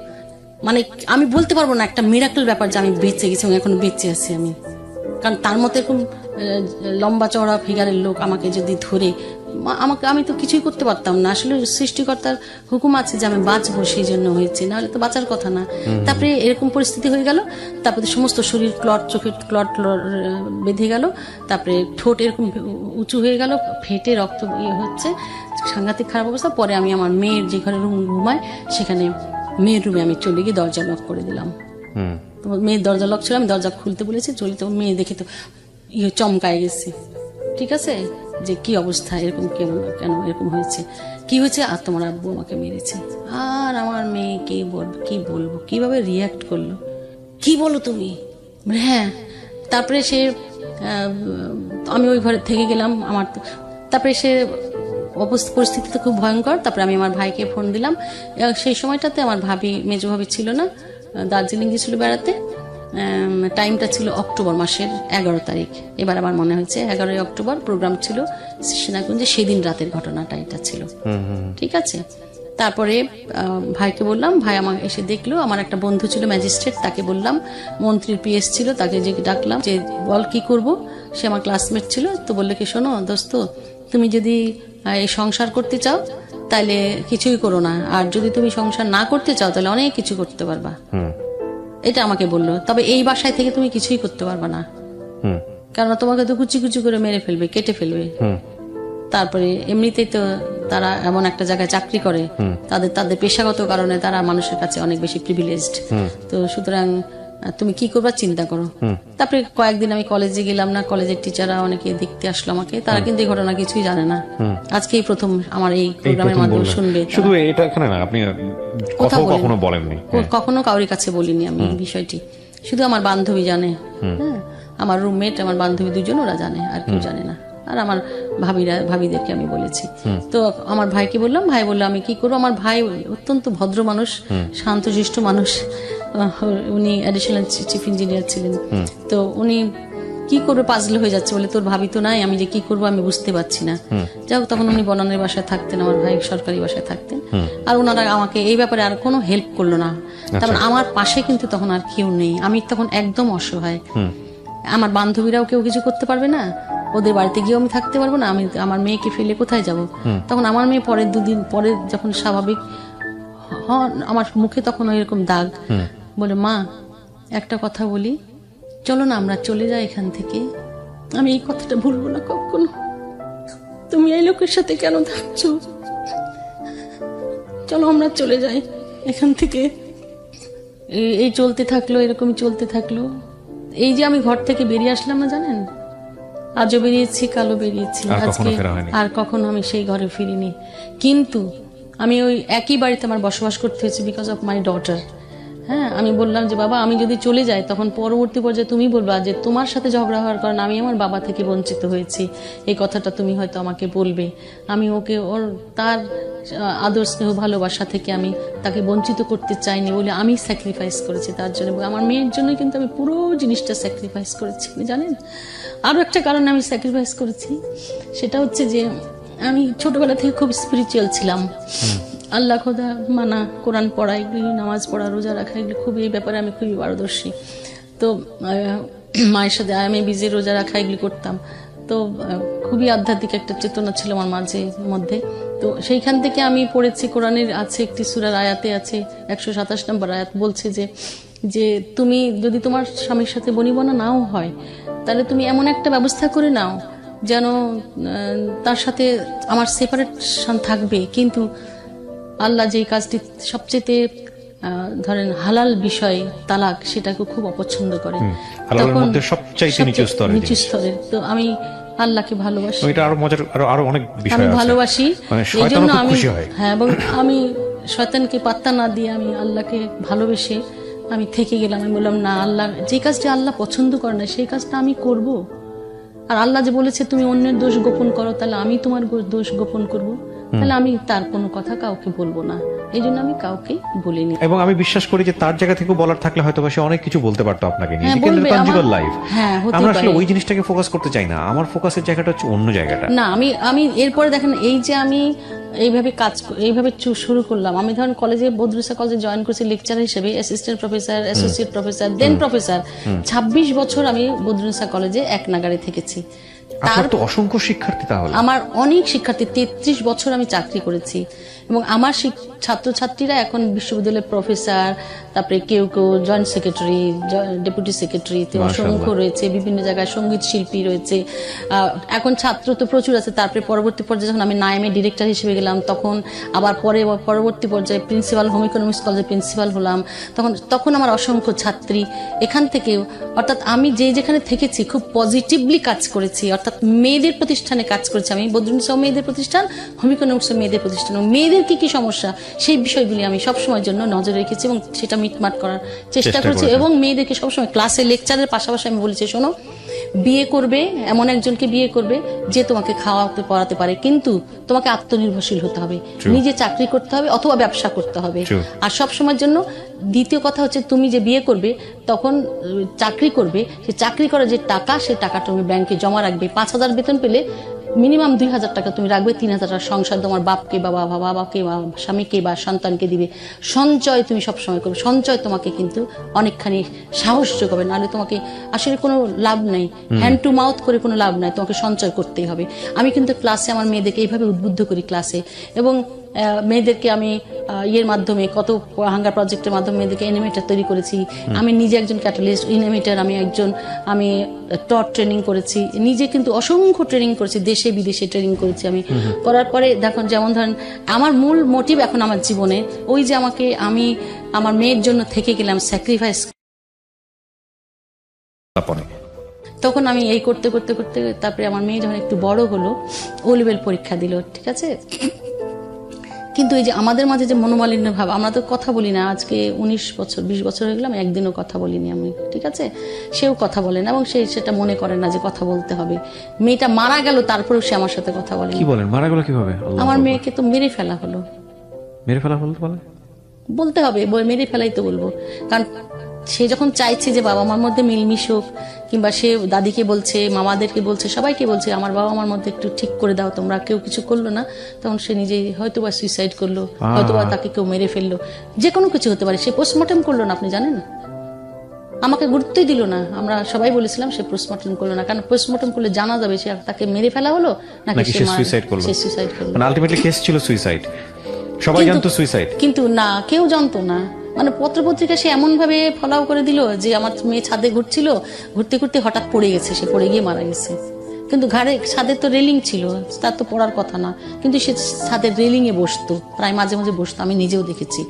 মানে আমি বলতে পারবো না, একটা মিরাকল ব্যাপার যে আমি বেঁচে গেছি, এখনো বেঁচে আছি আমি। কারণ তার মতো এরকম লম্বা চওড়া ফিগারের লোক আমাকে যদি ধরে, আমি তো কিছুই করতে পারতাম না। আসলে সৃষ্টিকর্তার হুকুম আছে যে আমি বাঁচবো, সেই জন্য হয়েছে, নাহলে তো বাঁচার কথা না। তারপরে এরকম পরিস্থিতি হয়ে গেল, তারপরে সমস্ত শরীর ক্লট, চোখের ক্লট বেঁধে গেল, তারপরে ঠোঁট এরকম উঁচু হয়ে গেল, ফেটে রক্ত হচ্ছে, সাংঘাতিক খারাপ অবস্থা। পরে আমি আমার মেয়ের যে ঘরে রুম ঘুমায়, সেখানে মেয়ের রুমে আমি চলে গিয়ে দরজা লক করে দিলাম। মেয়ের দরজা লক ছিল, আমি দরজা খুলতে বলেছি, চলে তো মেয়ে দেখে তো চমকায় গেছে। ঠিক আছে, যে কি অবস্থা, এরকম কেন এরকম হয়েছে, কি হয়েছে, আর তোমার আব্বু আমাকে মেরেছে। আর আমার মেয়ে কি বলবো, কিভাবে রিয়াক্ট করলো, কি বলো তুমি? হ্যাঁ। তারপরে সে আমি ওই ঘরে থেকে গেলাম। তারপরে সে পরিস্থিতি তো খুব ভয়ঙ্কর। তারপরে আমি আমার ভাইকে ফোন দিলাম। সেই সময়টাতে আমার মেজো ভাবি ছিল না, দার্জিলিং গিয়েছিল বেড়াতে। টাইমটা ছিল অক্টোবর মাসের 11 তারিখ। এবার আমার মনে হয়েছে 11ই অক্টোবর প্রোগ্রাম ছিল সেনাকুঞ্জে, সেদিন রাতের ঘটনাটা এটা ছিল। ঠিক আছে, তারপরে ভাইকে বললাম, ভাই আমার এসে দেখলো। আমার একটা বন্ধু ছিল ম্যাজিস্ট্রেট, তাকে বললাম, মন্ত্রীর পিএস ছিল, তাকে যে ডাকলাম যে বল কি করব। সে আমার ক্লাসমেট ছিল, তো বললে কি শোনো দোস্ত, তুমি যদি এই সংসার করতে চাও তাহলে কিছুই করো না, আর যদি তুমি সংসার না করতে চাও তাহলে অনেক কিছু করতে পারবা। এটা আমাকে বললো। তবে এই বাসায় থেকে তুমি কিছুই করতে পারবা না, কারণ তোমাকে তো কুচি কুচি করে মেরে ফেলবে, কেটে ফেলবে। তারপরে এমনিতেই তো তারা এমন একটা জায়গায় চাকরি করে, তাদের পেশাগত কারণে তারা মানুষের কাছে অনেক বেশি প্রিভিলেজড। তো সুতরাং তুমি কি করবা চিন্তা করো। তারপরে কয়েকদিন আমি কলেজে গেলাম না, কলেজের টিচাররা অনেকে দেখতে আসলো আমাকে, তারা কিন্তু এই ঘটনা কিছুই জানে না। আজকেই প্রথম আমার এই প্রোগ্রামের মাধ্যমে শুনবে। শুধু এটা এখানে না, আপনি কখনো বলেননি? কখনো কারোর কাছে বলিনি আমি এই বিষয়টি, শুধু আমার বান্ধবী জানে। হ্যাঁ, আমার রুমমেট, আমার বান্ধবী দুজন, ওরা জানে, আর কেউ জানে না। আর আমার ভাবিদেরকে আমি বলেছি। তো আমার ভাইকে বললাম, ভাই বললো আমি কি করবো। আমার ভাই অত্যন্ত ভদ্র মানুষ, শান্তশিষ্ট মানুষ, উনি অ্যাডিশনাল চিফ ইঞ্জিনিয়ার ছিলেন। তো উনি কি করবে, পাজল হয়ে যাচ্ছে, বলে তোর ভাবি তো নাই, আমি যে কি করবো আমি বুঝতে পারছি না। যাই হোক, তখন উনি বনানের বাসায় থাকতেন, আমার ভাই সরকারি বাসায় থাকতেন। আর ওনারা আমাকে এই ব্যাপারে আর কোনো হেল্প করলো না। তারপর আমার পাশে কিন্তু তখন আর কেউ নেই, আমি তখন একদম অসহায়। আমার বান্ধবীরাও কেউ কিছু করতে পারবে না, ওদের বাড়িতে গিয়েও আমি থাকতে পারবো না, আমি আমার মেয়েকে ফেলে কোথায় যাব। তখন আমার মেয়ে পরের 2 দিন পরে যখন স্বাভাবিক, আমার মুখে তখন এরকম দাগ, বলে মা একটা কথা বলি, চলো না আমরা চলে যাই এখান থেকে। আমি এই কথাটা ভুলবো না কখনো। তুমি এই লোকের সাথে কেন থাকছো, চলো আমরা চলে যাই এখান থেকে। এই চলতে থাকলো, এরকমই চলতে থাকলো। এই যে আমি ঘর থেকে বেরিয়ে আসলাম না জানেন, আজও বেরিয়েছি, কালও বেরিয়েছি, আর কখনো আজকে ফেরা হয়নি। আর কখনো আমি সেই ঘরে ফিরিনি। কিন্তু আমি ওই একই বাড়িতে আমার বসবাস করতে হয়েছে বিকজ অফ মাই ডটার। হ্যাঁ, আমি বললাম যে বাবা আমি যদি চলে যাই তখন পরবর্তী পর্যায়ে তুমি বলবা যে তোমার সাথে ঝগড়া হওয়ার কারণে আমি আমার বাবা থেকে বঞ্চিত হয়েছি, এই কথাটা তুমি হয়তো আমাকে বলবে। আমি ওকে ওর তার আদর স্নেহ ভালোবাসা থেকে আমি তাকে বঞ্চিত করতে চাইনি বলে আমি স্যাক্রিফাইস করেছি তার জন্য, এবং আমার মেয়ের জন্য কিন্তু আমি পুরো জিনিসটা স্যাক্রিফাইস করেছি। জানেন, আরও একটা কারণে আমি স্যাক্রিফাইস করেছি, সেটা হচ্ছে যে আমি ছোটবেলা থেকে খুব স্পিরিচুয়াল ছিলাম। আল্লাহ খোদা মানা, কোরআন পড়া, এগুলি, নামাজ পড়া, রোজা রাখা, এগুলো খুব, এই ব্যাপারে আমি খুবই পারদর্শী। তো মায়ের সাথে আমি বিজে রোজা রাখা এগুলি করতাম। তো খুবই আধ্যাত্মিক একটা চেতনা ছিল আমার মাঝে মধ্যে। তো সেইখান থেকে আমি পড়েছি, কোরআনের আছে একটি সূরার আয়াতে আছে 127 নম্বর আয়াত, বলছে যে তুমি যদি তোমার স্বামীর সাথে বনিবনা নাও হয় তাহলে তুমি এমন একটা ব্যবস্থা করে নাও যেন তার সাথে আমার সেপারেশন থাকবে, কিন্তু আল্লাহ যে কাজটি সবচেয়ে ধরেন হালাল বিষয় তালাক, সেটাকে খুব অপছন্দ করে। হালালের মধ্যে সবচাইতে নিচু স্তরের নিচু স্তরের। তো আমি আল্লাহকে ভালোবাসি, এটা আরো মজার, আরো অনেক বিষয় আমি আছে। ভালোবাসি, মানে এই শয়তানও জন্য খুব আমি, খুশি হয়। হ্যাঁ, এবং আমি শয়তানকে পাত্তা না দিয়ে আমি আল্লাহকে ভালোবেসে আমি থেকে গেলাম। আমি বললাম না, আল্লাহ যে কাজটা আল্লাহ পছন্দ করে না সেই কাজটা আমি করব। আর আল্লাহ যে বলেছে তুমি অন্যের দোষ গোপন করো, তাহলে আমি তোমার দোষ গোপন করব, তাহলে আমি তার কোনো কথা কাউকে বলবো না। এই জন্য আমি কাউকে বলিনি। এবং আমি বিশ্বাস করি যে তার জায়গা থেকে বলার থাকলে হয়তো সে অনেক কিছু বলতে পারতো আপনাকে নিয়ে, হ্যাঁ, কিন্তু বলবে, কনজুগাল আমার- লাইফ। হ্যাঁ, হতে আমরা আসলে পারে। ওই জিনিসটাকে ফোকাস করতে চাই না, আমার ফোকাসের জায়গাটা হচ্ছে অন্য জায়গাটা। না, আমি এরপরে দেখেন, এই যে আমি এইভাবে শুরু করলাম। আমি ধরেন কলেজে, বদরুসা কলেজে জয়েন করেছি লেকচার হিসেবে, অ্যাসিস্ট্যান্ট প্রফেসর, অ্যাসোসিয়েট প্রফেসর, দেন প্রফেসর। 26 বছর আমি বদরুসা কলেজে এক নাগারে থেকেছি। আপনার তো অসংখ্য শিক্ষার্থী তাহলে। আমার অনেক শিক্ষার্থী, 33 বছর আমি চাকরি করেছি, এবং আমার ছাত্রছাত্রীরা এখন বিশ্ববিদ্যালয়ের প্রফেসর, তারপরে কেউ কেউ জয়েন্ট সেক্রেটারি, ডেপুটি সেক্রেটারি, অসংখ্য রয়েছে, বিভিন্ন জায়গায় সঙ্গীত শিল্পী রয়েছে। এখন ছাত্র তো প্রচুর আছে। তারপরে পরবর্তী পর্যায়ে যখন আমি নাইমে ডিরেক্টর হিসেবে গেলাম, তখন আবার পরবর্তী পর্যায়ে প্রিন্সিপাল, হোম ইকোনমিক্স কলেজের প্রিন্সিপাল হলাম, তখন আমার অসংখ্য ছাত্রী। এখান থেকেও, অর্থাৎ আমি যেখানে থেকেছি খুব পজিটিভলি কাজ করেছি, অর্থাৎ মেয়েদের প্রতিষ্ঠানে কাজ করেছি। আমি বদরুন্নেসা মেয়েদের প্রতিষ্ঠান, হোম ইকোনমিক্স মেয়েদের প্রতিষ্ঠান, মেয়েদের কি সমস্যা সেই বিষয়গুলি আমি সবসময়ের জন্য নজরে রেখেছি এবং সেটা মিটমাট করার চেষ্টা করেছি। এবং মেয়েদেরকে সবসময় ক্লাসে, লেকচারের পাশাপাশি আমি বলেছি, শোনো, বিয়ে করবে এমন একজনকে বিয়ে করবে যে তোমাকে খাওয়াতে পড়াতে পারে, কিন্তু তোমাকে আত্মনির্ভরশীল হতে হবে, নিজে চাকরি করতে হবে অথবা ব্যবসা করতে হবে। আর সবসময়ের জন্য দ্বিতীয় কথা হচ্ছে, তুমি যে বিয়ে করবে তখন চাকরি করবে, সে চাকরি করার যে টাকা, সে টাকাটা তুমি ব্যাংকে জমা রাখবে। 5,000 বেতন পেলে মিনিমাম 2,000 টাকা তুমি রাখবে, 3,000 টাকা সংসার তোমার বাপকে বা বাবাকে বা স্বামীকে বা সন্তানকে দিবে। সঞ্চয় তুমি সবসময় করবে, সঞ্চয় তোমাকে কিন্তু অনেকখানি সাহস যোগাবে, নাহলে তোমাকে আসলে কোনো লাভ নেই, হ্যান্ড টু মাউথ করে কোনো লাভ নাই, তোমাকে সঞ্চয় করতেই হবে। আমি কিন্তু ক্লাসে আমার মেয়েদেরকে এইভাবে উদ্বুদ্ধ করি ক্লাসে, এবং মেয়েদেরকে আমি ইয়ের মাধ্যমে, কত হাঙ্গার প্রজেক্টের মাধ্যমে মেয়েদেরকে অ্যানিমেটর তৈরি করেছি। আমি নিজে একজন ক্যাটালিস্ট অ্যানিমেটর, আমি টট ট্রেনিং করেছি, নিজে কিন্তু অসংখ্য ট্রেনিং করেছি, দেশে বিদেশে ট্রেনিং করেছি। আমি করার পরে দেখুন, যেমন ধরেন আমার মূল মোটিভ এখন আমার জীবনে ওই যে আমি আমার মেয়ের জন্য থেকে গেলাম স্যাক্রিফাইস। তখন আমি এই করতে করতে করতে তারপরে আমার মেয়ে যখন একটু বড় হলো, ও লেভেল পরীক্ষা দিল, ঠিক আছে। কিন্তু এই যে আমাদের মাঝে যে মনোমালিন্য ভাব, আমরা তো কথা বলি না, আজকে 19 বছর 20 বছর হয়ে গেলাম, একদিনও কথা বলিনি আমি, ঠিক আছে। সেও কথা বলে না এবং সেটা মনে করে না যে কথা বলতে হবে। মেয়েটা মারা গেল, তারপরেও সে আমার সাথে কথা বলে। কি বলেন, মারা গেল কিভাবে? আমার মেয়েকে তো মেরে ফেলা হলো। মেরে ফেলা হলো? বলতে হবে, মেরে ফেলাই তো বলবো, কারণ সে যখন চাইছে যে বাবা মার মধ্যে মিল মিশুক, কিংবা সে দাদিকে বলছে, মামাদেরকে বলছে, সবাইকে বলছে আমার বাবা মার মধ্যে একটু ঠিক করে দাও তোমরা, কেউ কিছু করলো না, তখন সে নিজেই হয়তোবা সুইসাইড করলো, হয়তোবা তাকে কেউ মেরে ফেললো, যে কোনো কিছু হতে পারে। সে পোস্টমর্টম করলো না, আপনি জানেন, আমাকে গুরুত্বই দিল না। আমরা সবাই বলেছিলাম সে পোস্টমর্টম করলো না, কারণ পোস্টমর্টম করলে জানা যাবে সে তাকে মেরে ফেলা হলো নাকি সে সুইসাইড করলো। মানে আলটিমেটলি কেস ছিল সুইসাইড, সবাই জানতো সুইসাইড, কিন্তু না, কেউ জানতো না। মানে পত্রপত্রিকা সে এমন ভাবে ফলাও করে দিল যে আমার মেয়ে ছাদে ঘুরছিল, ঘুরতে ঘুরতে হঠাৎ পড়ে গেছে, সে পড়ে গিয়ে মারা গেছে। কিন্তু ঘাড়ে ছাদের তো রেলিং ছিল, তার তো পড়ার কথা না, কিন্তু সে ছাদের রেলিংয়ে বসতো, প্রায় মাঝে মাঝে বসতো, আমি নিজেও দেখেছি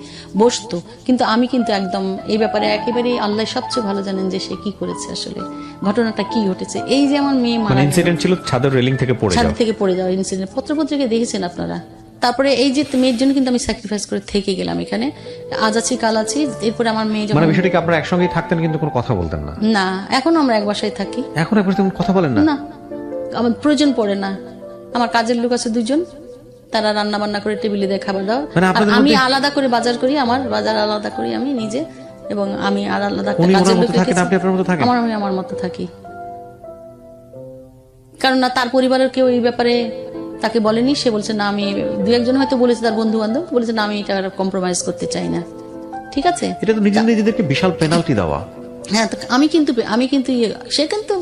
বসতো। কিন্তু আমি কিন্তু একদম এই ব্যাপারে একেবারেই আল্লাহ সবচেয়ে ভালো জানেন যে সে কি করেছে, আসলে ঘটনাটা কি ঘটেছে। এই যে আমার মেয়ে মারা গেল, ইনসিডেন্ট ছিল ছাদের রেলিং থেকে পড়ে ছাদ যাওয়া। থেকে পড়ে যাওয়া ইনসিডেন্ট পত্রপত্রিকায় দেখেছেন আপনারা। তারপরে এই যে মেয়ের জন্য কিন্তু আমি স্যাক্রিফাইস করে থেকে গেলাম এখানে, আজ আছি কাল আছি। এরপরে আমার মেয়ে যখন, মানে বিষয়টা কি আপনারা একসঙ্গেই থাকতেন কিন্তু কোনো কথা বলতেন না? না এখনো আমরা এক বাসায় থাকি। এখন একবার তেমন কথা বলেন না? না, আমার প্রয়োজন পড়ে না। আমার কাজের লোক আছে 2 জন, তারা রান্না বান্না করে টেবিলে দিয়ে খাবার দাও। মানে আর আপনাদের আমি মধ্যে- আলাদা করে বাজার করি, আমার বাজার আলাদা করি আমি নিজে, এবং আমি আর আলাদা একটা উনি ওনার কাজের মতো লোক থাকেন, রেখেছি। আপনি আপনার মতো থাকেন? আমি আমার মতো থাকি, কারণ না তার পরিবারের কেউ এই ব্যাপারে তাকে বলেনি। সে বলছে না, আমি 2-1 জন হয়তো বলেছে, তার বন্ধু বান্ধব বলেছে না, আমি এটা কম্প্রোমাইজ করতে চাই না। ঠিক আছে, এটা তো নিজেদেরকে বিশাল পেনাল্টি দেওয়া। হ্যাঁ, তো আমি কিন্তু সে কিন্তু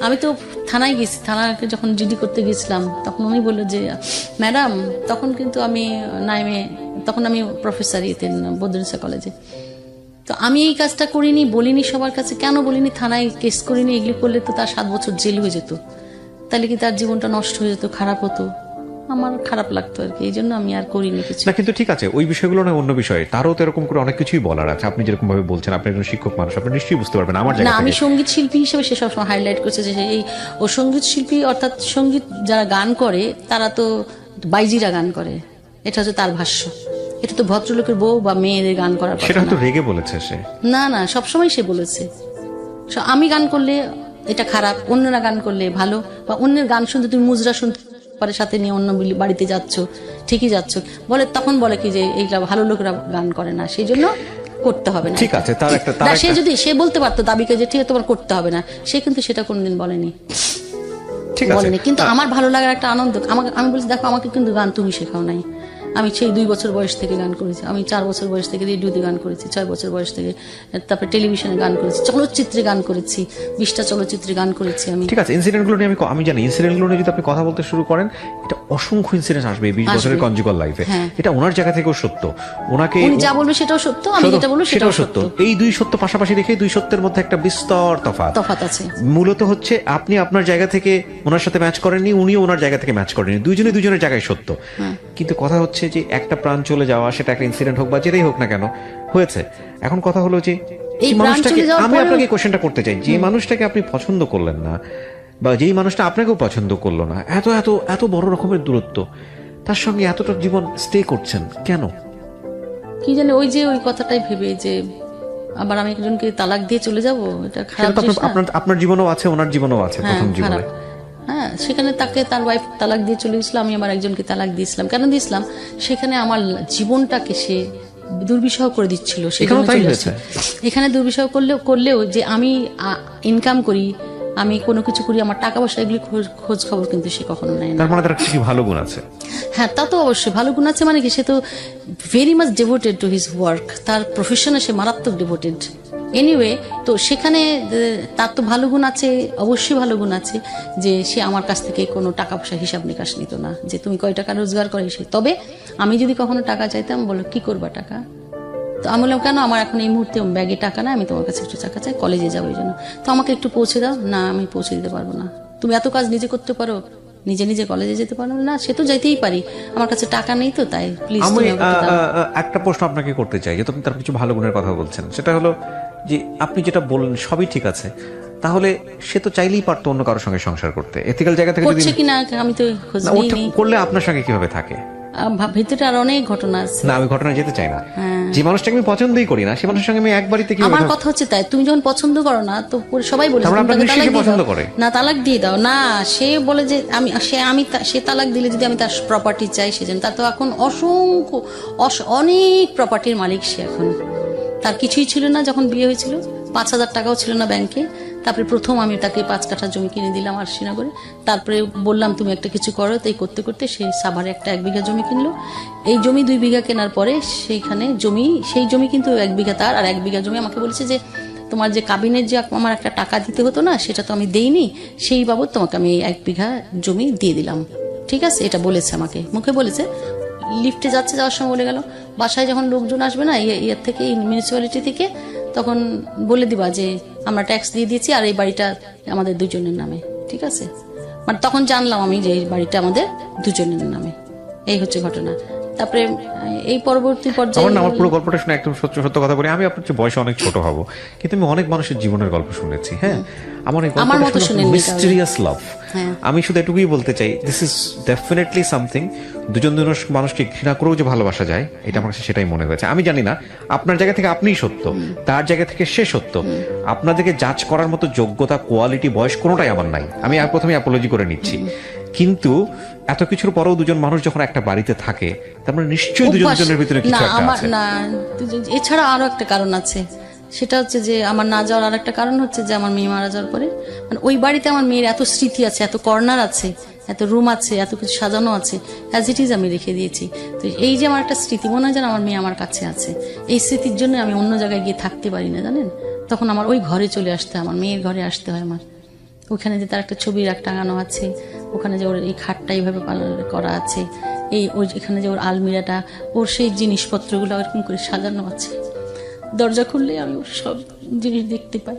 আমি তো থানায় গেছি, থানাকে যখন জিডি করতে গেছিলাম তখন উনি বললো যে ম্যাডাম, তখন কিন্তু আমি নাইমে, তখন আমি প্রফেসর ইয়েতে বদরুন্নেসা কলেজে, তো আমি এই কাজটা করিনি, বলিনি সবার কাছে। কেন বলিনি? থানায় কেস করিনি, এগুলি করলে তো তার 7 বছর জেল হয়ে যেত, তাহলে কি তার জীবনটা নষ্ট হয়ে যেত, খারাপ হতো, আমার খারাপ লাগতো আর কি, এই জন্য আমি আর করিনি কিছু। না কিন্তু ঠিক আছে, ওই বিষয়গুলো না অন্য বিষয়। তারও তো এরকম করে অনেক কিছুই বলার আছে। আপনি যেরকম ভাবে বলছেন, আপনি একজন শিক্ষক মানুষ, আপনি নিশ্চয়ই বুঝতে পারবেন আমার না, জায়গা আমি থেকে। সঙ্গীত শিল্পী হিসেবে সে সবসময় হাইলাইট করছে যে এই ও সঙ্গীত শিল্পী, অর্থাৎ সঙ্গীত যারা গান করে তারা তো বাইজিরা গান করে, এটা হচ্ছে তার ভাষ্য। এটা তো ভদ্রলোকের বউ বা মেয়েদের গান করার কথা সেটা না। হয়তো রেগে বলেছে সে। না না, সবসময় সে বলেছে আমি গান করলে এটা খারাপ, অন্যরা গান করলে ভালো, বা অন্যের গান শুনতে তুমি মুজরা শুনতে পারে সাথে নিয়ে অন্য বাড়িতে যাচ্ছ, ঠিকই যাচ্ছ, বলে তখন বলে কি যে এইটা ভালো লোকেরা গান করে না, সেই জন্য করতে হবে না। ঠিক আছে, তার একটা না, সে যদি সে বলতে পারতো দাবিকে যে ঠিক আছে তোমার করতে হবে না, সে কিন্তু সেটা কোনোদিন বলেনি, ঠিক আছে। বলেনি। কিন্তু আমার ভালো লাগার একটা আনন্দ, আমি বলছি দেখো আমাকে কিন্তু গান তুমি শেখাও নাই। আমি সেই 2 বছর বয়স থেকে গান করেছি, আমি 4 বছর বয়স থেকে রেডিওতে গান করেছি, 6 বছর বয়স থেকে তারপরে টেলিভিশনে গান করেছি, চলচ্চিত্রে গান করেছি, 20টা চলচ্চিত্রে গান করেছি আমি। ঠিক আছে, ইনসিডেন্টগুলো নিয়ে আমি জানি, ইনসিডেন্টগুলো নিয়ে যদি আপনি কথা বলতে শুরু করেন, এটা অসংখ্য ইনসিডেন্ট আসবে 20 বছরের কনজুগাল লাইফে। হ্যাঁ। এটা ওনার জায়গা থেকেও সত্য। ওনাকে উনি যা বলবে সেটাও সত্য, আমি যেটা বলবো সেটাও সত্য। এই 2 সত্য পাশাপাশি রেখে 2 সত্যের মধ্যে একটা বিস্তর তফাৎ আছে। মূলত হচ্ছে আপনি আপনার জায়গা থেকে ওনার সাথে ম্যাচ করেননি, উনিও ওনার জায়গা থেকে ম্যাচ করেননি, দুজনের জায়গায় সত্য। কিন্তু কথা হচ্ছে যে একটা প্রাণ চলে যাওয়া, সেটা একটা ইনসিডেন্ট হোক বা যেটাই হোক না কেন হয়েছে। এখন কথা হলো যে এই যে প্রাণ মানুষটাকে, চলে যাওয়ার আমি পরেও- আপনাকে কোশ্চেনটা করতে চাই, যে মানুষটাকে আপনি পছন্দ করলেন না, বা যেই মানুষটা আপনাকেও পছন্দ করলো না, এত এত এত বড় রকমের দূরত্ব, তার সঙ্গে এতটা জীবন স্টে করছেন কেন? কি জানে, ওই যে ওই কথাটাই ভেবে যে আবার আমি একজনকে তালাক দিয়ে চলে যাব, এটা সেটা খারাপ তো জিনিস না? আপনার জীবনও আছে, ওনার জীবনও আছে, হ্যাঁ, প্রথম জীবনে। খারাপ। হ্যাঁ, সেখানে তাকে তার ওয়াইফ তালাক দিয়ে চলে গেছিল, আমি আমার একজনকে তালাক দিয়েছিলাম। কেন দিয়েছিলাম? সেখানে আমার জীবনটাকে সে দুর্বিষহ করে দিচ্ছিল, এখানেও সেখানে তাই চলে হয়েছে? আসছে। এখানে দুর্বিষহ করলেও যে আমি ইনকাম করি, আমি কোনো কিছু করি, আমার টাকা পয়সা, এগুলি খোঁজ খবর কিন্তু সে কখনো নেয় না। তার মানে তার কিছু ভালো গুণ আছে। হ্যাঁ, তা তো অবশ্যই ভালো গুণ আছে, মানে কি সে তো very much devoted to his work, তার প্রফেশনে সে মারাত্মক ডেভোটেড। এনিওয়ে, তো সেখানে তার তো ভালো গুণ আছে, অবশ্যই ভালো গুণ আছে যে সে আমার কাছ থেকে কোনো টাকা পয়সা হিসাব নিকাশ নিত না, যে তুমি কয় টাকা রোজগার করে সে। তবে আমি যদি কখনো টাকা চাইতাম, বলো কি করবা টাকা, তো আমি বললাম কেন, আমার এখন এই মুহূর্তে ব্যাগে টাকা না, আমি তোমার কাছে একটু টাকা চাই, কলেজে যাবো এই জন্য, তো আমাকে একটু পৌঁছে দাও। না, আমি পৌঁছে দিতে পারবো না, তুমি এত কাজ নিজে করতে পারো, নিজে নিজে কলেজে যেতে পারো না? সে তো যাইতেই পারি, আমার কাছে টাকা নেই, তো তাই প্লিজ আমি তুমি আমাকে দাও। একটা প্রশ্ন আপনাকে করতে চাই, যেহেতু আপনি তার কিছু ভালো গুণের কথা বলছেন, সেটা হলো যে আপনি যেটা বললেন সবই ঠিক আছে, তাহলে সে তো চাইলেই পারতো অন্য কারোর সঙ্গে সংসার করতে, এথিক্যাল জায়গা থেকে যদি করছে কিনা আমি তো খোঁজ না, ওটা নিইনি। করলে আপনার সঙ্গে কিভাবে থাকে? ভিতরে আর অনেক ঘটনা আছে। না, আমি ঘটনায় যেতে চাই না। যে মানুষটাকে আমি পছন্দই করি না, সে মানুষের সঙ্গে আমি এক বাড়িতে কিভাবে আমার থাকবো? কথা হচ্ছে তাই, তুমি যখন পছন্দ করো না, তো সবাই বলে তারপর আপনার নিশ্চয়ই সে পছন্দ করে। না, তালাক দিয়ে দাও না। সে বলে যে সে তালাক দিলে যদি আমি তার প্রপার্টি চাই, সেজন্য তার তো এখন অসংখ্য অনেক প্রপার্টির মালিক সে এখন। তার কিছুই ছিল না যখন বিয়ে হয়েছিল, 5,000 টাকাও ছিল না ব্যাংকে। তারপরে প্রথম আমি তাকে 5 কাঠা জমি কিনে দিলাম আর শ্রীনগরে। তারপরে বললাম তুমি একটা কিছু করো, তাই করতে করতে সে সাভারে একটা 1 বিঘা জমি কিনলো। এই জমি 2 বিঘা কেনার পরে সেইখানে সেই জমি কিন্তু 1 বিঘা তার, আর 1 বিঘা জমি আমাকে বলেছে যে তোমার যে কাবিনের যে আমার একটা টাকা দিতে হতো না, সেটা তো আমি দেইনি, সেই বাবদ তোমাকে আমি 1 বিঘা জমি দিয়ে দিলাম। ঠিক আছে, এটা বলেছে আমাকে, মুখে বলেছে। লিফটে যাওয়ার সময় বলে গেল, বাসায় যখন লোকজন আসবে না ইয়ের থেকে, মিউনিসিপ্যালিটি থেকে, তখন বলে দিবা যে আমরা ট্যাক্স দিয়ে দিয়েছি আর এই বাড়িটা আমাদের 2 জনের নামে। ঠিক আছে, মানে তখন জানলাম আমি যে এই বাড়িটা আমাদের দুজনের নামে। এই হচ্ছে ঘটনা। তারপরে এই পরবর্তী পর্যায়ে আমার পুরো গল্পটা শুনে একদম সত্য সত্য কথা বলি, আমি আপনার চেয়ে বয়সে অনেক ছোট হব, কিন্তু আমি অনেক মানুষের জীবনের গল্প শুনেছি। হ্যাঁ, আমার এই আমার মতো গল্পটা শুনেননি মিস্টেরিয়াস লাভ। হ্যাঁ। আমি শুধু এটুকুই বলতে চাই, দিস ইজ ডেফিনেটলি সামথিং। দুজন মানুষকে ঘৃণা করেও যে ভালোবাসা যায়, এটা আমার কাছে সেটাই মনে হয়েছে। আমি জানি না আপনার জায়গা থেকে আপনিই সত্য, তার জায়গা থেকে সে সত্য। আপনাদেরকে জাজ করার মতো যোগ্যতা, কোয়ালিটি, বয়স কোনোটাই আমার নাই। আমি প্রথমে অ্যাপোলজি করে নিচ্ছি। কিন্তু এত কিছুর পরেও দুজন মানুষ যখন একটা বাড়িতে থাকে, তার মানে নিশ্চয়ই দুজনের ভিতরে কিছু একটা আছে। না, এছাড়া আরো একটা কারণ আছে। সেটা হচ্ছে যে আমার না যাওয়ার আরেকটা কারণ হচ্ছে যে আমার মেয়ে মারা যাওয়ার পরে মানে ওই বাড়িতে আমার মেয়ের এত স্মৃতি আছে, এত কর্নার আছে, এত রুম আছে, এত কিছু সাজানো আছে, অ্যাজ ইট ইজ আমি রেখে দিয়েছি। তো এই যে আমার একটা স্মৃতি, মনে হয় যেন আমার মেয়ে আমার কাছে আছে। এই স্মৃতির জন্য আমি অন্য জায়গায় গিয়ে থাকতে পারি না, জানেন। তখন আমার ওই ঘরে চলে আসতে হয়, আমার মেয়ের ঘরে আসতে হয় আমার। ওখানে যে তার একটা ছবি টাঙানো আছে, ওখানে যে ওর এই খাটটা এইভাবে করা আছে, ওই এখানে যে ওর আলমিরাটা, ওর সেই জিনিসপত্রগুলো এরকম করে সাজানো আছে। দরজা খুললে আমি ওর সব জিনিস দেখতে পাই।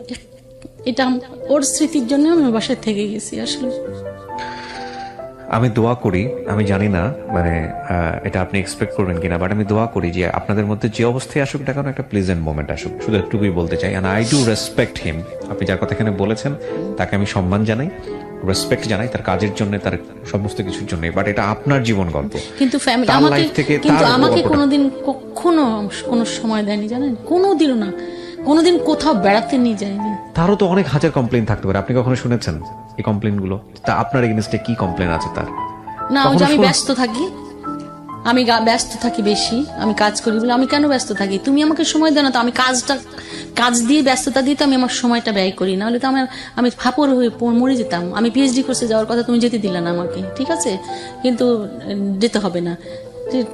এটা ওর স্মৃতির জন্য আমি ওর বাসায় থেকে গেছি আসলে। আমি দোয়া করি, আমি জানি না মানে এটা আপনি এক্সপেক্ট করবেন কিনা, বাট আমি দোয়া করি যে আপনাদের মধ্যে যে অবস্থায় আসুক না কেন, একটা প্লেজেন্ট মোমেন্ট আসুক। শুধু একটুকুই বলতে চাই, and I do respect him. আপনি যার কথা এখানে বলেছেন তাকে আমি সম্মান জানাই, রেসপেক্ট জানাই তার কাজের জন্য, তার সমস্ত কিছুর জন্য। বাট এটা আপনার জীবন গল্প, কিন্তু ফ্যামিলি আমাকে কোনোদিন কখনো কোনো সময় দেয়নি, জানেন, কোনোদিনও না, কোনোদিন কোথাও বেড়াতে নিয়ে যায়নি। তারও তো অনেক হাজার কমপ্লেন থাকতে পারে, আপনি কখনো শুনেছেন এই কমপ্লেন গুলো? তা আপনার এগেইনস্টে কি কমপ্লেন আছে তার? না, ওই যে আমি ব্যস্ত থাকি, আমি ব্যস্ত থাকি বেশি, আমি কাজ করি বলে। আমি কেন ব্যস্ত থাকি? তুমি আমাকে সময় দাও না তো। আমি কাজ দিয়ে, ব্যস্ততা দিয়ে তো আমি আমার সময়টা ব্যয় করি, না হলে তো আমি ফাপড় হয়ে মরে যেতাম। আমি পিএইচডি কোর্সে যাওয়ার কথা, তুমি যেতে দিলে না আমাকে, ঠিক আছে, কিন্তু যেতে হবে না।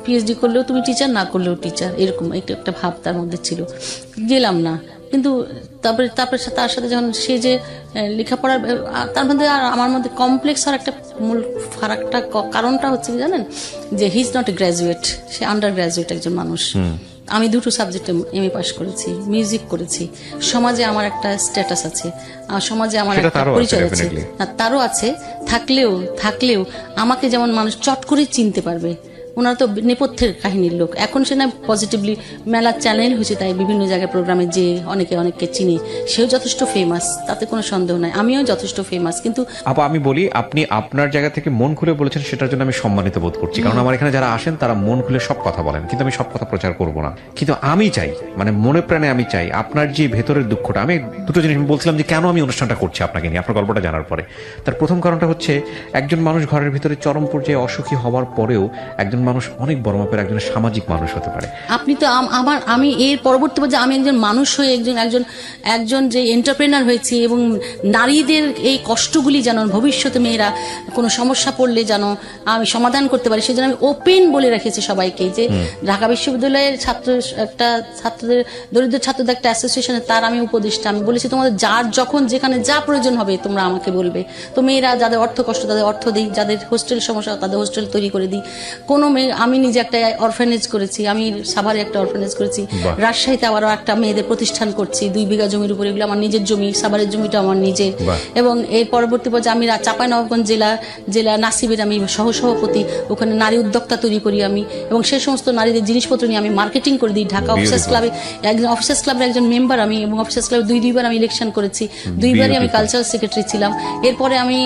পিএইচডি করলেও তুমি টিচার, না করলেও টিচার, এরকম একটা ভাব তার মধ্যে ছিল। গেলাম না। কিন্তু তারপরে তার সাথে যখন সে যে লেখাপড়ার, তার মধ্যে আর আমার মধ্যে কমপ্লেক্স হওয়ার একটা মূল ফারাকটা কারণটা হচ্ছে কি জানেন, যে he is not a graduate, say under graduate একজন মানুষ। আমি 2টো সাবজেক্টে এমএ পাস করেছি, মিউজিক করেছি। সমাজে আমার একটা স্ট্যাটাস আছে, সমাজে আমার একটা পরিচয় আছে, তারও আছে। থাকলেও আমাকে যেমন মানুষ চট করে চিনতে পারবে, ওনারা তো নেপথ্যের কাহিনীর লোক। এখন সে না পজিটিভলি মেলা চ্যানেল হয়েছে, তাই বিভিন্ন জায়গায় প্রোগ্রামে যে অনেককে চিনে, সেও যথেষ্ট ফেমাস, তাতে কোনো সন্দেহ নাই, আমিও যথেষ্ট ফেমাস। কিন্তু আমি বলি, আপনি আপনার জায়গা থেকে মন খুলে বলেছেন, সেটার জন্য আমি সম্মানিত বোধ করছি। কারণ আমার এখানে যারা আসেন তারা মন খুলে সব কথা বলেন, কিন্তু আমি সব কথা প্রচার করব না। কিন্তু আমি চাই, মানে মনে প্রাণে আমি চাই আপনার যে ভেতরের দুঃখটা। আমি দুটো জিনিস বলছিলাম যে কেন আমি অনুষ্ঠানটা করছি আপনাকে নিয়ে, আপনার গল্পটা জানার পরে। তার প্রথম কারণটা হচ্ছে, একজন মানুষ ঘরের ভিতরে চরম পর্যায়ে অসুখী হওয়ার পরেও একজন মানুষ অনেক বড় মাপের একজন সামাজিক মানুষ হতে পারে। আপনি তো আমি এর পরবর্তী পর্যায়ে আমি একজন মানুষ হয়ে একজন যে এন্টারপ্রেনার হয়েছি, এবং নারীদের এই কষ্টগুলি যেন ভবিষ্যতে মেয়েরা কোনো সমস্যা পড়লে যেন আমি সমাধান করতে পারি, সেজন্য আমি ওপেন বলে রেখেছি সবাইকে যে ঢাকা বিশ্ববিদ্যালয়ের ছাত্রদের দরিদ্র ছাত্রদের একটা অ্যাসোসিয়েশনে তার আমি উপদেষ্টা। আমি বলেছি তোমাদের যার যখন যেখানে যা প্রয়োজন হবে তোমরা আমাকে বলবে। তো মেয়েরা যাদের অর্থ কষ্ট তাদের অর্থ দিই, যাদের হোস্টেল সমস্যা তাদের হোস্টেল তৈরি করে দিই। কোনো মেয়ে, আমি নিজে একটা অরফানেজ করেছি, আমি সাভারে একটা অরফানেজ করেছি, রাজশাহীতে আবারও একটা মেয়েদের প্রতিষ্ঠান করছি 2 বিঘা জমির উপর। এগুলো আমার নিজের জমি, সাভারের জমিটা আমার নিজের। এবং এর পরবর্তী পর্যায়ে আমি চাঁপাইনবাবগঞ্জ জেলা নাসিবের আমি সহসভাপতি, ওখানে নারী উদ্যোক্তা তৈরি করি আমি, এবং সেই সমস্ত নারীদের জিনিসপত্র নিয়ে আমি মার্কেটিং করে দিই। ঢাকা অফিসার্স ক্লাবে অফিসার্স ক্লাবের একজন মেম্বার আমি, এবং অফিসার্স ক্লাবে 2বার আমি ইলেকশন করেছি, 2বারই আমি কালচারাল সেক্রেটারি ছিলাম। এরপরে আমি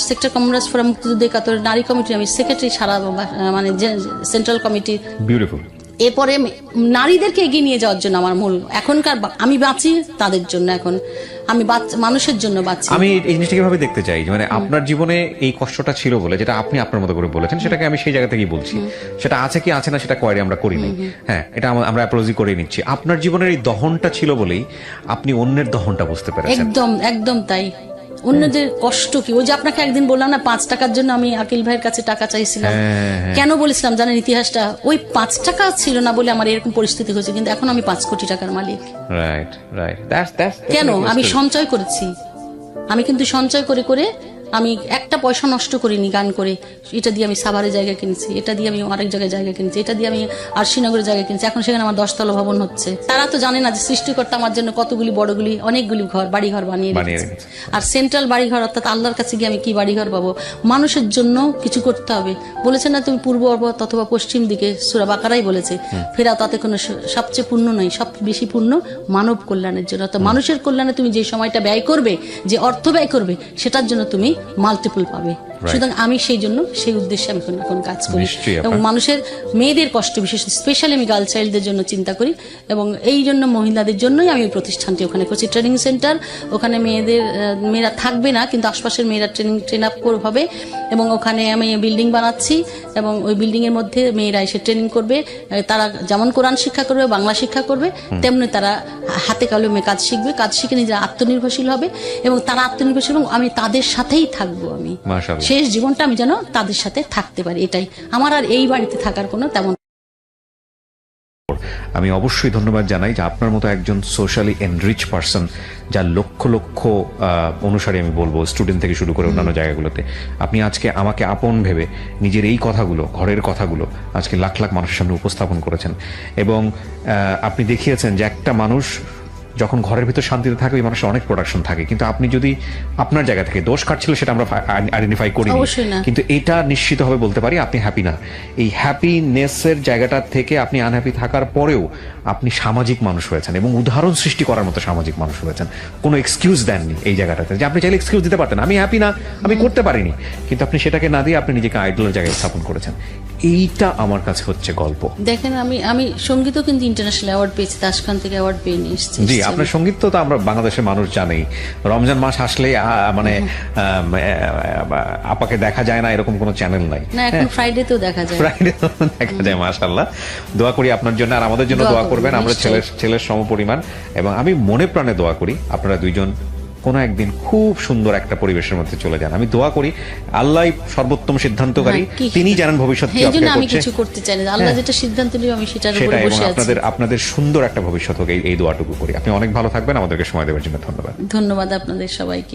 সেক্টর কমরেডস ফোরাম মুক্তিযুদ্ধ একাত্তরের নারী কমিটির আমি সেক্রেটারি, সারা মানে সেন্ট্রাল কমিটি। বিউটিফুল। এরপরে নারীদেরকে এগিয়ে নিয়ে যাওয়ার জন্য আমার মূল এখনকার, আমি বাঁচি তাদের জন্য, এখন আমি মানুষের জন্য বাঁচি। আমি এই জিনিসটাকে ভাবে দেখতে চাই, মানে আপনার জীবনে এই কষ্টটা ছিল বলে, যেটা আপনি আপনার মতো করে বলেছেন, সেটাকে আমি সেই জায়গা থেকেই বলছি। সেটা আছে কি আছে না সেটা কোয়ারি আমরা করিনি, হ্যাঁ, এটা আমরা অ্যাপ্রোজি করে নিচ্ছি। আপনার জীবনের এই দহনটা ছিল বলেই আপনি অন্যের দহনটা বুঝতে পেরেছেন। একদম তাই। অন্যদের কষ্ট কি, ওই যে আপনাকে একদিন বললাম না 5 টাকার জন্য আমি আকিল ভাইয়ের কাছে টাকা চাইছিলাম, কেন বলেছিলাম জানেন ইতিহাসটা? ওই 5 টাকা ছিল না বলে আমার এরকম পরিস্থিতি হয়েছে, কিন্তু এখন আমি 5 কোটি টাকার মালিক। রাইট। কেন? আমি সঞ্চয় করেছি, আমি কিন্তু সঞ্চয় করে আমি একটা পয়সা নষ্ট করিনি গান করে। এটা দিয়ে আমি সাভারে জায়গা কিনেছি, এটা দিয়ে আমি আরেক জায়গায় জায়গা কিনেছি, এটা দিয়ে আমি আরশিনগরে জায়গা কিনেছি। এখন সেখানে আমার 10তলা ভবন হচ্ছে। তারা তো জানে না যে সৃষ্টিকর্তা আমার জন্য কতগুলি বড়গুলি অনেকগুলি বাড়িঘর বানিয়ে রেখেছে। আর সেন্ট্রাল বাড়িঘর অর্থাৎ আল্লাহর কাছে গিয়ে আমি কি বাড়িঘর পাবো? মানুষের জন্য কিছু করতে হবে। বলেছে না তুমি পূর্ব অথবা পশ্চিম দিকে, সূরা বাকারাই বলেছে ফেরাও, তাতে কোনো সবচেয়ে পূর্ণ নয়, সব বেশি পূর্ণ মানব কল্যাণের জন্য। তো মানুষের কল্যাণে তুমি যে সময়টা ব্যয় করবে, যে অর্থ ব্যয় করবে, সেটার জন্য তুমি মাল্টিপল পাবে। সুতরাং আমি সেই জন্য সেই উদ্দেশ্যে আমি এখন কাজ করি এবং মানুষের মেয়েদের কষ্ট, বিশেষ স্পেশালি আমি গার্ল চাইল্ডদের জন্য চিন্তা করি এবং এই জন্য মহিলাদের জন্যই আমি প্রতিষ্ঠানটি ওখানে করছি, ট্রেনিং সেন্টার। ওখানে মেয়েরা থাকবে না, কিন্তু আশপাশের মেয়েরা ট্রেন আপ হবে এবং ওখানে আমি বিল্ডিং বানাচ্ছি এবং ওই বিল্ডিং এর মধ্যে মেয়েরা এসে ট্রেনিং করবে। তারা যেমন কোরআন শিক্ষা করবে, বাংলা শিক্ষা করবে, তেমনি তারা হাতে কলমে কাজ শিখবে, কাজ শিখে নিজেরা আত্মনির্ভরশীল হবে এবং তারা আত্মনির্ভরশীল এবং আমি তাদের সাথেই থাকবো। আমি শেষ জীবনটা আমি যেন তাদের সাথে থাকতে পারি, এটাই আমার। আর এই বাড়িতে থাকার কোনো তেমন। আমি অবশ্যই ধন্যবাদ জানাই যে আপনার মতো একজন সোশ্যালি এনরিচ পারসন, যার লক্ষ লক্ষ অনুসারী, আমি বলবো স্টুডেন্ট থেকে শুরু করে অন্যান্য জায়গাগুলোতে, আপনি আজকে আমাকে আপন ভেবে নিজের এই কথাগুলো, ঘরের কথাগুলো আজকে লাখ লাখ মানুষের সামনে উপস্থাপন করেছেন এবং আপনি দেখিয়েছেন যে একটা মানুষ যখন ঘরের ভিতর শান্তিতে থাকে, ওই মানুষের অনেক প্রোডাকশন থাকে। কিন্তু আপনি যদি আপনার জায়গা থেকে দোষ কাটছিল, সেটা আমরা আইডেন্টিফাই করি, কিন্তু এটা নিশ্চিতভাবে বলতে পারি আপনি হ্যাপি না। এই হ্যাপিনেসের জায়গাটা থেকে আপনি আনহ্যাপি থাকার পরেও আপনি সামাজিক মানুষ হয়েছেন এবং উদাহরণ সৃষ্টি করার মতো সামাজিক মানুষ হয়েছেন। কোনো এক্সকিউজ দেননি এই জায়গাটাতে, যে আপনি চাইলে এক্সকিউজ দিতে পারতেন, আমি হ্যাপি না, আমি করতে পারিনি, কিন্তু আপনি সেটাকে না দিয়ে আপনি নিজেকে আইডলের জায়গায় স্থাপন করেছেন। এইটা আমার কাছে হচ্ছে গল্প। দেখেন, আমি সঙ্গীতও কিন্তু ইন্টারন্যাশনাল অ্যাওয়ার্ড পেয়েছি, তাসখান থেকে অ্যাওয়ার্ড পেয়ে নিয়ে এসেছি। জি, আপনার সঙ্গীত তো আমরা বাংলাদেশের মানুষ জানেই। রমজান মাস আসলে মানে আপাকে দেখা যায় না এরকম কোনো চ্যানেল নাই। না, এখন ফ্রাইডেতেও দেখা যায়, ফ্রাইডেতেও দেখা যায়। মাশাআল্লাহ, দোয়া করি আপনার জন্য আর আমাদের জন্য দোয়া করবেন। আমরা ছেলের সমপরিমাণ এবং আমি মনে প্রাণে দোয়া করি আপনারা দুইজন কোনো একদিন খুব সুন্দর একটা পরিবেশের মধ্যে চলে যান। আমি দোয়া করি আল্লাহ সর্বোত্তম সিদ্ধান্তকারী, তিনি জানেন ভবিষ্যৎ কি অপেক্ষা করছে। আমি কিছু করতে চাই না, আল্লাহ যেটা সিদ্ধান্ত নেবে আমি সেটার উপরে বসে আছি। আপনাদের সুন্দর একটা ভবিষ্যৎ হোক, এই দোয়াটুকু করি। আপনি অনেক ভালো থাকবেন, আমাদেরকে সময় দেওয়ার জন্য ধন্যবাদ। ধন্যবাদ আপনাদের সবাইকে।